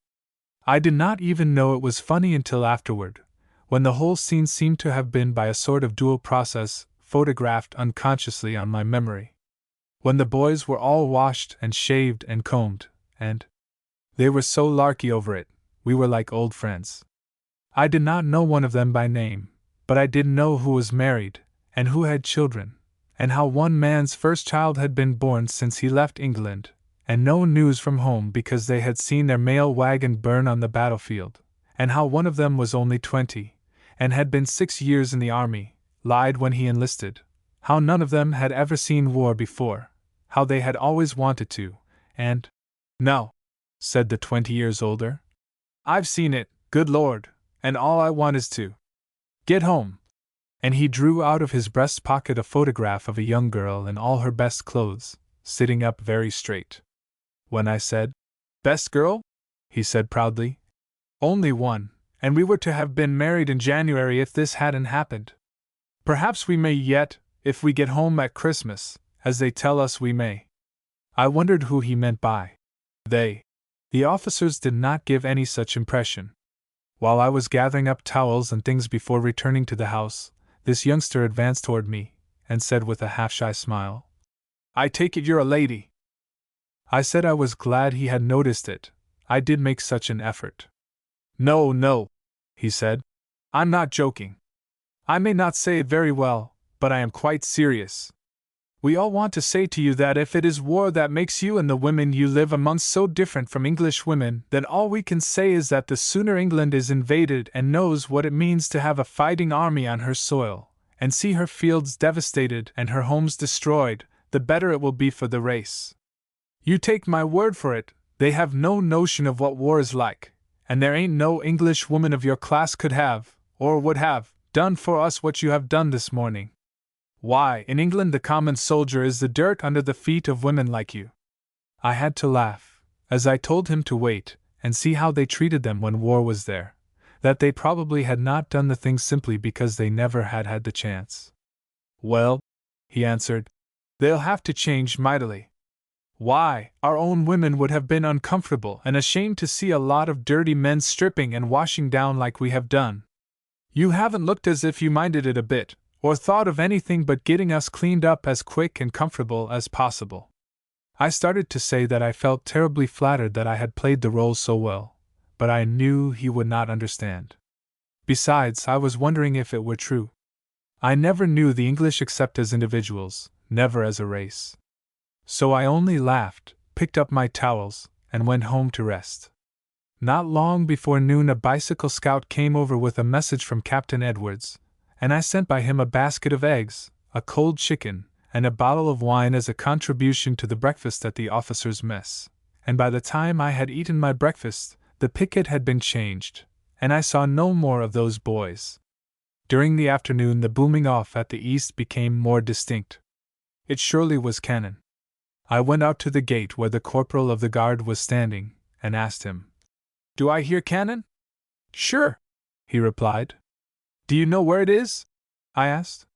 I did not even know it was funny until afterward, when the whole scene seemed to have been by a sort of dual process photographed unconsciously on my memory. When the boys were all washed and shaved and combed, and they were so larky over it, we were like old friends. I did not know one of them by name, but I did know who was married, and who had children, and how one man's first child had been born since he left England, and no news from home because they had seen their mail wagon burn on the battlefield, and how one of them was only 20, and had been 6 years in the army, lied when he enlisted, how none of them had ever seen war before, how they had always wanted to, and "No," said the 20 years older. "I've seen it, good Lord, and all I want is to get home." And he drew out of his breast pocket a photograph of a young girl in all her best clothes, sitting up very straight. When I said, "Best girl?" he said proudly, "Only one, and we were to have been married in January if this hadn't happened. Perhaps we may yet, if we get home at Christmas, as they tell us we may." I wondered who he meant by they. The officers did not give any such impression. While I was gathering up towels and things before returning to the house, this youngster advanced toward me, and said with a half-shy smile, "I take it you're a lady." I said I was glad he had noticed it. I did make such an effort. No, no, he said. I'm not joking. I may not say it very well, but I am quite serious. We all want to say to you that if it is war that makes you and the women you live amongst so different from English women, then all we can say is that the sooner England is invaded and knows what it means to have a fighting army on her soil, and see her fields devastated and her homes destroyed, the better it will be for the race. You take my word for it, they have no notion of what war is like, and there ain't no English woman of your class could have, or would have, done for us what you have done this morning. Why, in England the common soldier is the dirt under the feet of women like you. I had to laugh, as I told him to wait and see how they treated them when war was there, that they probably had not done the thing simply because they never had had the chance. Well, he answered, they'll have to change mightily. Why, our own women would have been uncomfortable and ashamed to see a lot of dirty men stripping and washing down like we have done. You haven't looked as if you minded it a bit, or thought of anything but getting us cleaned up as quick and comfortable as possible. I started to say that I felt terribly flattered that I had played the role so well, but I knew he would not understand. Besides, I was wondering if it were true. I never knew the English except as individuals, never as a race. So I only laughed, picked up my towels, and went home to rest. Not long before noon a bicycle scout came over with a message from Captain Edwards, and I sent by him a basket of eggs, a cold chicken, and a bottle of wine as a contribution to the breakfast at the officers' mess. And by the time I had eaten my breakfast, the picket had been changed, and I saw no more of those boys. During the afternoon the booming off at the east became more distinct. It surely was cannon. I went out to the gate where the corporal of the guard was standing, and asked him, "Do I hear cannon?" "Sure," he replied. "Do you know where it is?" I asked.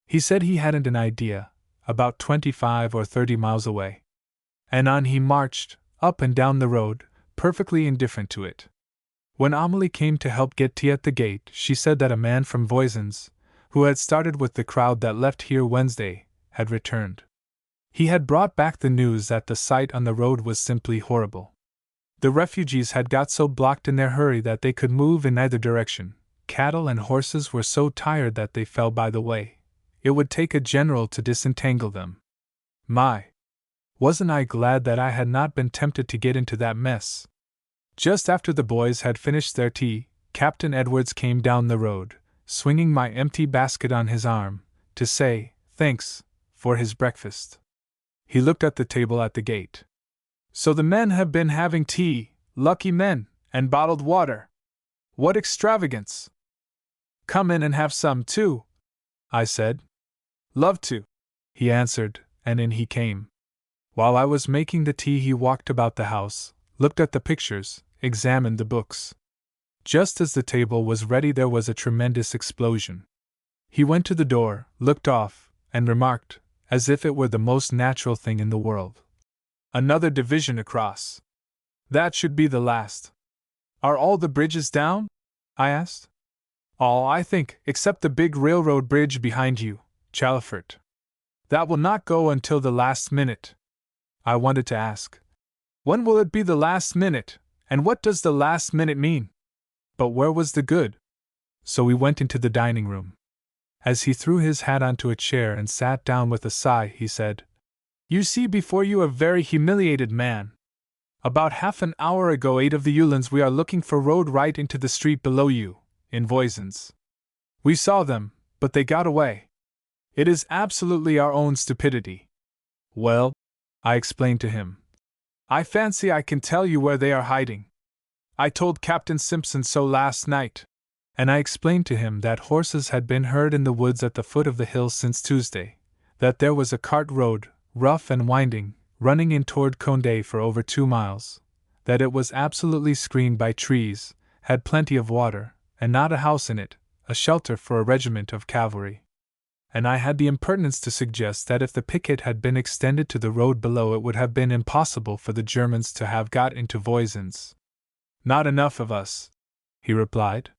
He said he hadn't an idea, about 25 or 30 miles away. And on he marched, up and down the road, perfectly indifferent to it. When Amelie came to help get tea at the gate, she said that a man from Voisin's, who had started with the crowd that left here Wednesday, had returned. He had brought back the news that the sight on the road was simply horrible. The refugees had got so blocked in their hurry that they could move in neither direction. Cattle and horses were so tired that they fell by the way. It would take a general to disentangle them. My! Wasn't I glad that I had not been tempted to get into that mess? Just after the boys had finished their tea, Captain Edwards came down the road, swinging my empty basket on his arm, to say, thanks, for his breakfast. He looked at the table at the gate. "So the men have been having tea, lucky men, and bottled water. What extravagance! Come in and have some, too," I said. "Love to," he answered, and in he came. While I was making the tea he walked about the house, looked at the pictures, examined the books. Just as the table was ready there was a tremendous explosion. He went to the door, looked off, and remarked, as if it were the most natural thing in the world, "Another division across. That should be the last." "Are all the bridges down?" I asked. "All, I think, except the big railroad bridge behind you, Chalifert. That will not go until the last minute." I wanted to ask, "When will it be the last minute, and what does the last minute mean?" But where was the good? So we went into the dining room. As he threw his hat onto a chair and sat down with a sigh, he said, "You see before you a very humiliated man. About half an hour ago 8 of the Uhlans we are looking for rode right into the street below you, in Voisin's. We saw them, but they got away. It is absolutely our own stupidity." "Well," I explained to him, "I fancy I can tell you where they are hiding. I told Captain Simpson so last night." And I explained to him that horses had been heard in the woods at the foot of the hill since Tuesday, that there was a cart road, rough and winding, running in toward Condé for over 2 miles, that it was absolutely screened by trees, had plenty of water, and not a house in it, a shelter for a regiment of cavalry. And I had the impertinence to suggest that if the picket had been extended to the road below it would have been impossible for the Germans to have got into Voisin's. "Not enough of us," he replied.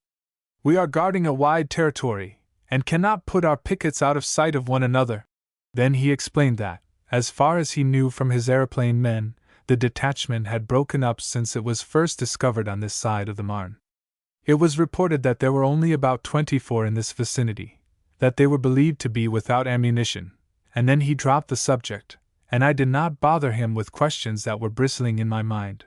"We are guarding a wide territory, and cannot put our pickets out of sight of one another." Then he explained that, as far as he knew from his aeroplane men, the detachment had broken up since it was first discovered on this side of the Marne. It was reported that there were only about 24 in this vicinity, that they were believed to be without ammunition, and then he dropped the subject, and I did not bother him with questions that were bristling in my mind.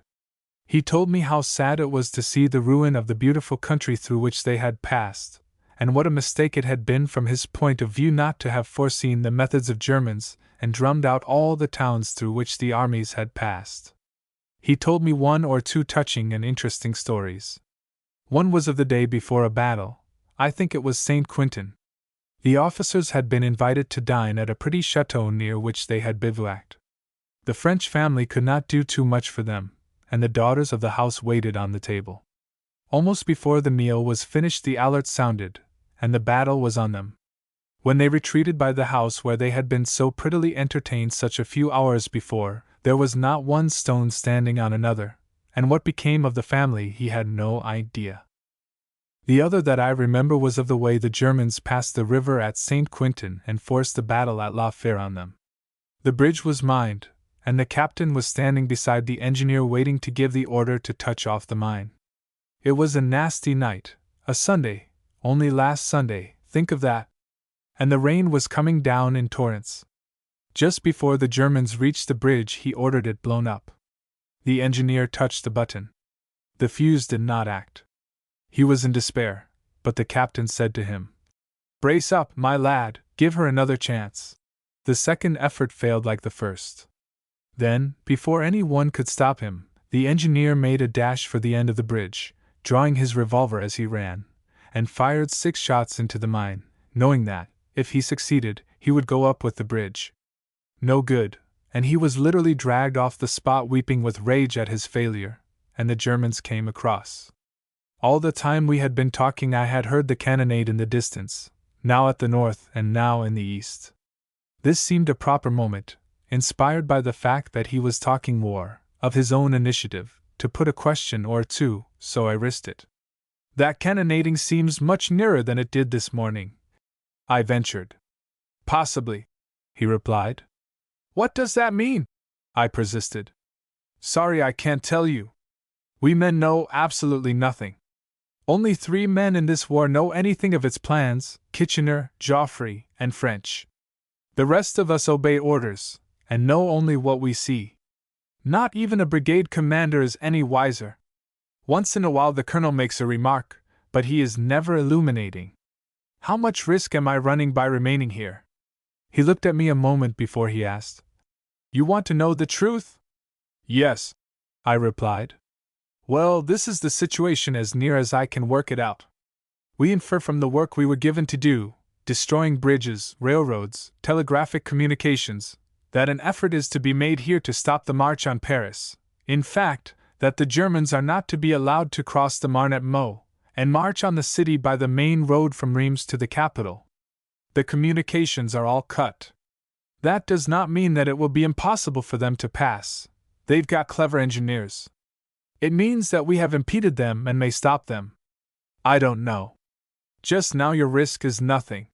He told me how sad it was to see the ruin of the beautiful country through which they had passed, and what a mistake it had been from his point of view not to have foreseen the methods of Germans and drummed out all the towns through which the armies had passed. He told me one or two touching and interesting stories. One was of the day before a battle. I think it was St. Quentin. The officers had been invited to dine at a pretty chateau near which they had bivouacked. The French family could not do too much for them, and the daughters of the house waited on the table. Almost before the meal was finished the alert sounded, and the battle was on them. When they retreated by the house where they had been so prettily entertained such a few hours before, there was not one stone standing on another, and what became of the family he had no idea. The other that I remember was of the way the Germans passed the river at St. Quentin and forced the battle at La Fère on them. The bridge was mined, and the captain was standing beside the engineer waiting to give the order to touch off the mine. It was a nasty night, a Sunday, only last Sunday, think of that! And the rain was coming down in torrents. Just before the Germans reached the bridge he ordered it blown up. The engineer touched the button. The fuse did not act. He was in despair, but the captain said to him, "Brace up, my lad, give her another chance." The second effort failed like the first. Then, before any one could stop him, the engineer made a dash for the end of the bridge, drawing his revolver as he ran, and fired 6 shots into the mine, knowing that, if he succeeded, he would go up with the bridge. No good, and he was literally dragged off the spot weeping with rage at his failure, and the Germans came across. All the time we had been talking I had heard the cannonade in the distance, now at the north and now in the east. This seemed a proper moment, inspired by the fact that he was talking war, of his own initiative, to put a question or two, so I risked it. "That cannonading seems much nearer than it did this morning," I ventured. "Possibly," he replied. "What does that mean?" I persisted. "Sorry I can't tell you. We men know absolutely nothing. Only 3 men in this war know anything of its plans, Kitchener, Joffre, and French. The rest of us obey orders, and know only what we see. Not even a brigade commander is any wiser. Once in a while the colonel makes a remark, but he is never illuminating. How much risk am I running by remaining here?" He looked at me a moment before he asked, "You want to know the truth?" "Yes," I replied. "Well, this is the situation as near as I can work it out. We infer from the work we were given to do, destroying bridges, railroads, telegraphic communications, that an effort is to be made here to stop the march on Paris. In fact, that the Germans are not to be allowed to cross the Marne at Meaux, and march on the city by the main road from Reims to the capital. The communications are all cut. That does not mean that it will be impossible for them to pass. They've got clever engineers. It means that we have impeded them and may stop them. I don't know. Just now your risk is nothing.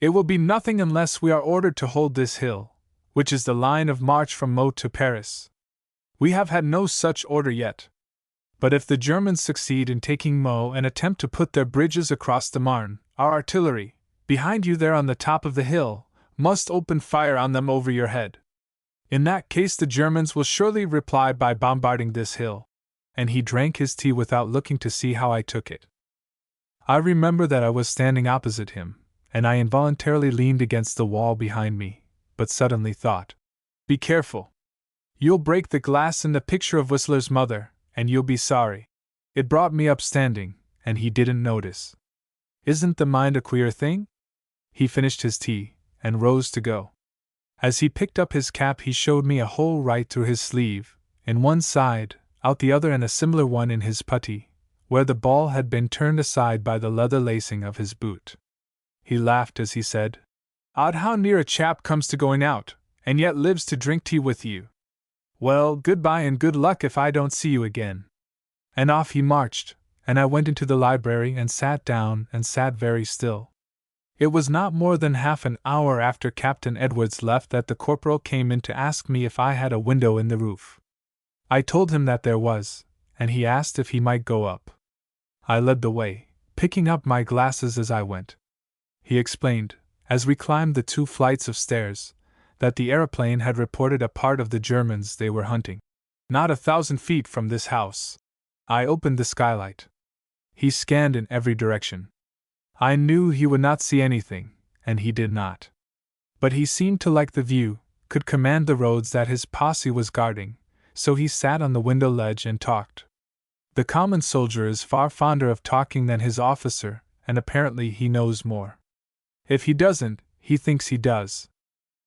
It will be nothing unless we are ordered to hold this hill, which is the line of march from Meaux to Paris. We have had no such order yet. But if the Germans succeed in taking Meaux and attempt to put their bridges across the Marne, our artillery, behind you there on the top of the hill, must open fire on them over your head. In that case the Germans will surely reply by bombarding this hill." And he drank his tea without looking to see how I took it. I remember that I was standing opposite him, and I involuntarily leaned against the wall behind me, but suddenly thought, "Be careful. You'll break the glass in the picture of Whistler's mother, and you'll be sorry." It brought me up standing, and he didn't notice. Isn't the mind a queer thing? He finished his tea, and rose to go. As he picked up his cap he showed me a hole right through his sleeve, in one side, out the other, and a similar one in his putty, where the ball had been turned aside by the leather lacing of his boot. He laughed as he said, "Odd how near a chap comes to going out, and yet lives to drink tea with you. Well, goodbye and good luck if I don't see you again." And off he marched, and I went into the library and sat down and sat very still. It was not more than half an hour after Captain Edwards left that the corporal came in to ask me if I had a window in the roof. I told him that there was, and he asked if he might go up. I led the way, picking up my glasses as I went. He explained, as we climbed the 2 flights of stairs, that the aeroplane had reported a part of the Germans they were hunting. Not 1,000 feet from this house. I opened the skylight. He scanned in every direction. I knew he would not see anything, and he did not. But he seemed to like the view, could command the roads that his posse was guarding, so he sat on the window ledge and talked. The common soldier is far fonder of talking than his officer, and apparently he knows more. If he doesn't, he thinks he does.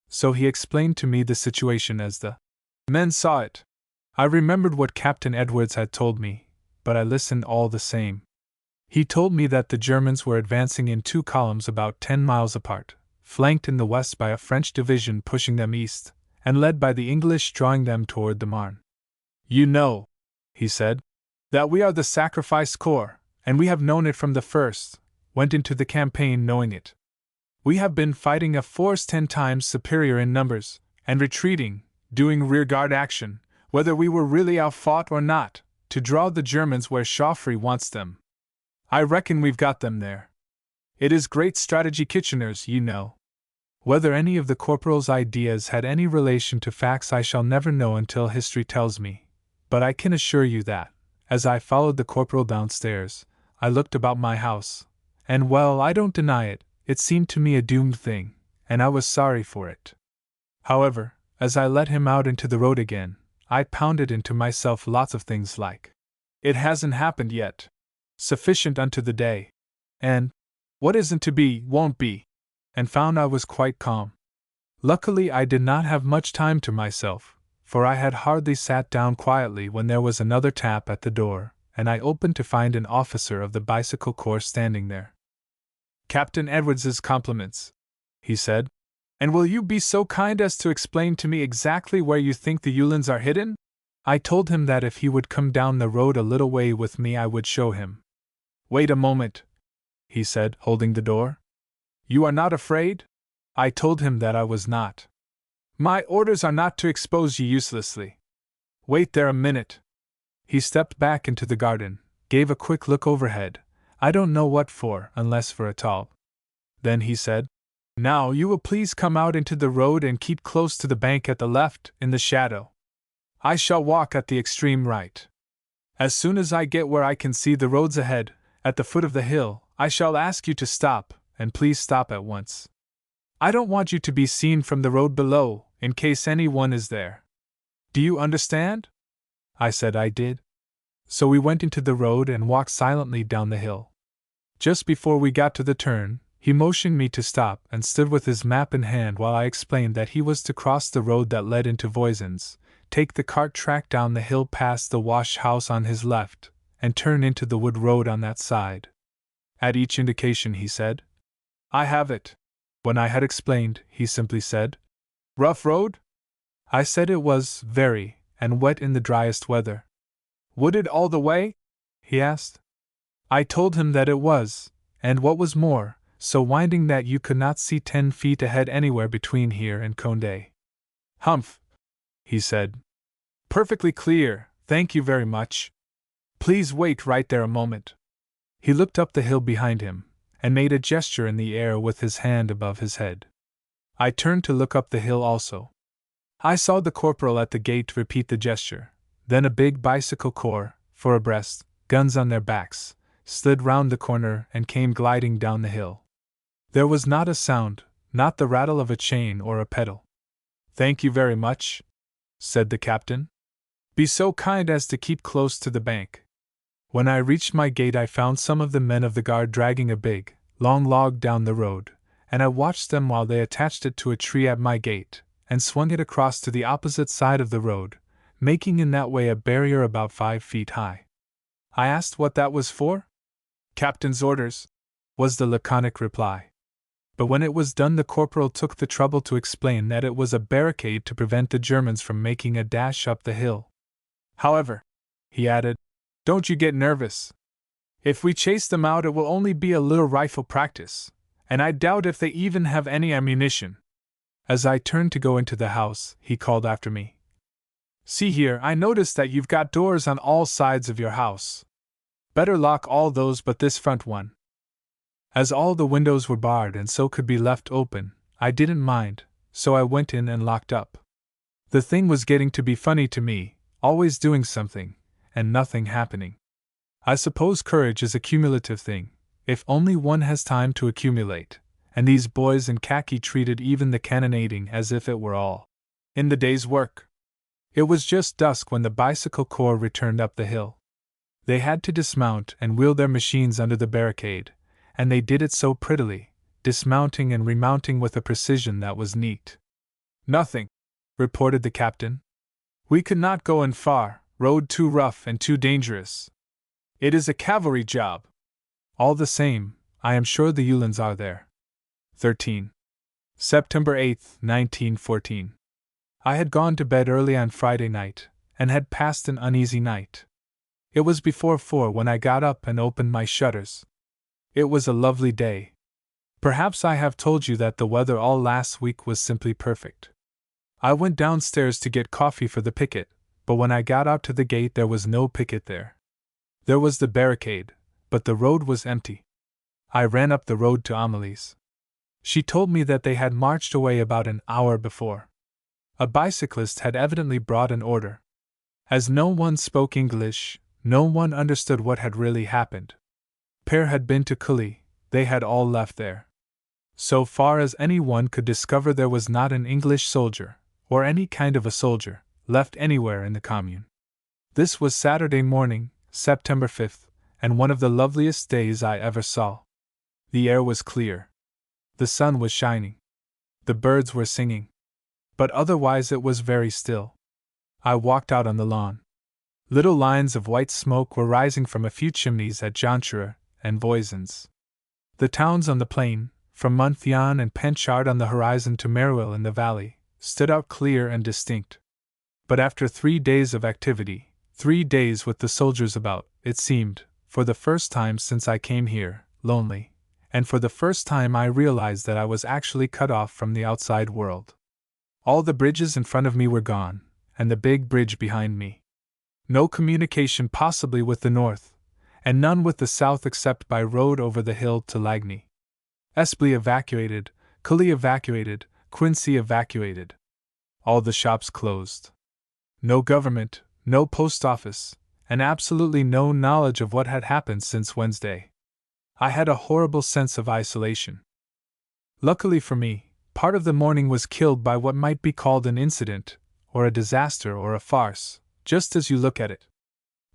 So he explained to me the situation as the men saw it. I remembered what Captain Edwards had told me, but I listened all the same. He told me that the Germans were advancing in 2 columns about 10 miles apart, flanked in the west by a French division pushing them east, and led by the English drawing them toward the Marne. You know, he said, that we are the Sacrifice Corps, and we have known it from the first, went into the campaign knowing it. We have been fighting a force 10 times superior in numbers, and retreating, doing rearguard action, whether we were really outfought or not, to draw the Germans where Joffre wants them. I reckon we've got them there. It is great strategy, Kitchener's, you know. Whether any of the corporal's ideas had any relation to facts I shall never know until history tells me, but I can assure you that, as I followed the corporal downstairs, I looked about my house, and well, I don't deny it, it seemed to me a doomed thing, and I was sorry for it. However, as I let him out into the road again, I pounded into myself lots of things like, "It hasn't happened yet," "Sufficient unto the day," and "What isn't to be, won't be," and found I was quite calm. Luckily, I did not have much time to myself, for I had hardly sat down quietly when there was another tap at the door, and I opened to find an officer of the Bicycle Corps standing there. "Captain Edwards's compliments," he said. "And will you be so kind as to explain to me exactly where you think the Uhlans are hidden?" I told him that if he would come down the road a little way with me I would show him. "Wait a moment," he said, holding the door. "You are not afraid?" I told him that I was not. "My orders are not to expose you uselessly. Wait there a minute." He stepped back into the garden, gave a quick look overhead, I don't know what for, unless for a talk. Then he said, "Now you will please come out into the road and keep close to the bank at the left, in the shadow. I shall walk at the extreme right. As soon as I get where I can see the roads ahead, at the foot of the hill, I shall ask you to stop, and please stop at once. I don't want you to be seen from the road below, in case anyone is there. Do you understand?" I said I did. So we went into the road and walked silently down the hill. Just before we got to the turn, he motioned me to stop and stood with his map in hand while I explained that he was to cross the road that led into Voisin's, take the cart track down the hill past the wash house on his left, and turn into the wood road on that side. At each indication he said, "I have it." When I had explained, he simply said, "Rough road?" I said it was, very, and wet in the driest weather. "Wooded all the way?" he asked. I told him that it was, and what was more, so winding that you could not see 10 feet ahead anywhere between here and Condé. "Humph," he said. "Perfectly clear, thank you very much. Please wait right there a moment." He looked up the hill behind him, and made a gesture in the air with his hand above his head. I turned to look up the hill also. I saw the corporal at the gate repeat the gesture, then a big Bicycle Corps, 4 abreast, guns on their backs, slid round the corner and came gliding down the hill. There was not a sound, not the rattle of a chain or a pedal. "Thank you very much," said the captain. "Be so kind as to keep close to the bank." When I reached my gate I found some of the men of the guard dragging a big, long log down the road, and I watched them while they attached it to a tree at my gate, and swung it across to the opposite side of the road, making in that way a barrier about 5 feet high. I asked what that was for. "Captain's orders," was the laconic reply. But when it was done the corporal took the trouble to explain that it was a barricade to prevent the Germans from making a dash up the hill. "However," he added, "don't you get nervous. If we chase them out it will only be a little rifle practice, and I doubt if they even have any ammunition." As I turned to go into the house, he called after me, "See here, I notice that you've got doors on all sides of your house. Better lock all those but this front one. As all the windows were barred and so could be left open, I didn't mind, so I went in and locked up. The thing was getting to be funny to me, always doing something, and nothing happening. I suppose courage is a cumulative thing, if only one has time to accumulate, and these boys in khaki treated even the cannonading as if it were all in the day's work. It was just dusk when the bicycle corps returned up the hill. They had to dismount and wheel their machines under the barricade, and they did it so prettily, dismounting and remounting with a precision that was neat. Nothing, reported the captain. We could not go in far, road too rough and too dangerous. It is a cavalry job. All the same, I am sure the Uhlans are there. 13. September 8, 1914. I had gone to bed early on Friday night, and had passed an uneasy night. It was before 4 when I got up and opened my shutters. It was a lovely day. Perhaps I have told you that the weather all last week was simply perfect. I went downstairs to get coffee for the picket, but when I got out to the gate there was no picket there. There was the barricade, but the road was empty. I ran up the road to Amelie's. She told me that they had marched away about an hour before. A bicyclist had evidently brought an order. As no one spoke English, no one understood what had really happened. Père had been to Cully, they had all left there. So far as anyone could discover, there was not an English soldier, or any kind of a soldier, left anywhere in the commune. This was Saturday morning, September 5th, and one of the loveliest days I ever saw. The air was clear. The sun was shining. The birds were singing. But otherwise it was very still. I walked out on the lawn. Little lines of white smoke were rising from a few chimneys at Joncherer and Voisin's. The towns on the plain, from Monthion and Penchard on the horizon to Meruel in the valley, stood out clear and distinct. But after 3 days of activity, 3 days with the soldiers about, it seemed, for the first time since I came here, lonely, and for the first time I realized that I was actually cut off from the outside world. All the bridges in front of me were gone, and the big bridge behind me. No communication possibly with the north, and none with the south except by road over the hill to Lagny. Esply evacuated, Cully evacuated, Quincy evacuated. All the shops closed. No government, no post office, and absolutely no knowledge of what had happened since Wednesday. I had a horrible sense of isolation. Luckily for me, part of the morning was killed by what might be called an incident, or a disaster, or a farce, just as you look at it.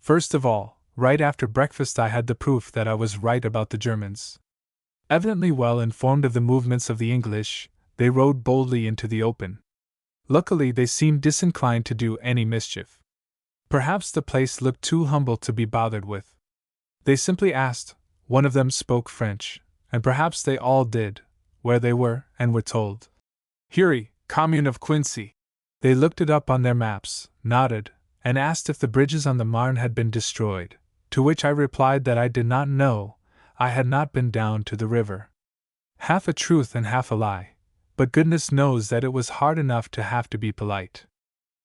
First of all, right after breakfast I had the proof that I was right about the Germans. Evidently well informed of the movements of the English, they rode boldly into the open. Luckily they seemed disinclined to do any mischief. Perhaps the place looked too humble to be bothered with. They simply asked, one of them spoke French, and perhaps they all did, where they were, and were told. Hury, commune of Quincy. They looked it up on their maps, nodded, and asked if the bridges on the Marne had been destroyed, to which I replied that I did not know, I had not been down to the river. Half a truth and half a lie, but goodness knows that it was hard enough to have to be polite.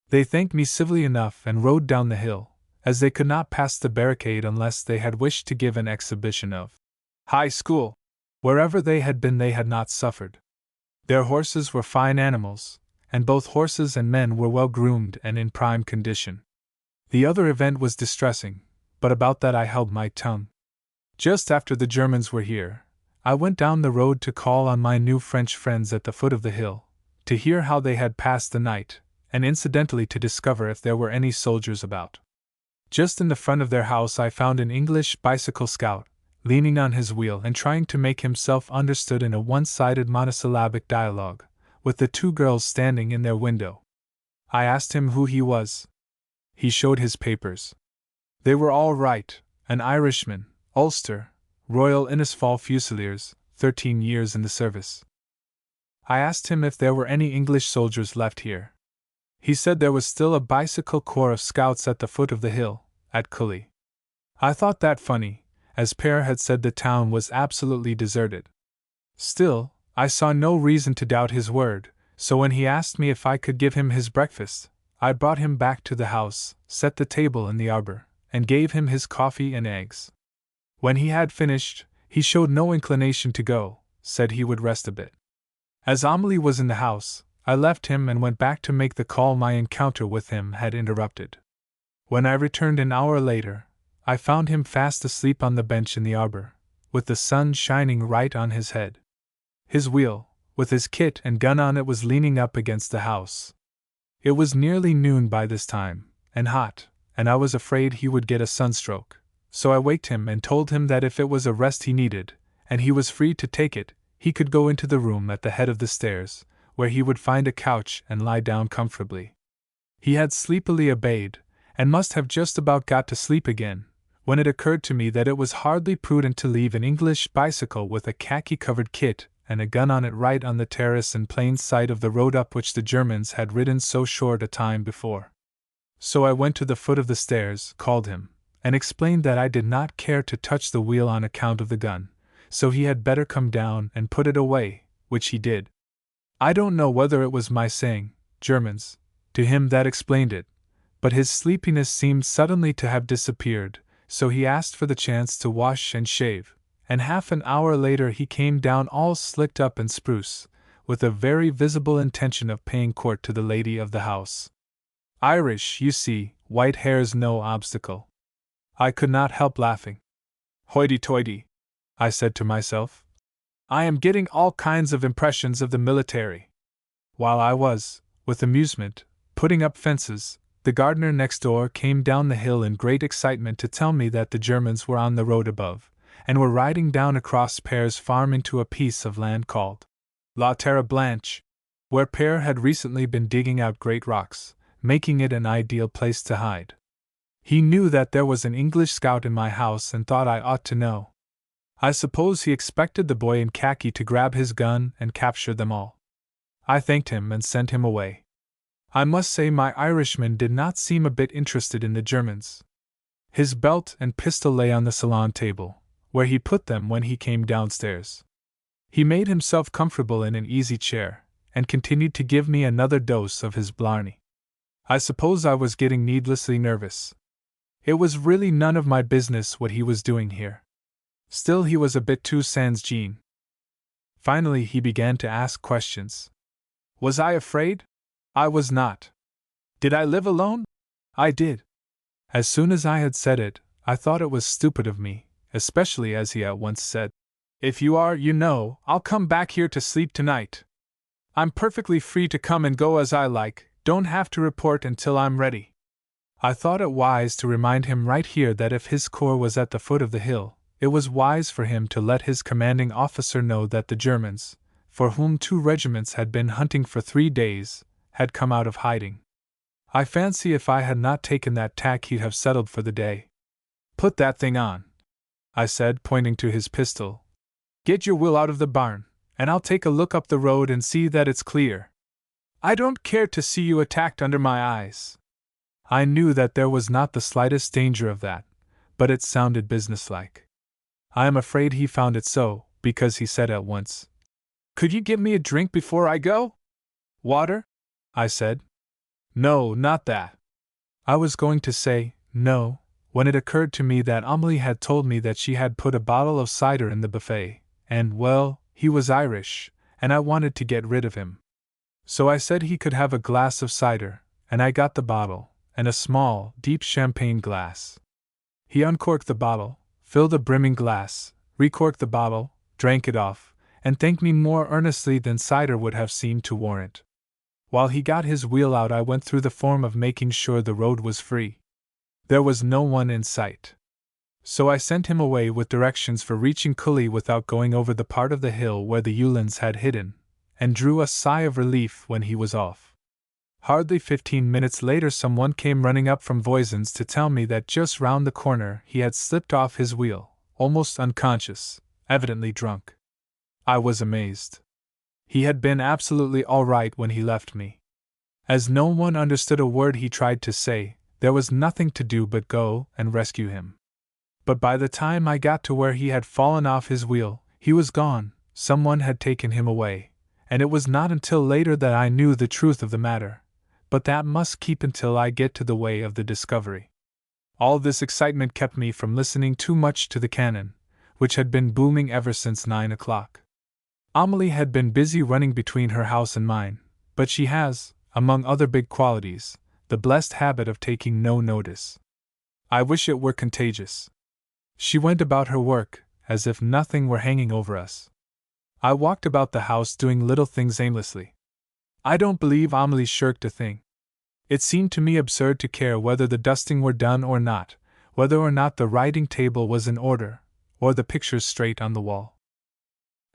They thanked me civilly enough and rode down the hill, as they could not pass the barricade unless they had wished to give an exhibition of high school. Wherever they had been they had not suffered. Their horses were fine animals, and both horses and men were well groomed and in prime condition. The other event was distressing, but about that I held my tongue. Just after the Germans were here, I went down the road to call on my new French friends at the foot of the hill, to hear how they had passed the night, and incidentally to discover if there were any soldiers about. Just in the front of their house I found an English bicycle scout, leaning on his wheel and trying to make himself understood in a one-sided monosyllabic dialogue, with the 2 girls standing in their window. I asked him who he was. He showed his papers. They were all right, an Irishman, Ulster, Royal Innisfall Fusiliers, 13 years in the service. I asked him if there were any English soldiers left here. He said there was still a bicycle corps of scouts at the foot of the hill, at Cully. I thought that funny, as Père had said the town was absolutely deserted. Still, I saw no reason to doubt his word, so when he asked me if I could give him his breakfast, I brought him back to the house, set the table in the arbor, and gave him his coffee and eggs. When he had finished, he showed no inclination to go, said he would rest a bit. As Amelie was in the house, I left him and went back to make the call my encounter with him had interrupted. When I returned an hour later, I found him fast asleep on the bench in the arbor, with the sun shining right on his head. His wheel, with his kit and gun on it, was leaning up against the house. It was nearly noon by this time, and hot, and I was afraid he would get a sunstroke, so I waked him and told him that if it was a rest he needed, and he was free to take it, he could go into the room at the head of the stairs, where he would find a couch and lie down comfortably. He had sleepily obeyed, and must have just about got to sleep again, when it occurred to me that it was hardly prudent to leave an English bicycle with a khaki-covered kit and a gun on it right on the terrace in plain sight of the road up which the Germans had ridden so short a time before. So I went to the foot of the stairs, called him, and explained that I did not care to touch the wheel on account of the gun, so he had better come down and put it away, which he did. I don't know whether it was my saying, Germans, to him that explained it, but his sleepiness seemed suddenly to have disappeared, so he asked for the chance to wash and shave, and half an hour later he came down all slicked up and spruce, with a very visible intention of paying court to the lady of the house. Irish, you see, white hair's no obstacle. I could not help laughing. Hoity-toity, I said to myself. I am getting all kinds of impressions of the military. While I was, with amusement, putting up fences, the gardener next door came down the hill in great excitement to tell me that the Germans were on the road above, and were riding down across Pere's farm into a piece of land called La Terre Blanche, where Pere had recently been digging out great rocks, making it an ideal place to hide. He knew that there was an English scout in my house and thought I ought to know. I suppose he expected the boy in khaki to grab his gun and capture them all. I thanked him and sent him away. I must say my Irishman did not seem a bit interested in the Germans. His belt and pistol lay on the salon table, where he put them when he came downstairs. He made himself comfortable in an easy chair, and continued to give me another dose of his blarney. I suppose I was getting needlessly nervous. It was really none of my business what he was doing here. Still, he was a bit too sans gene. Finally, he began to ask questions. Was I afraid? I was not. Did I live alone? I did. As soon as I had said it, I thought it was stupid of me, especially as he at once said, If you are, you know, I'll come back here to sleep tonight. I'm perfectly free to come and go as I like, don't have to report until I'm ready. I thought it wise to remind him right here that if his corps was at the foot of the hill, it was wise for him to let his commanding officer know that the Germans, for whom 2 regiments had been hunting for 3 days, had come out of hiding. I fancy if I had not taken that tack he'd have settled for the day. Put that thing on, I said, pointing to his pistol. Get your will out of the barn, and I'll take a look up the road and see that it's clear. I don't care to see you attacked under my eyes. I knew that there was not the slightest danger of that, but it sounded businesslike. I am afraid he found it so, because he said at once, Could you give me a drink before I go? Water? I said. No, not that. I was going to say, no, when it occurred to me that Amelie had told me that she had put a bottle of cider in the buffet, and, well, he was Irish, and I wanted to get rid of him. So I said he could have a glass of cider, and I got the bottle, and a small, deep champagne glass. He uncorked the bottle, filled a brimming glass, recorked the bottle, drank it off, and thanked me more earnestly than cider would have seemed to warrant. While he got his wheel out, I went through the form of making sure the road was free. There was no one in sight. So I sent him away with directions for reaching Cully without going over the part of the hill where the Uhlans had hidden, and drew a sigh of relief when he was off. Hardly 15 minutes later someone came running up from Voisin's to tell me that just round the corner he had slipped off his wheel, almost unconscious, evidently drunk. I was amazed. He had been absolutely all right when he left me. As no one understood a word he tried to say, there was nothing to do but go and rescue him. But by the time I got to where he had fallen off his wheel, he was gone, someone had taken him away, and it was not until later that I knew the truth of the matter, but that must keep until I get to the way of the discovery. All this excitement kept me from listening too much to the cannon, which had been booming ever since 9 o'clock. Amelie had been busy running between her house and mine, but she has, among other big qualities, the blessed habit of taking no notice. I wish it were contagious. She went about her work, as if nothing were hanging over us. I walked about the house doing little things aimlessly. I don't believe Amelie shirked a thing. It seemed to me absurd to care whether the dusting were done or not, whether or not the writing table was in order, or the pictures straight on the wall.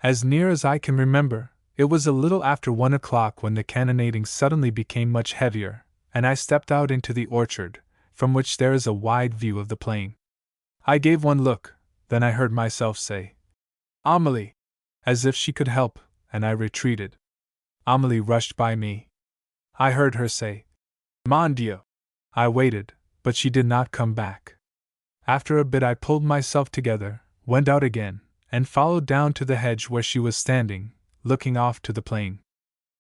As near as I can remember, it was a little after 1 o'clock when the cannonading suddenly became much heavier, and I stepped out into the orchard, from which there is a wide view of the plain. I gave one look, then I heard myself say, "Amelie," as if she could help, and I retreated. Amelie rushed by me. I heard her say, "Mon Dieu." I waited, but she did not come back. After a bit I pulled myself together, went out again, and followed down to the hedge where she was standing, looking off to the plain.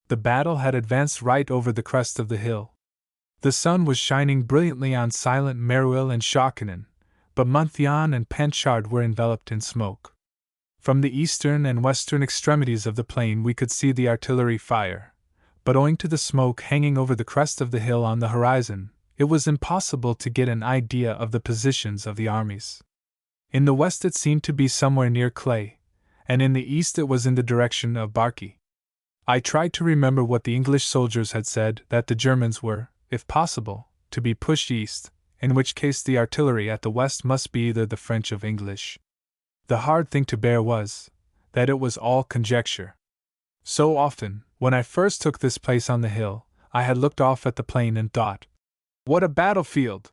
The battle had advanced right over the crest of the hill. The sun was shining brilliantly on silent Meruel and Schokenen, but Monthyon and Panchard were enveloped in smoke. From the eastern and western extremities of the plain we could see the artillery fire, but owing to the smoke hanging over the crest of the hill on the horizon, it was impossible to get an idea of the positions of the armies. In the west it seemed to be somewhere near Clay, and in the east it was in the direction of Barky. I tried to remember what the English soldiers had said, that the Germans were, if possible, to be pushed east, in which case the artillery at the west must be either the French or English. The hard thing to bear was, that it was all conjecture. So often, when I first took this place on the hill, I had looked off at the plain and thought, "What a battlefield!"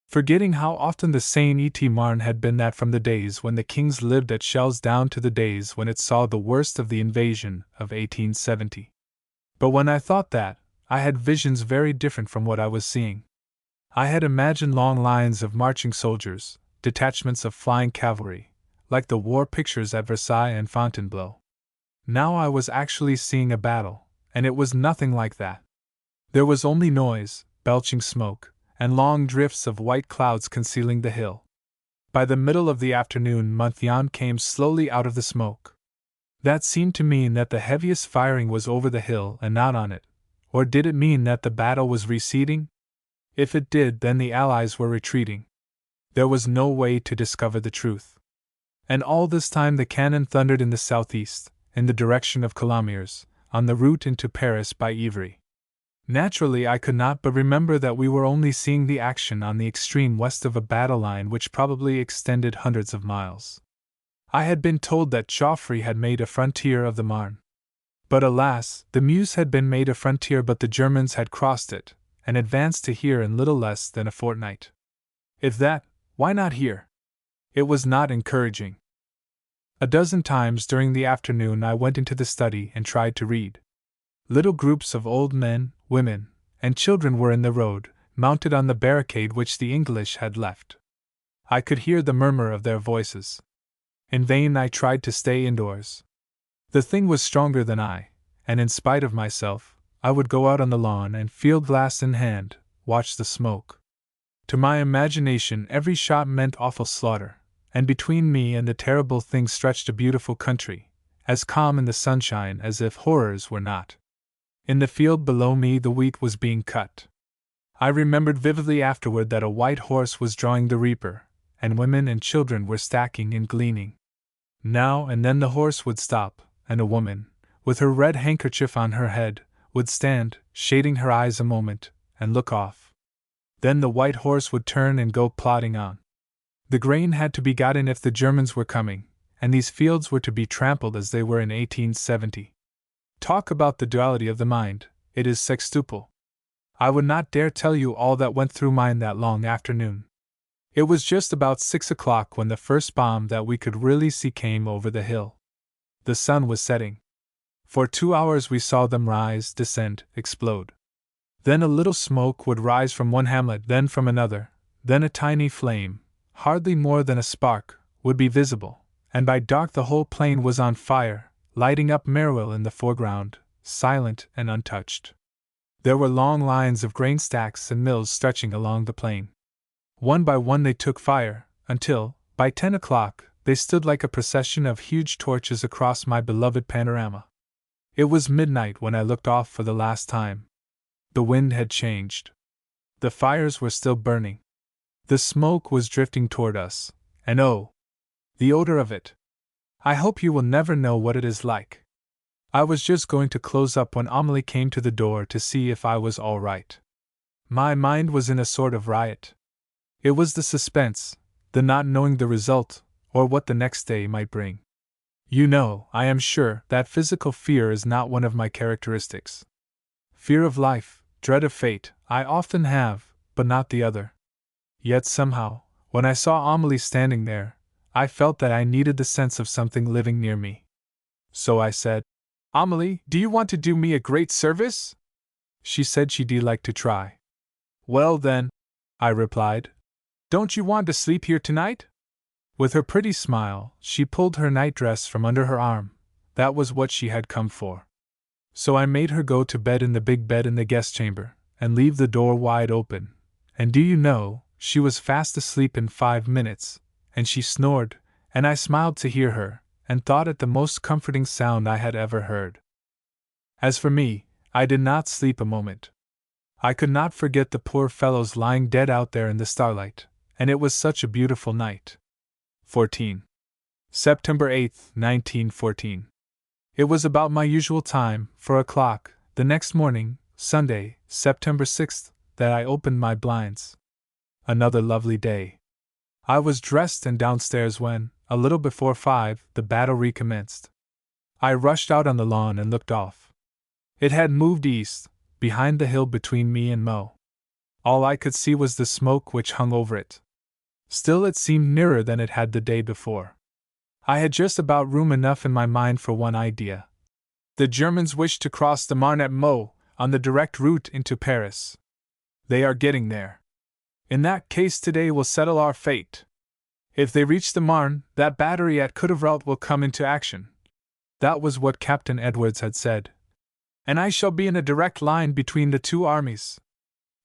forgetting how often the Seine-et Marne had been that from the days when the kings lived at Chelles down to the days when it saw the worst of the invasion of 1870. But when I thought that, I had visions very different from what I was seeing. I had imagined long lines of marching soldiers, detachments of flying cavalry, like the war pictures at Versailles and Fontainebleau. Now I was actually seeing a battle, and it was nothing like that. There was only noise, belching smoke, and long drifts of white clouds concealing the hill. By the middle of the afternoon Monthyon came slowly out of the smoke. That seemed to mean that the heaviest firing was over the hill and not on it, or did it mean that the battle was receding? If it did, then the Allies were retreating. There was no way to discover the truth. And all this time the cannon thundered in the southeast, in the direction of Colomiers, on the route into Paris by Ivry. Naturally, I could not but remember that we were only seeing the action on the extreme west of a battle line which probably extended hundreds of miles. I had been told that Joffre had made a frontier of the Marne. But alas, the Meuse had been made a frontier, but the Germans had crossed it, and advanced to here in little less than a fortnight. If that, why not here? It was not encouraging. A dozen times during the afternoon I went into the study and tried to read. Little groups of old men, women, and children were in the road, mounted on the barricade which the English had left. I could hear the murmur of their voices. In vain I tried to stay indoors. The thing was stronger than I, and in spite of myself, I would go out on the lawn and, field glass in hand, watch the smoke. To my imagination every shot meant awful slaughter, and between me and the terrible thing stretched a beautiful country, as calm in the sunshine as if horrors were not. In the field below me the wheat was being cut. I remembered vividly afterward that a white horse was drawing the reaper, and women and children were stacking and gleaning. Now and then the horse would stop, and a woman, with her red handkerchief on her head, would stand, shading her eyes a moment, and look off. Then the white horse would turn and go plodding on. The grain had to be got in if the Germans were coming, and these fields were to be trampled as they were in 1870. Talk about the duality of the mind, it is sextuple. I would not dare tell you all that went through mine that long afternoon. It was just about 6 o'clock when the first bomb that we could really see came over the hill. The sun was setting. For 2 hours we saw them rise, descend, explode. Then a little smoke would rise from one hamlet, then from another, then a tiny flame, hardly more than a spark, would be visible, and by dark the whole plain was on fire, lighting up Meruel in the foreground, silent and untouched. There were long lines of grain stacks and mills stretching along the plain. One by one they took fire, until, by 10 o'clock, they stood like a procession of huge torches across my beloved panorama. It was midnight when I looked off for the last time. The wind had changed. The fires were still burning. The smoke was drifting toward us, and oh, the odor of it! I hope you will never know what it is like. I was just going to close up when Amelie came to the door to see if I was all right. My mind was in a sort of riot. It was the suspense, the not knowing the result, or what the next day might bring. You know, I am sure, that physical fear is not one of my characteristics. Fear of life, dread of fate, I often have, but not the other. Yet somehow, when I saw Amelie standing there, I felt that I needed the sense of something living near me. So I said, "Amelie, do you want to do me a great service?" She said she'd like to try. "Well then," I replied, "don't you want to sleep here tonight?" With her pretty smile, she pulled her nightdress from under her arm. That was what she had come for. So I made her go to bed in the big bed in the guest chamber, and leave the door wide open. And do you know, she was fast asleep in 5 minutes, and she snored, and I smiled to hear her, and thought it the most comforting sound I had ever heard. As for me, I did not sleep a moment. I could not forget the poor fellows lying dead out there in the starlight, and it was such a beautiful night. 14. September 8, 1914. It was about my usual time, 4 o'clock, the next morning, Sunday, September 6th, that I opened my blinds. Another lovely day. I was dressed and downstairs when, a little before 5, the battle recommenced. I rushed out on the lawn and looked off. It had moved east, behind the hill between me and Meaux. All I could see was the smoke which hung over it. Still it seemed nearer than it had the day before. I had just about room enough in my mind for one idea. The Germans wish to cross the Marne at Meaux, on the direct route into Paris. They are getting there. In that case today will settle our fate. If they reach the Marne, that battery at Coudevrelt will come into action. That was what Captain Edwards had said. And I shall be in a direct line between the two armies.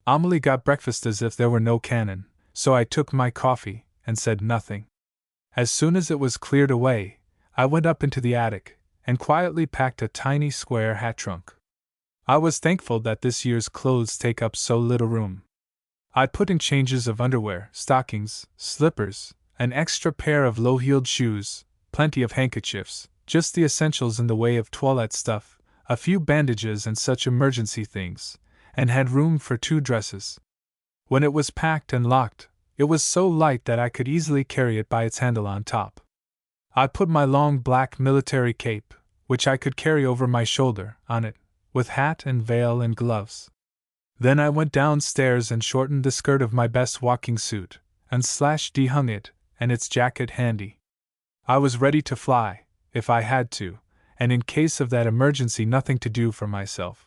Amelie got breakfast as if there were no cannon, so I took my coffee, and said nothing. As soon as it was cleared away, I went up into the attic, and quietly packed a tiny square hat trunk. I was thankful that this year's clothes take up so little room. I put in changes of underwear, stockings, slippers, an extra pair of low-heeled shoes, plenty of handkerchiefs, just the essentials in the way of toilette stuff, a few bandages and such emergency things, and had room for 2 dresses. When it was packed and locked, it was so light that I could easily carry it by its handle on top. I put my long black military cape, which I could carry over my shoulder, on it, with hat and veil and gloves. Then I went downstairs and shortened the skirt of my best walking suit, and /dehung it, and its jacket handy. I was ready to fly, if I had to, and in case of that emergency nothing to do for myself.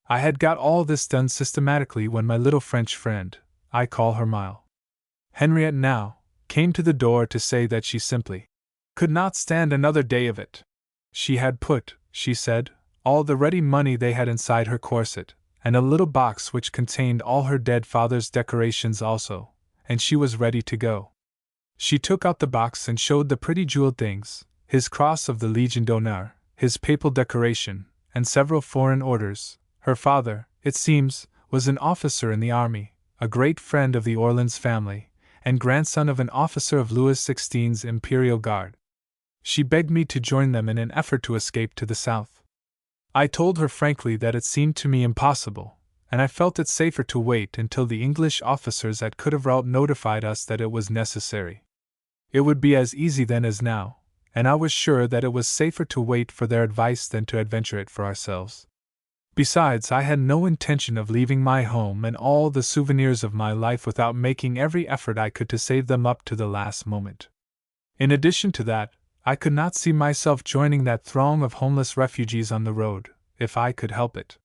I had got all this done systematically when my little French friend, I call her Mile, Henriette now, came to the door to say that she simply could not stand another day of it. She had put, she said, all the ready money they had inside her corset, and a little box which contained all her dead father's decorations also, and she was ready to go. She took out the box and showed the pretty jeweled things, his cross of the Légion d'honneur, his papal decoration, and several foreign orders. Her father, it seems, was an officer in the army, a great friend of the Orleans family, and grandson of an officer of Louis XVI's Imperial Guard. She begged me to join them in an effort to escape to the south. I told her frankly that it seemed to me impossible, and I felt it safer to wait until the English officers at Coudevrelt notified us that it was necessary. It would be as easy then as now, and I was sure that it was safer to wait for their advice than to adventure it for ourselves. Besides, I had no intention of leaving my home and all the souvenirs of my life without making every effort I could to save them up to the last moment. In addition to that, I could not see myself joining that throng of homeless refugees on the road, if I could help it.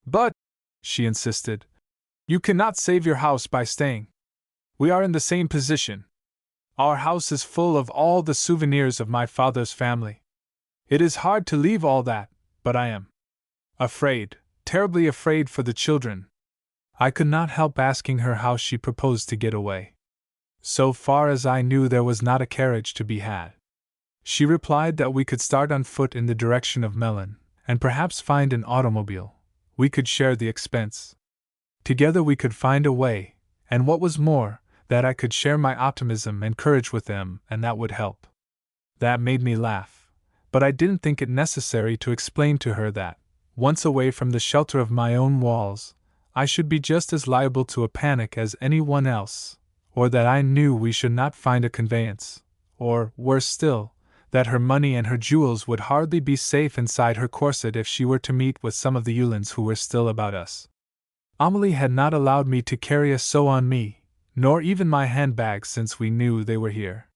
But, she insisted, you cannot save your house by staying. We are in the same position. Our house is full of all the souvenirs of my father's family. It is hard to leave all that, but I am afraid, terribly afraid for the children. I could not help asking her how she proposed to get away. So far as I knew, there was not a carriage to be had. She replied that we could start on foot in the direction of Melun, and perhaps find an automobile. We could share the expense. Together we could find a way, and what was more, that I could share my optimism and courage with them, and that would help. That made me laugh, but I didn't think it necessary to explain to her that, once away from the shelter of my own walls, I should be just as liable to a panic as anyone else, or that I knew we should not find a conveyance, or, worse still, that her money and her jewels would hardly be safe inside her corset if she were to meet with some of the Uhlans who were still about us. Amelie had not allowed me to carry a sew on me, nor even my handbags, since we knew they were here.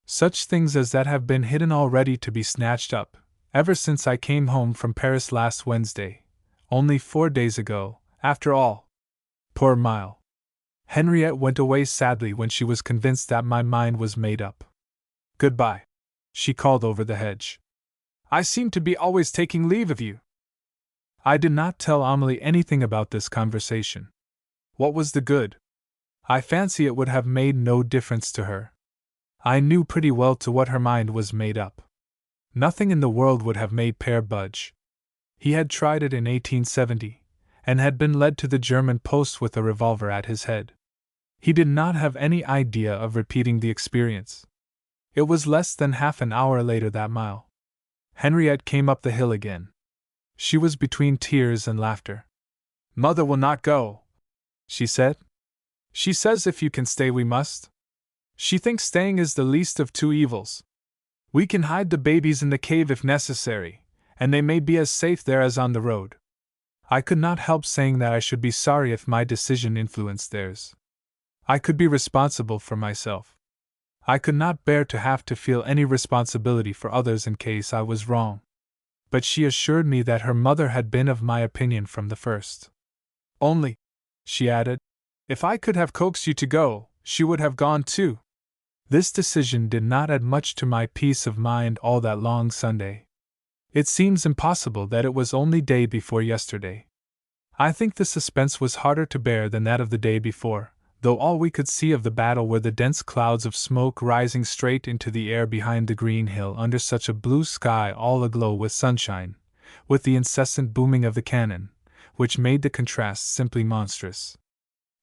Such things as that have been hidden all ready to be snatched up, ever since I came home from Paris last Wednesday, only 4 days ago, after all. Poor Mile. Henriette went away sadly when she was convinced that my mind was made up. "Goodbye," she called over the hedge. "I seem to be always taking leave of you." I did not tell Amelie anything about this conversation. What was the good? I fancy it would have made no difference to her. I knew pretty well to what her mind was made up. Nothing in the world would have made Père budge. He had tried it in 1870, and had been led to the German post with a revolver at his head. He did not have any idea of repeating the experience. It was less than half an hour later that Mile. Henriette came up the hill again. She was between tears and laughter. "Mother will not go," she said. "She says if you can stay we must. She thinks staying is the least of two evils. We can hide the babies in the cave if necessary, and they may be as safe there as on the road." I could not help saying that I should be sorry if my decision influenced theirs. I could be responsible for myself. I could not bear to have to feel any responsibility for others in case I was wrong. But she assured me that her mother had been of my opinion from the first. "Only," she added, "if I could have coaxed you to go, she would have gone too." This decision did not add much to my peace of mind all that long Sunday. It seems impossible that it was only day before yesterday. I think the suspense was harder to bear than that of the day before, though all we could see of the battle were the dense clouds of smoke rising straight into the air behind the green hill under such a blue sky all aglow with sunshine, with the incessant booming of the cannon, which made the contrast simply monstrous.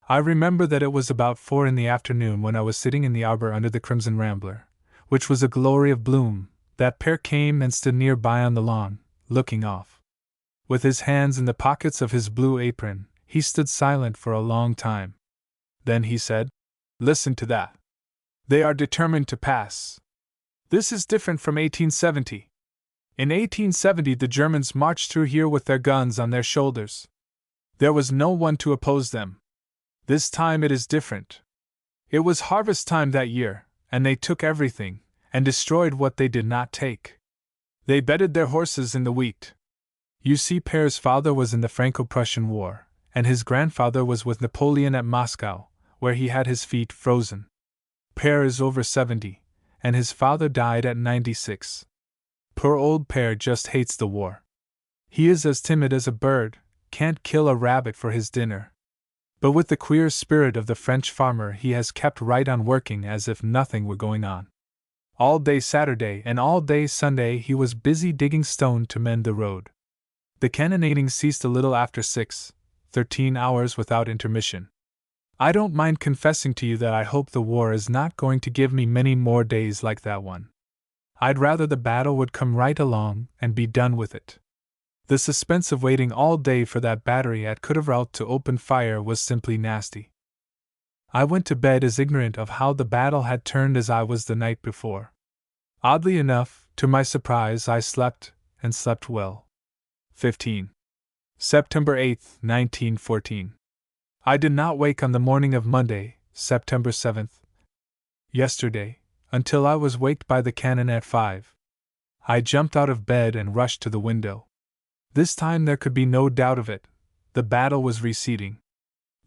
I remember that it was about 4 in the afternoon when I was sitting in the arbor under the crimson rambler, which was a glory of bloom, that Père came and stood near by on the lawn, looking off. With his hands in the pockets of his blue apron, he stood silent for a long time. Then he said, "Listen to that. They are determined to pass. This is different from 1870. In 1870 the Germans marched through here with their guns on their shoulders. There was no one to oppose them. This time it is different. It was harvest time that year, and they took everything, and destroyed what they did not take. They bedded their horses in the wheat. You see, Pére's father was in the Franco-Prussian War, and his grandfather was with Napoleon at Moscow, where he had his feet frozen. Père is over 70, and his father died at 96. Poor old Père just hates the war. He is as timid as a bird, can't kill a rabbit for his dinner. But with the queer spirit of the French farmer he has kept right on working as if nothing were going on. All day Saturday and all day Sunday he was busy digging stone to mend the road. The cannonading ceased a little after 6, 13 hours without intermission. I don't mind confessing to you that I hope the war is not going to give me many more days like that one. I'd rather the battle would come right along and be done with it. The suspense of waiting all day for that battery at Coudevrelt to open fire was simply nasty. I went to bed as ignorant of how the battle had turned as I was the night before. Oddly enough, to my surprise, I slept, and slept well. 15. September 8, 1914. I did not wake on the morning of Monday, September 7th, yesterday, until I was waked by the cannon at 5. I jumped out of bed and rushed to the window. This time there could be no doubt of it. The battle was receding.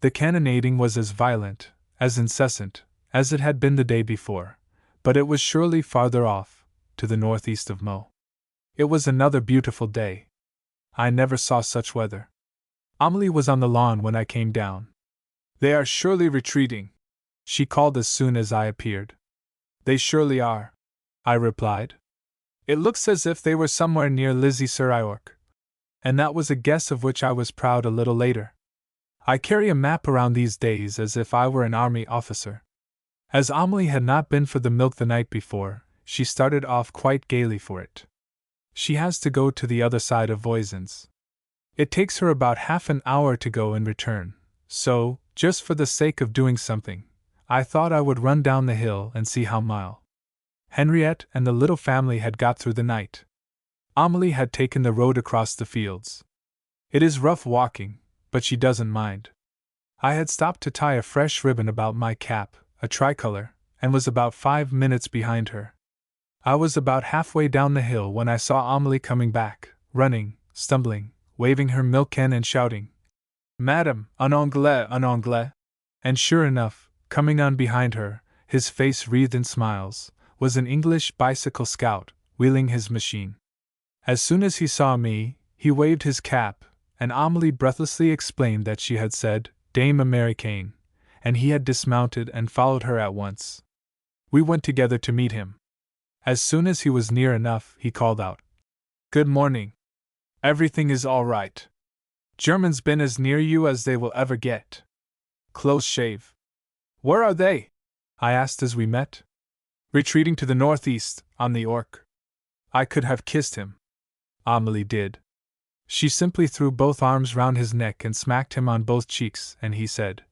The cannonading was as violent, as incessant, as it had been the day before, but it was surely farther off, to the northeast of Meaux. It was another beautiful day. I never saw such weather. Amelie was on the lawn when I came down. They are surely retreating, she called as soon as I appeared. They surely are, I replied. It looks as if they were somewhere near Lizzie-sur-Iorque. And that was a guess of which I was proud a little later. I carry a map around these days as if I were an army officer. As Amelie had not been for the milk the night before, she started off quite gaily for it. She has to go to the other side of Voisin's. It takes her about half an hour to go and return, so, just for the sake of doing something, I thought I would run down the hill and see how Henriette and the little family had got through the night. Amelie had taken the road across the fields. It is rough walking, but she doesn't mind. I had stopped to tie a fresh ribbon about my cap, a tricolor, and was about 5 minutes behind her. I was about halfway down the hill when I saw Amelie coming back, running, stumbling, waving her milk can and shouting, "Madame, un anglais, un anglais!" And sure enough, coming on behind her, his face wreathed in smiles, was an English bicycle scout, wheeling his machine. As soon as he saw me, he waved his cap, and Amelie breathlessly explained that she had said, "Dame Américaine," and he had dismounted and followed her at once. We went together to meet him. As soon as he was near enough, he called out, "Good morning. Everything is all right. Germans been as near you as they will ever get. Close shave." "Where are they?" I asked as we met. "Retreating to the northeast, on the Ourcq." I could have kissed him. Amelie did. She simply threw both arms round his neck and smacked him on both cheeks, and he said,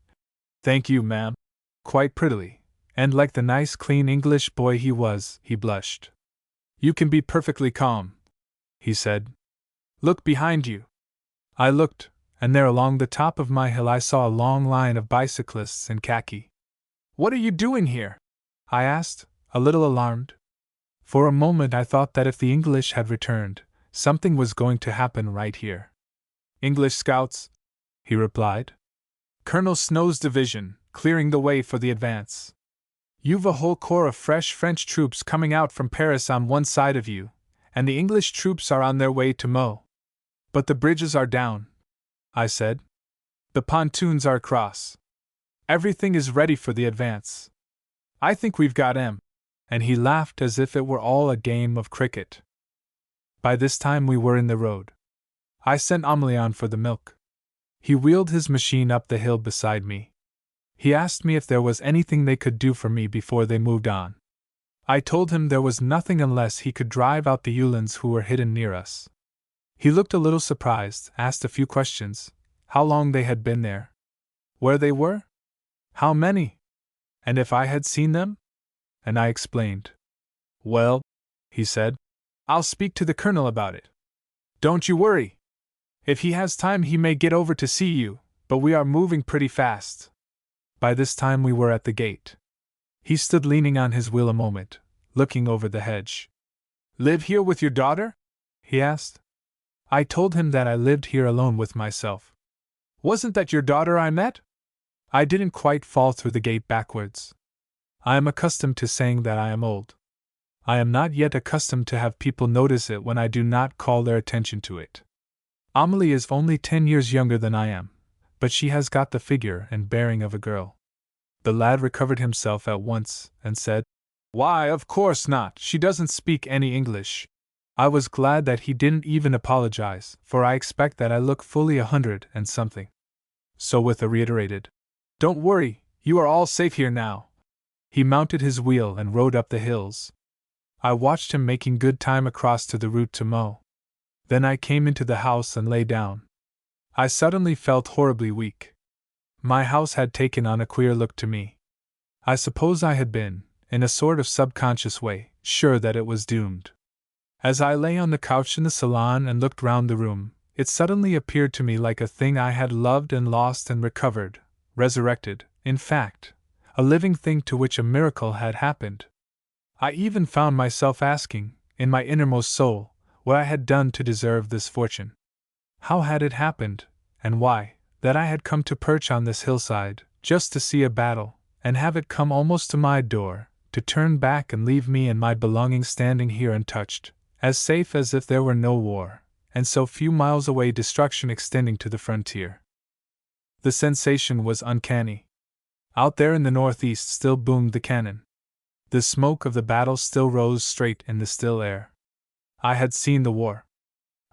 "Thank you, ma'am," quite prettily, and like the nice clean English boy he was, he blushed. "You can be perfectly calm," he said. "Look behind you." I looked, and there along the top of my hill I saw a long line of bicyclists in khaki. "What are you doing here?" I asked, a little alarmed. For a moment I thought that if the English had returned, something was going to happen right here. "English scouts," he replied. "Colonel Snow's division, clearing the way for the advance. You've a whole corps of fresh French troops coming out from Paris on one side of you, and the English troops are on their way to Meaux. But the bridges are down," I said. "The pontoons are across. Everything is ready for the advance. I think we've got 'em." And he laughed as if it were all a game of cricket. By this time we were in the road. I sent Amelie on for the milk. He wheeled his machine up the hill beside me. He asked me if there was anything they could do for me before they moved on. I told him there was nothing unless he could drive out the Uhlans who were hidden near us. He looked a little surprised, asked a few questions: how long they had been there, where they were, how many, and if I had seen them? And I explained. "Well," he said, "I'll speak to the colonel about it. Don't you worry. If he has time he may get over to see you, but we are moving pretty fast." By this time we were at the gate. He stood leaning on his wheel a moment, looking over the hedge. "Live here with your daughter?" he asked. I told him that I lived here alone with myself. "Wasn't that your daughter I met?" I didn't quite fall through the gate backwards. I am accustomed to saying that I am old. I am not yet accustomed to have people notice it when I do not call their attention to it. Amelie is only 10 years younger than I am, but she has got the figure and bearing of a girl. The lad recovered himself at once and said, "Why, of course not, she doesn't speak any English." I was glad that he didn't even apologize, for I expect that I look fully 100 and something. So with a reiterated, "Don't worry, you are all safe here now," he mounted his wheel and rode up the hills. I watched him making good time across to the route to Meaux. Then I came into the house and lay down. I suddenly felt horribly weak. My house had taken on a queer look to me. I suppose I had been, in a sort of subconscious way, sure that it was doomed. As I lay on the couch in the salon and looked round the room, it suddenly appeared to me like a thing I had loved and lost and recovered, resurrected, in fact, a living thing to which a miracle had happened. I even found myself asking, in my innermost soul, what I had done to deserve this fortune. How had it happened, and why, that I had come to perch on this hillside, just to see a battle, and have it come almost to my door, to turn back and leave me and my belongings standing here untouched, as safe as if there were no war, and so few miles away destruction extending to the frontier. The sensation was uncanny. Out there in the northeast still boomed the cannon. The smoke of the battle still rose straight in the still air. I had seen the war.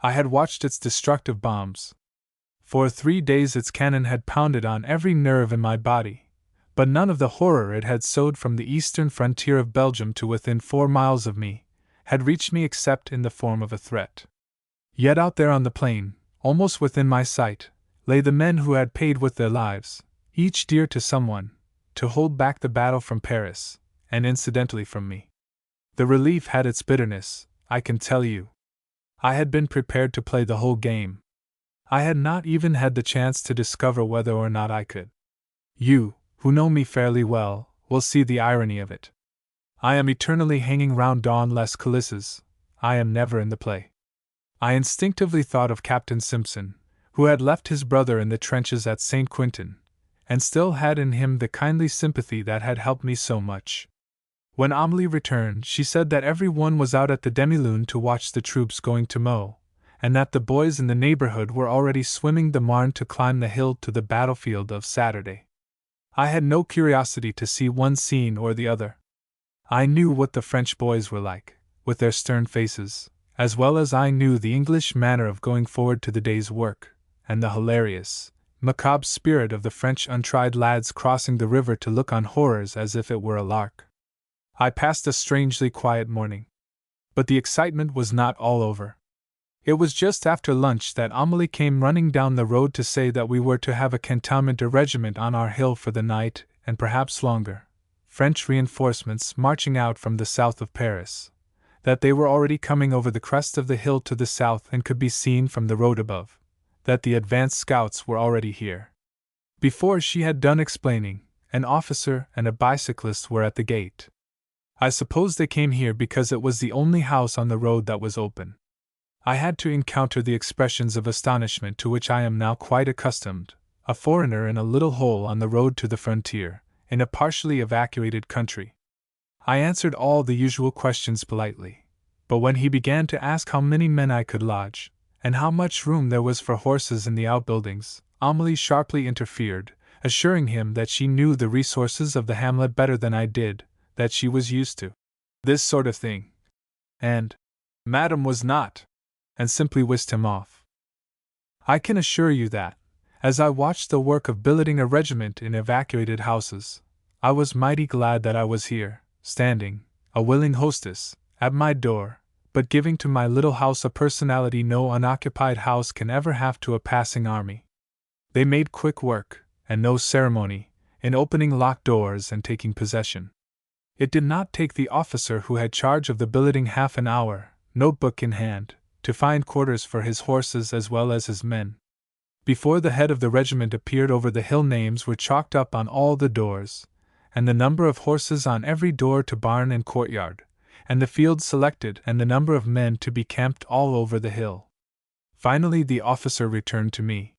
I had watched its destructive bombs. For 3 days its cannon had pounded on every nerve in my body, but none of the horror it had sowed from the eastern frontier of Belgium to within 4 miles of me had reached me except in the form of a threat. Yet out there on the plain, almost within my sight, lay the men who had paid with their lives, each dear to someone, to hold back the battle from Paris, and incidentally from me. The relief had its bitterness, I can tell you. I had been prepared to play the whole game. I had not even had the chance to discover whether or not I could. You, who know me fairly well, will see the irony of it. I am eternally hanging round dawnless coulisses. I am never in the play. I instinctively thought of Captain Simpson, who had left his brother in the trenches at St. Quentin, and still had in him the kindly sympathy that had helped me so much. When Amelie returned, she said that every one was out at the demi-lune to watch the troops going to Meaux, and that the boys in the neighborhood were already swimming the Marne to climb the hill to the battlefield of Saturday. I had no curiosity to see one scene or the other. I knew what the French boys were like, with their stern faces, as well as I knew the English manner of going forward to the day's work, and the hilarious, macabre spirit of the French untried lads crossing the river to look on horrors as if it were a lark. I passed a strangely quiet morning. But the excitement was not all over. It was just after lunch that Amelie came running down the road to say that we were to have a cantonment regiment on our hill for the night, and perhaps longer, French reinforcements marching out from the south of Paris, that they were already coming over the crest of the hill to the south and could be seen from the road above, that the advance scouts were already here. Before she had done explaining, an officer and a bicyclist were at the gate. I suppose they came here because it was the only house on the road that was open. I had to encounter the expressions of astonishment to which I am now quite accustomed, a foreigner in a little hole on the road to the frontier, in a partially evacuated country. I answered all the usual questions politely, but when he began to ask how many men I could lodge, and how much room there was for horses in the outbuildings, Amelie sharply interfered, assuring him that she knew the resources of the hamlet better than I did, that she was used to this sort of thing, and Madame was not, and simply whisked him off. I can assure you that, as I watched the work of billeting a regiment in evacuated houses, I was mighty glad that I was here, standing, a willing hostess, at my door, but giving to my little house a personality no unoccupied house can ever have to a passing army. They made quick work, and no ceremony, in opening locked doors and taking possession. It did not take the officer who had charge of the billeting half an hour, notebook in hand, to find quarters for his horses as well as his men. Before the head of the regiment appeared over the hill, names were chalked up on all the doors, and the number of horses on every door to barn and courtyard, and the field selected and the number of men to be camped all over the hill. Finally the officer returned to me.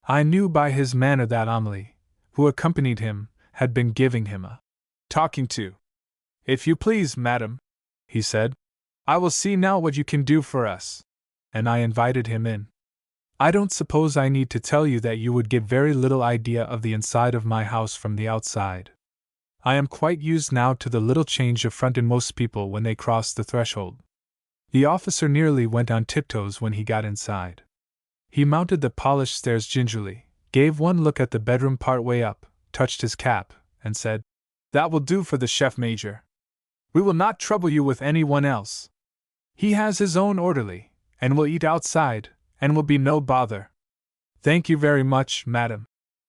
I knew by his manner that Amelie, who accompanied him, had been giving him a talking to. "If you please, madam," he said, "I will see now what you can do for us." And I invited him in. I don't suppose I need to tell you that you would get very little idea of the inside of my house from the outside. I am quite used now to the little change of front in most people when they cross the threshold. The officer nearly went on tiptoes when he got inside. He mounted the polished stairs gingerly, gave one look at the bedroom part way up, touched his cap, and said, "That will do for the chef major. We will not trouble you with anyone else. He has his own orderly, and will eat outside, and will be no bother." "Thank you very much, madam."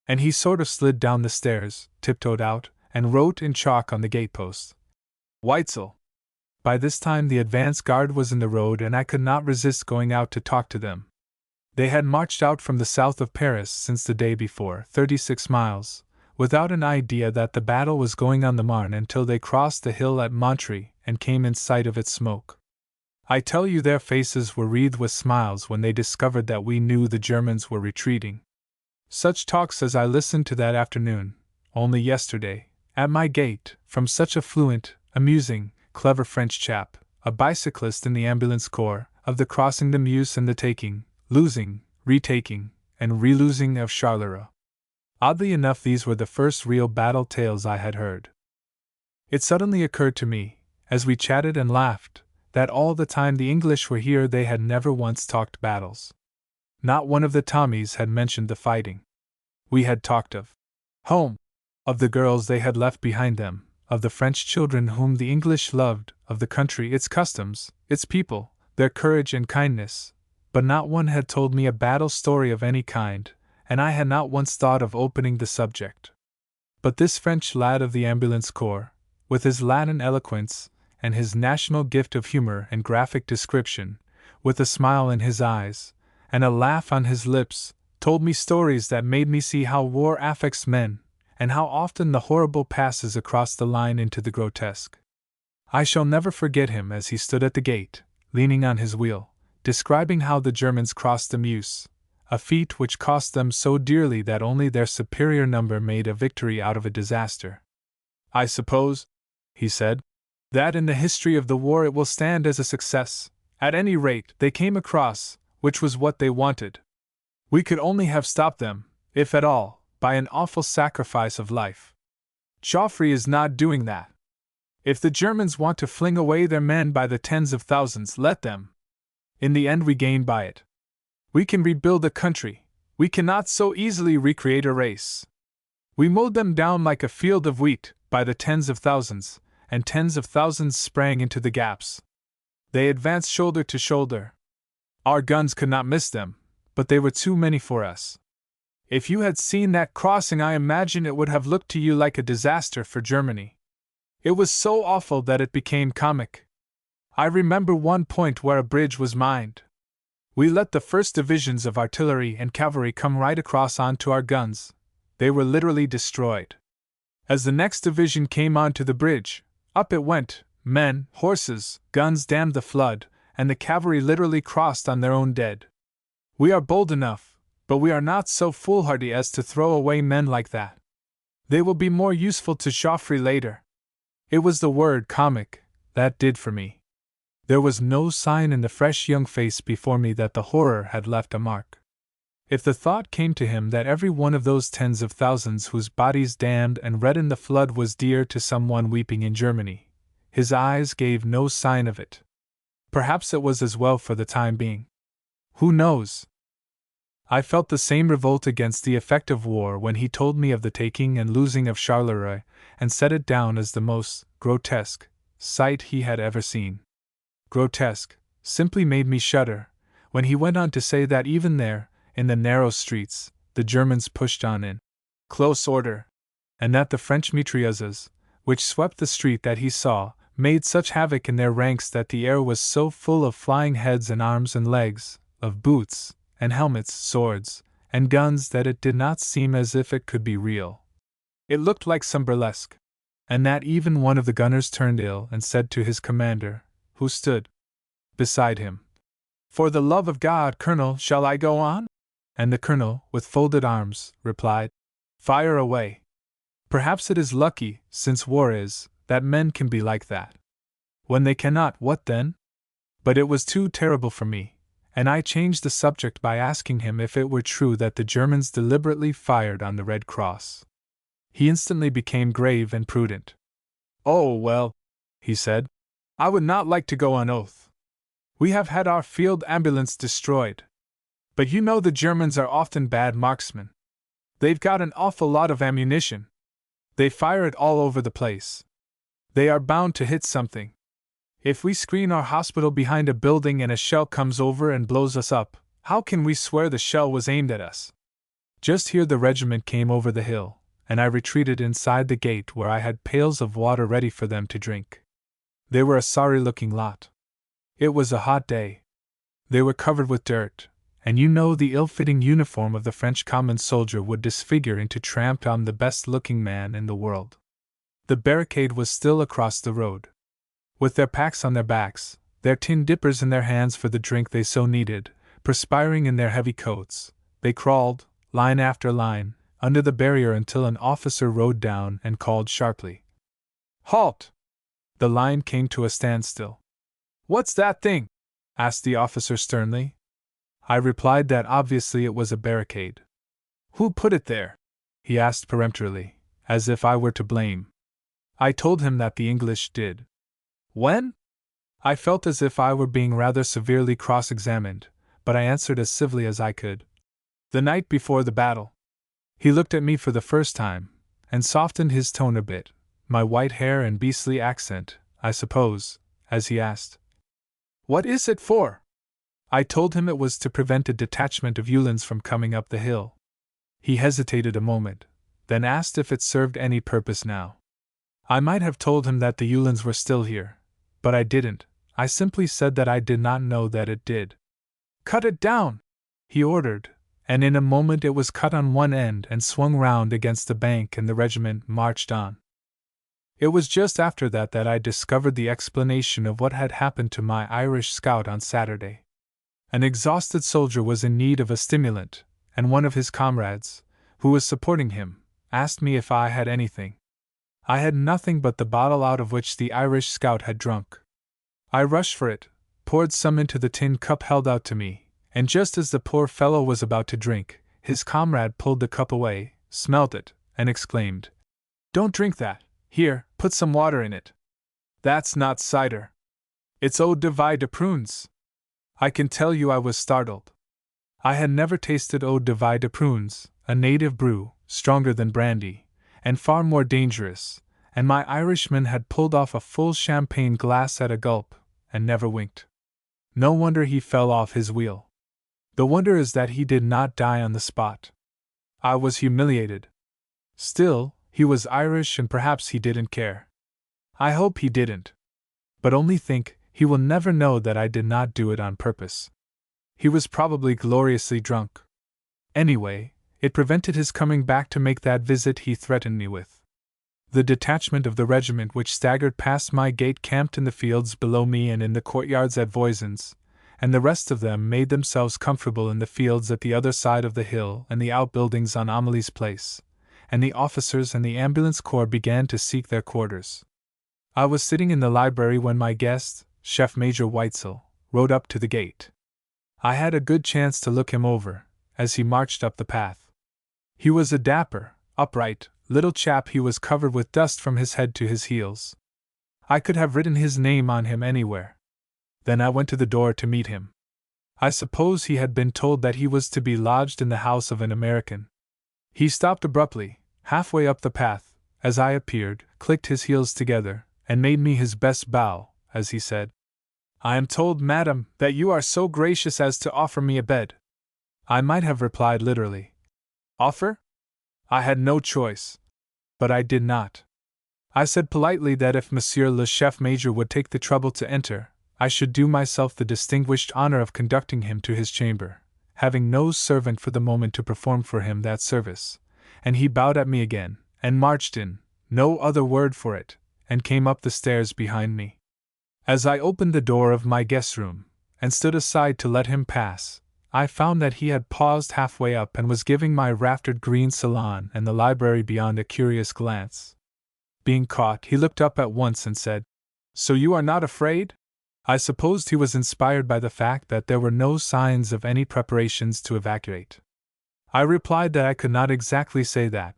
And he sort of slid down the stairs, tiptoed out, and wrote in chalk on the gatepost, "Weitzel." By this time the advance guard was in the road and I could not resist going out to talk to them. They had marched out from the south of Paris since the day before, 36 miles, without an idea that the battle was going on the Marne until they crossed the hill at Montreuil and came in sight of its smoke. I tell you their faces were wreathed with smiles when they discovered that we knew the Germans were retreating. Such talks as I listened to that afternoon, only yesterday, at my gate, from such a fluent, amusing, clever French chap, a bicyclist in the ambulance corps, of the crossing the Meuse and the taking, losing, retaking, and relosing of Charleroi. Oddly enough, these were the first real battle tales I had heard. It suddenly occurred to me, as we chatted and laughed, that all the time the English were here they had never once talked battles. Not one of the Tommies had mentioned the fighting. We had talked of home, of the girls they had left behind them, of the French children whom the English loved, of the country, its customs, its people, their courage and kindness, but not one had told me a battle story of any kind, and I had not once thought of opening the subject. But this French lad of the ambulance corps, with his Latin eloquence, and his national gift of humor and graphic description, with a smile in his eyes, and a laugh on his lips, told me stories that made me see how war affects men, and how often the horrible passes across the line into the grotesque. I shall never forget him as he stood at the gate, leaning on his wheel, describing how the Germans crossed the Meuse, a feat which cost them so dearly that only their superior number made a victory out of a disaster. "I suppose," he said, "that in the history of the war it will stand as a success. At any rate, they came across, which was what they wanted. We could only have stopped them, if at all, by an awful sacrifice of life. Joffre is not doing that. If the Germans want to fling away their men by the tens of thousands, let them. In the end we gain by it. We can rebuild a country, we cannot so easily recreate a race. We mowed them down like a field of wheat, by the tens of thousands, and tens of thousands sprang into the gaps. They advanced shoulder to shoulder. Our guns could not miss them, but they were too many for us. If you had seen that crossing, I imagine it would have looked to you like a disaster for Germany. It was so awful that it became comic. I remember one point where a bridge was mined. We let the first divisions of artillery and cavalry come right across onto our guns. They were literally destroyed. As the next division came onto the bridge, up it went, men, horses, guns dammed the flood, and the cavalry literally crossed on their own dead. We are bold enough, but we are not so foolhardy as to throw away men like that. They will be more useful to Joffre later. It was the word comic that did for me. There was no sign in the fresh young face before me that the horror had left a mark. If the thought came to him that every one of those tens of thousands whose bodies damned and red in the flood was dear to someone weeping in Germany, his eyes gave no sign of it. Perhaps it was as well for the time being. Who knows? I felt the same revolt against the effect of war when he told me of the taking and losing of Charleroi, and set it down as the most grotesque sight he had ever seen. Grotesque simply made me shudder, when he went on to say that even there, in the narrow streets, the Germans pushed on in close order, and that the French mitrailleuses, which swept the street that he saw, made such havoc in their ranks that the air was so full of flying heads and arms and legs, of boots, and helmets, swords, and guns that it did not seem as if it could be real. It looked like some burlesque, and that even one of the gunners turned ill and said to his commander, who stood beside him, "For the love of God, Colonel, shall I go on?" And the colonel, with folded arms, replied, "Fire away." Perhaps it is lucky, since war is, that men can be like that. When they cannot, what then? But it was too terrible for me, and I changed the subject by asking him if it were true that the Germans deliberately fired on the Red Cross. He instantly became grave and prudent. "Oh, well," he said, "I would not like to go on oath. We have had our field ambulance destroyed. But you know the Germans are often bad marksmen. They've got an awful lot of ammunition. They fire it all over the place. They are bound to hit something. If we screen our hospital behind a building and a shell comes over and blows us up, how can we swear the shell was aimed at us?" Just here the regiment came over the hill, and I retreated inside the gate where I had pails of water ready for them to drink. They were a sorry-looking lot. It was a hot day. They were covered with dirt, and you know the ill-fitting uniform of the French common soldier would disfigure into tramp on the best-looking man in the world. The barricade was still across the road. With their packs on their backs, their tin dippers in their hands for the drink they so needed, perspiring in their heavy coats, they crawled, line after line, under the barrier until an officer rode down and called sharply, "Halt!" The line came to a standstill. "What's that thing?" asked the officer sternly. I replied that obviously it was a barricade. Who put it there? He asked peremptorily, as if I were to blame. I told him that the English did. When? I felt as if I were being rather severely cross-examined, but I answered as civilly as I could. The night before the battle. He looked at me for the first time, and softened his tone a bit, my white hair and beastly accent, I suppose, as he asked, "What is it for?" I told him it was to prevent a detachment of Uhlans from coming up the hill. He hesitated a moment, then asked if it served any purpose now. I might have told him that the Uhlans were still here, but I didn't. I simply said that I did not know that it did. "Cut it down!" he ordered, and in a moment it was cut on one end and swung round against the bank and the regiment marched on. It was just after that I discovered the explanation of what had happened to my Irish scout on Saturday. An exhausted soldier was in need of a stimulant, and one of his comrades, who was supporting him, asked me if I had anything. I had nothing but the bottle out of which the Irish scout had drunk. I rushed for it, poured some into the tin cup held out to me, and just as the poor fellow was about to drink, his comrade pulled the cup away, smelt it, and exclaimed, "Don't drink that. Here, put some water in it. That's not cider. It's eau de vie de prunes." I can tell you I was startled. I had never tasted eau de vie de prunes, a native brew, stronger than brandy, and far more dangerous, and my Irishman had pulled off a full champagne glass at a gulp, and never winked. No wonder he fell off his wheel. The wonder is that he did not die on the spot. I was humiliated. Still, he was Irish and perhaps he didn't care. I hope he didn't. But only think, he will never know that I did not do it on purpose. He was probably gloriously drunk. Anyway, it prevented his coming back to make that visit he threatened me with. The detachment of the regiment which staggered past my gate camped in the fields below me and in the courtyards at Voisin's, and the rest of them made themselves comfortable in the fields at the other side of the hill and the outbuildings on Amelie's Place, and the officers and the ambulance corps began to seek their quarters. I was sitting in the library when my guest, Chef Major Weitzel, rode up to the gate. I had a good chance to look him over, as he marched up the path. He was a dapper, upright, little chap. He was covered with dust from his head to his heels. I could have written his name on him anywhere. Then I went to the door to meet him. I suppose he had been told that he was to be lodged in the house of an American. He stopped abruptly, halfway up the path, as I appeared, clicked his heels together, and made me his best bow, as he said, "I am told, madam, that you are so gracious as to offer me a bed." I might have replied literally, "Offer?" I had no choice. But I did not. I said politely that if Monsieur le Chef Major would take the trouble to enter, I should do myself the distinguished honor of conducting him to his chamber, having no servant for the moment to perform for him that service, and he bowed at me again, and marched in, no other word for it, and came up the stairs behind me. As I opened the door of my guest room, and stood aside to let him pass, I found that he had paused halfway up and was giving my raftered green salon and the library beyond a curious glance. Being caught, he looked up at once and said, "So you are not afraid?" I supposed he was inspired by the fact that there were no signs of any preparations to evacuate. I replied that I could not exactly say that,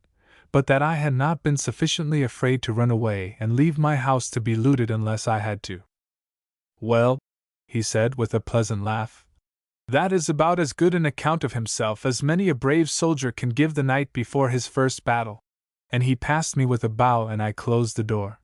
but that I had not been sufficiently afraid to run away and leave my house to be looted unless I had to. "Well," he said with a pleasant laugh, "that is about as good an account of himself as many a brave soldier can give the night before his first battle." And he passed me with a bow and I closed the door.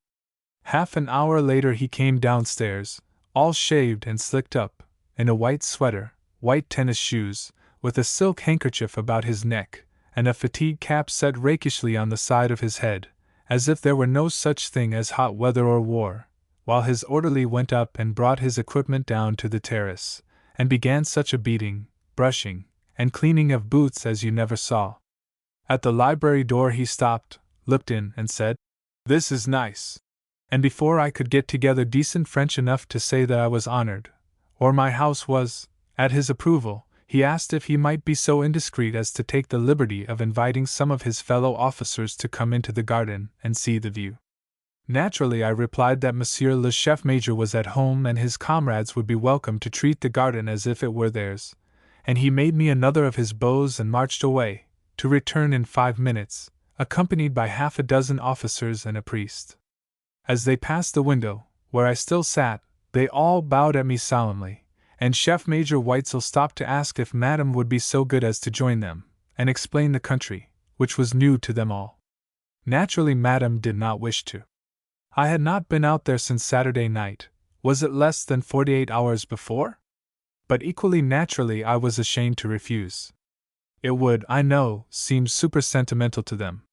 Half an hour later he came downstairs, all shaved and slicked up, in a white sweater, white tennis shoes, with a silk handkerchief about his neck, and a fatigue cap set rakishly on the side of his head, as if there were no such thing as hot weather or war, while his orderly went up and brought his equipment down to the terrace, and began such a beating, brushing, and cleaning of boots as you never saw. At the library door he stopped, looked in, and said, "This is nice." And before I could get together decent French enough to say that I was honored, or my house was, at his approval, he asked if he might be so indiscreet as to take the liberty of inviting some of his fellow officers to come into the garden and see the view. Naturally, I replied that Monsieur le Chef Major was at home and his comrades would be welcome to treat the garden as if it were theirs, and he made me another of his bows and marched away, to return in 5 minutes, accompanied by half a dozen officers and a priest. As they passed the window, where I still sat, they all bowed at me solemnly, and Chef Major Weitzel stopped to ask if Madame would be so good as to join them, and explain the country, which was new to them all. Naturally, Madame did not wish to. I had not been out there since Saturday night. Was it less than 48 hours before? But equally naturally I was ashamed to refuse. It would, I know, seem super sentimental to them.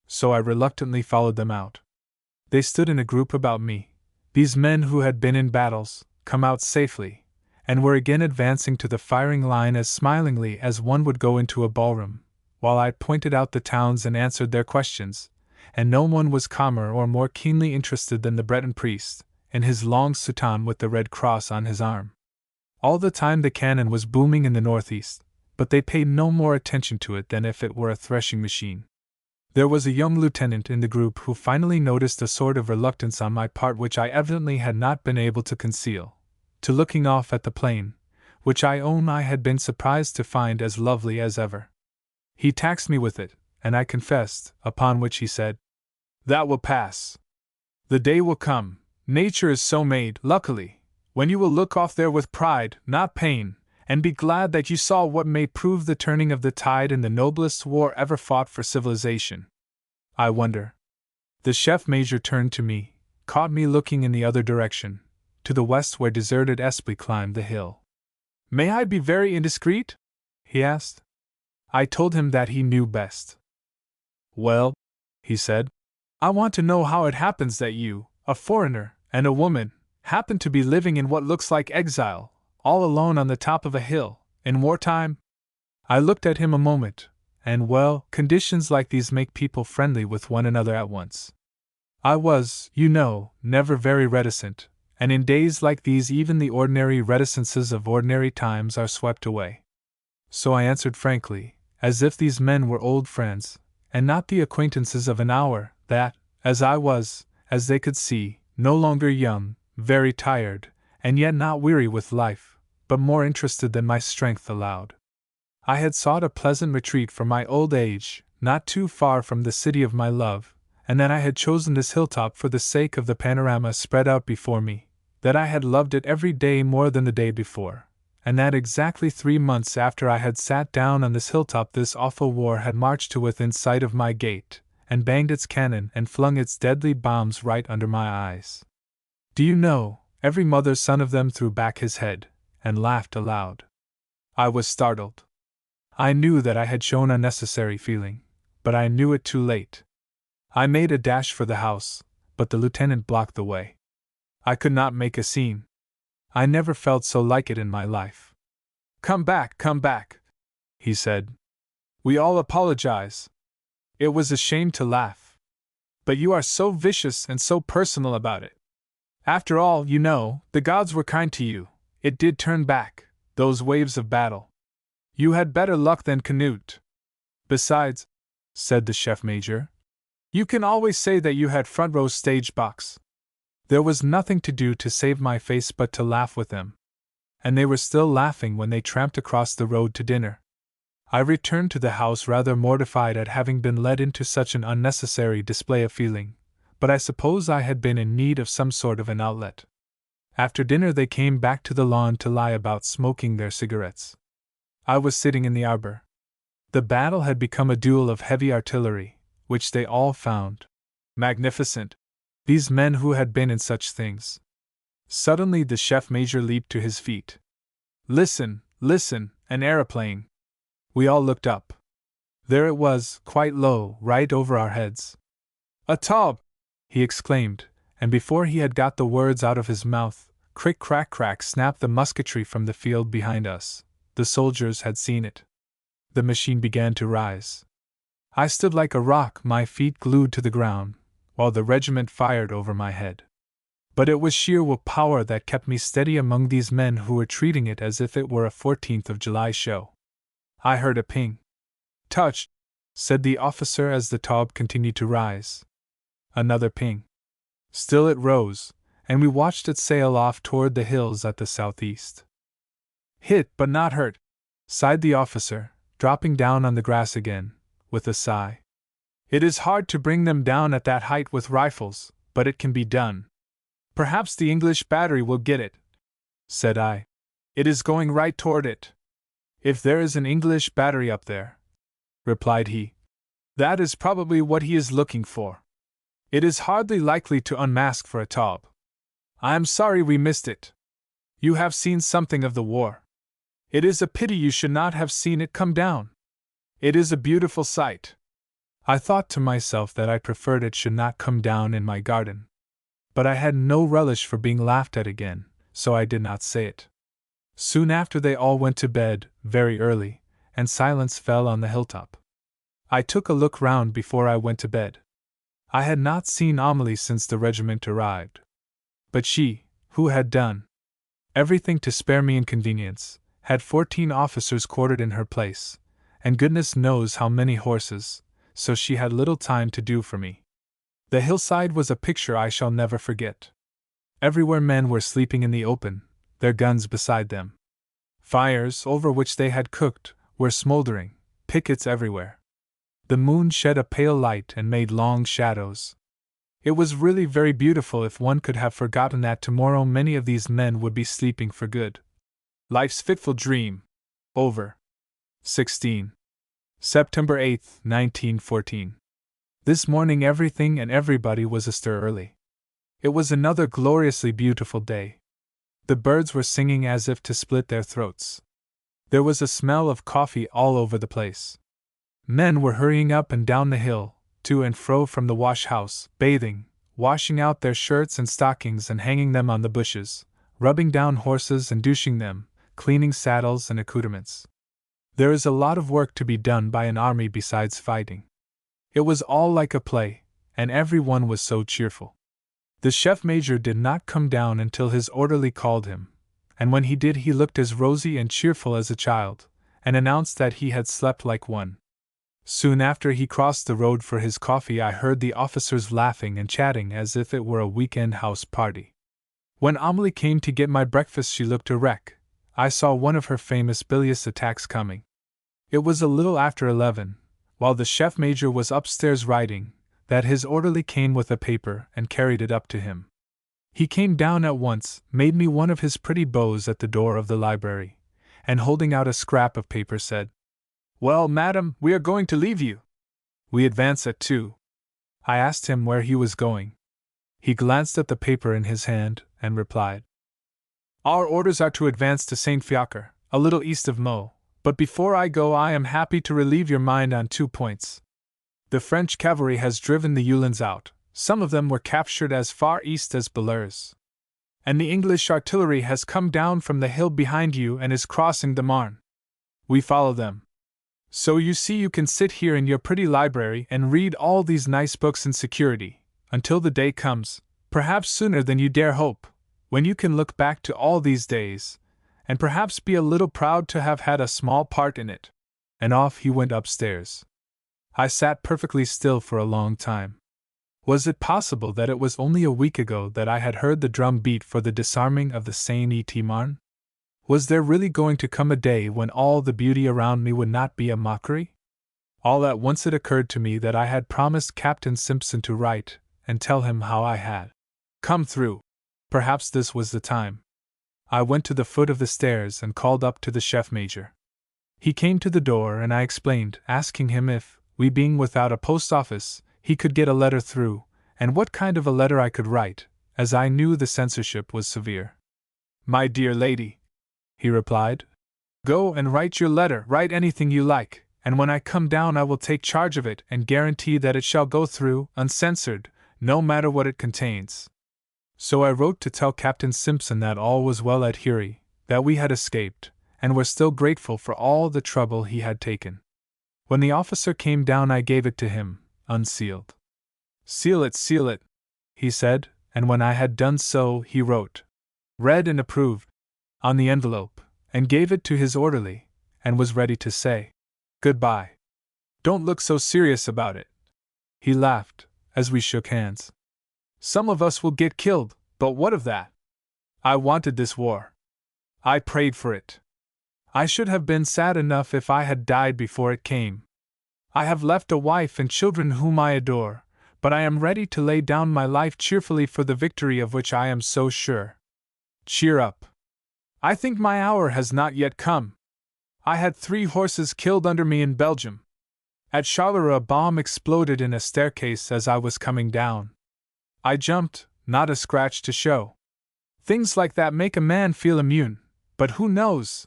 So I reluctantly followed them out. They stood in a group about me, these men who had been in battles, come out safely, and were again advancing to the firing line as smilingly as one would go into a ballroom, while I pointed out the towns and answered their questions, and no one was calmer or more keenly interested than the Breton priest, in his long soutane with the red cross on his arm. All the time the cannon was booming in the northeast, but they paid no more attention to it than if it were a threshing machine. There was a young lieutenant in the group who finally noticed a sort of reluctance on my part which I evidently had not been able to conceal, to looking off at the plain, which I own I had been surprised to find as lovely as ever. He taxed me with it, and I confessed, upon which he said, "That will pass. The day will come, nature is so made, luckily, when you will look off there with pride, not pain, and be glad that you saw what may prove the turning of the tide in the noblest war ever fought for civilization. I wonder." The chef major turned to me, caught me looking in the other direction, to the west where deserted Esply climbed the hill. "May I be very indiscreet?" he asked. I told him that he knew best. "Well," he said, "I want to know how it happens that you, a foreigner, and a woman, happen to be living in what looks like exile, all alone on the top of a hill, in wartime?" I looked at him a moment, and well, conditions like these make people friendly with one another at once. I was, you know, never very reticent, and in days like these even the ordinary reticences of ordinary times are swept away. So I answered frankly, as if these men were old friends, and not the acquaintances of an hour, that, as I was, as they could see, no longer young, very tired, and yet not weary with life, but more interested than my strength allowed. I had sought a pleasant retreat for my old age, not too far from the city of my love, and that I had chosen this hilltop for the sake of the panorama spread out before me, that I had loved it every day more than the day before, and that exactly 3 months after I had sat down on this hilltop this awful war had marched to within sight of my gate, and banged its cannon and flung its deadly bombs right under my eyes. Do you know, every mother's son of them threw back his head, and laughed aloud. I was startled. I knew that I had shown unnecessary feeling, but I knew it too late. I made a dash for the house, but the lieutenant blocked the way. I could not make a scene. I never felt so like it in my life. Come back, he said. "We all apologize. It was a shame to laugh. But you are so vicious and so personal about it. After all, you know, the gods were kind to you. It did turn back, those waves of battle. You had better luck than Canute. Besides," said the chef major, "you can always say that you had front row stage box." There was nothing to do to save my face but to laugh with them. And they were still laughing when they tramped across the road to dinner. I returned to the house rather mortified at having been led into such an unnecessary display of feeling, but I suppose I had been in need of some sort of an outlet. After dinner they came back to the lawn to lie about smoking their cigarettes. I was sitting in the arbor. The battle had become a duel of heavy artillery, which they all found magnificent. These men who had been in such things. Suddenly the chef major leaped to his feet. Listen, an aeroplane. We all looked up. There it was, quite low, right over our heads. "A Taube!" he exclaimed, and before he had got the words out of his mouth, crick crack crack snapped the musketry from the field behind us. The soldiers had seen it. The machine began to rise. I stood like a rock, my feet glued to the ground, while the regiment fired over my head. But it was sheer willpower that kept me steady among these men who were treating it as if it were a 14th of July show. I heard a ping. "Touch," said the officer as the Taube continued to rise. Another ping. Still it rose, and we watched it sail off toward the hills at the southeast. Hit but not hurt, sighed the officer, dropping down on the grass again, with a sigh. It is hard to bring them down at that height with rifles, but it can be done. Perhaps the English battery will get it, said I. It is going right toward it. If there is an English battery up there, replied he, that is probably what he is looking for. It is hardly likely to unmask for a Taube. I am sorry we missed it. You have seen something of the war. It is a pity you should not have seen it come down. It is a beautiful sight. I thought to myself that I preferred it should not come down in my garden. But I had no relish for being laughed at again, so I did not say it. Soon after they all went to bed, very early, and silence fell on the hilltop. I took a look round before I went to bed. I had not seen Amelie since the regiment arrived. But she, who had done everything to spare me inconvenience, had 14 officers quartered in her place, and goodness knows how many horses, so she had little time to do for me. The hillside was a picture I shall never forget. Everywhere men were sleeping in the open, their guns beside them. Fires, over which they had cooked, were smoldering, pickets everywhere. The moon shed a pale light and made long shadows. It was really very beautiful if one could have forgotten that tomorrow many of these men would be sleeping for good. Life's fitful dream. Over. 16. September 8, 1914. This morning everything and everybody was astir early. It was another gloriously beautiful day. The birds were singing as if to split their throats. There was a smell of coffee all over the place. Men were hurrying up and down the hill, to and fro from the wash-house, bathing, washing out their shirts and stockings and hanging them on the bushes, rubbing down horses and douching them, cleaning saddles and accoutrements. There is a lot of work to be done by an army besides fighting. It was all like a play, and every one was so cheerful. The chef-major did not come down until his orderly called him, and when he did he looked as rosy and cheerful as a child, and announced that he had slept like one. Soon after he crossed the road for his coffee I heard the officers laughing and chatting as if it were a weekend house party. When Amelie came to get my breakfast she looked a wreck. I saw one of her famous bilious attacks coming. It was a little after 11, while the chef-major was upstairs writing, that his orderly came with a paper and carried it up to him. He came down at once, made me one of his pretty bows at the door of the library, and holding out a scrap of paper said, "Well, madam, we are going to leave you. We advance at 2. I asked him where he was going. He glanced at the paper in his hand, and replied, "Our orders are to advance to St. Fiacre, a little east of Meaux, but before I go I am happy to relieve your mind on 2 points. The French cavalry has driven the Uhlans out, some of them were captured as far east as Bellers. And the English artillery has come down from the hill behind you and is crossing the Marne. We follow them. So you see you can sit here in your pretty library and read all these nice books in security, until the day comes, perhaps sooner than you dare hope, when you can look back to all these days, and perhaps be a little proud to have had a small part in it." And off he went upstairs. I sat perfectly still for a long time. Was it possible that it was only a week ago that I had heard the drum beat for the disarming of the Seine-et-Marne? Was there really going to come a day when all the beauty around me would not be a mockery? All at once it occurred to me that I had promised Captain Simpson to write and tell him how I had come through. Perhaps this was the time. I went to the foot of the stairs and called up to the chef-major. He came to the door and I explained, asking him if, we being without a post office, he could get a letter through, and what kind of a letter I could write, as I knew the censorship was severe. "My dear lady," he replied, "go and write your letter, write anything you like, and when I come down I will take charge of it and guarantee that it shall go through, uncensored, no matter what it contains." So I wrote to tell Captain Simpson that all was well at Hurry, that we had escaped, and were still grateful for all the trouble he had taken. When the officer came down I gave it to him, unsealed. Seal it, he said, and when I had done so he wrote, "Read and approved," on the envelope, and gave it to his orderly, and was ready to say, "Goodbye. Don't look so serious about it." He laughed, as we shook hands. Some of us will get killed, but what of that? I wanted this war. I prayed for it. I should have been sad enough if I had died before it came. I have left a wife and children whom I adore, but I am ready to lay down my life cheerfully for the victory of which I am so sure. Cheer up. I think my hour has not yet come. I had 3 horses killed under me in Belgium. At Charleroi a bomb exploded in a staircase as I was coming down. I jumped, not a scratch to show. Things like that make a man feel immune, but who knows?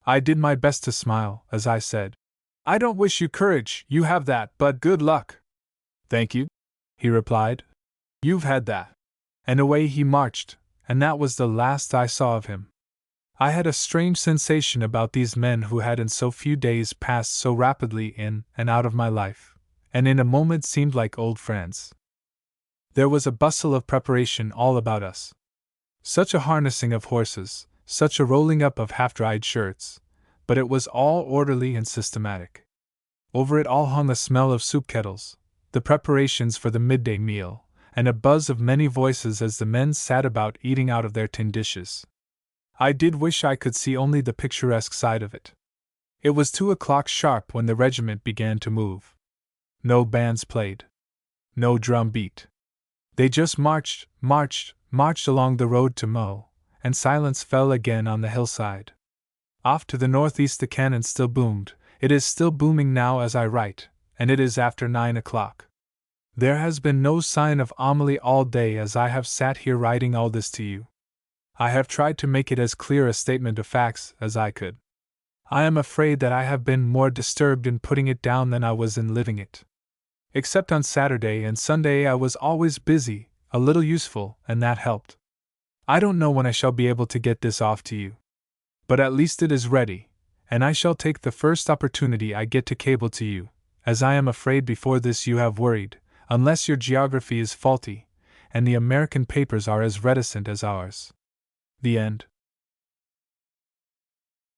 I did my best to smile as I said, I don't wish you courage, you have that, but good luck. Thank you, he replied. You've had that. And away he marched, and that was the last I saw of him. I had a strange sensation about these men who had in so few days passed so rapidly in and out of my life, and in a moment seemed like old friends. There was a bustle of preparation all about us. Such a harnessing of horses, such a rolling up of half-dried shirts, but it was all orderly and systematic. Over it all hung the smell of soup kettles, the preparations for the midday meal, and a buzz of many voices as the men sat about eating out of their tin dishes. I did wish I could see only the picturesque side of it. It was 2 o'clock sharp when the regiment began to move. No bands played. No drum beat. They just marched along the road to Meaux, and silence fell again on the hillside. Off to the northeast the cannon still boomed. It is still booming now as I write, and it is after 9 o'clock. There has been no sign of Amelie all day as I have sat here writing all this to you. I have tried to make it as clear a statement of facts as I could. I am afraid that I have been more disturbed in putting it down than I was in living it. Except on Saturday and Sunday I was always busy, a little useful, and that helped. I don't know when I shall be able to get this off to you. But at least it is ready, and I shall take the first opportunity I get to cable to you, as I am afraid before this you have worried, unless your geography is faulty, and the American papers are as reticent as ours. The end.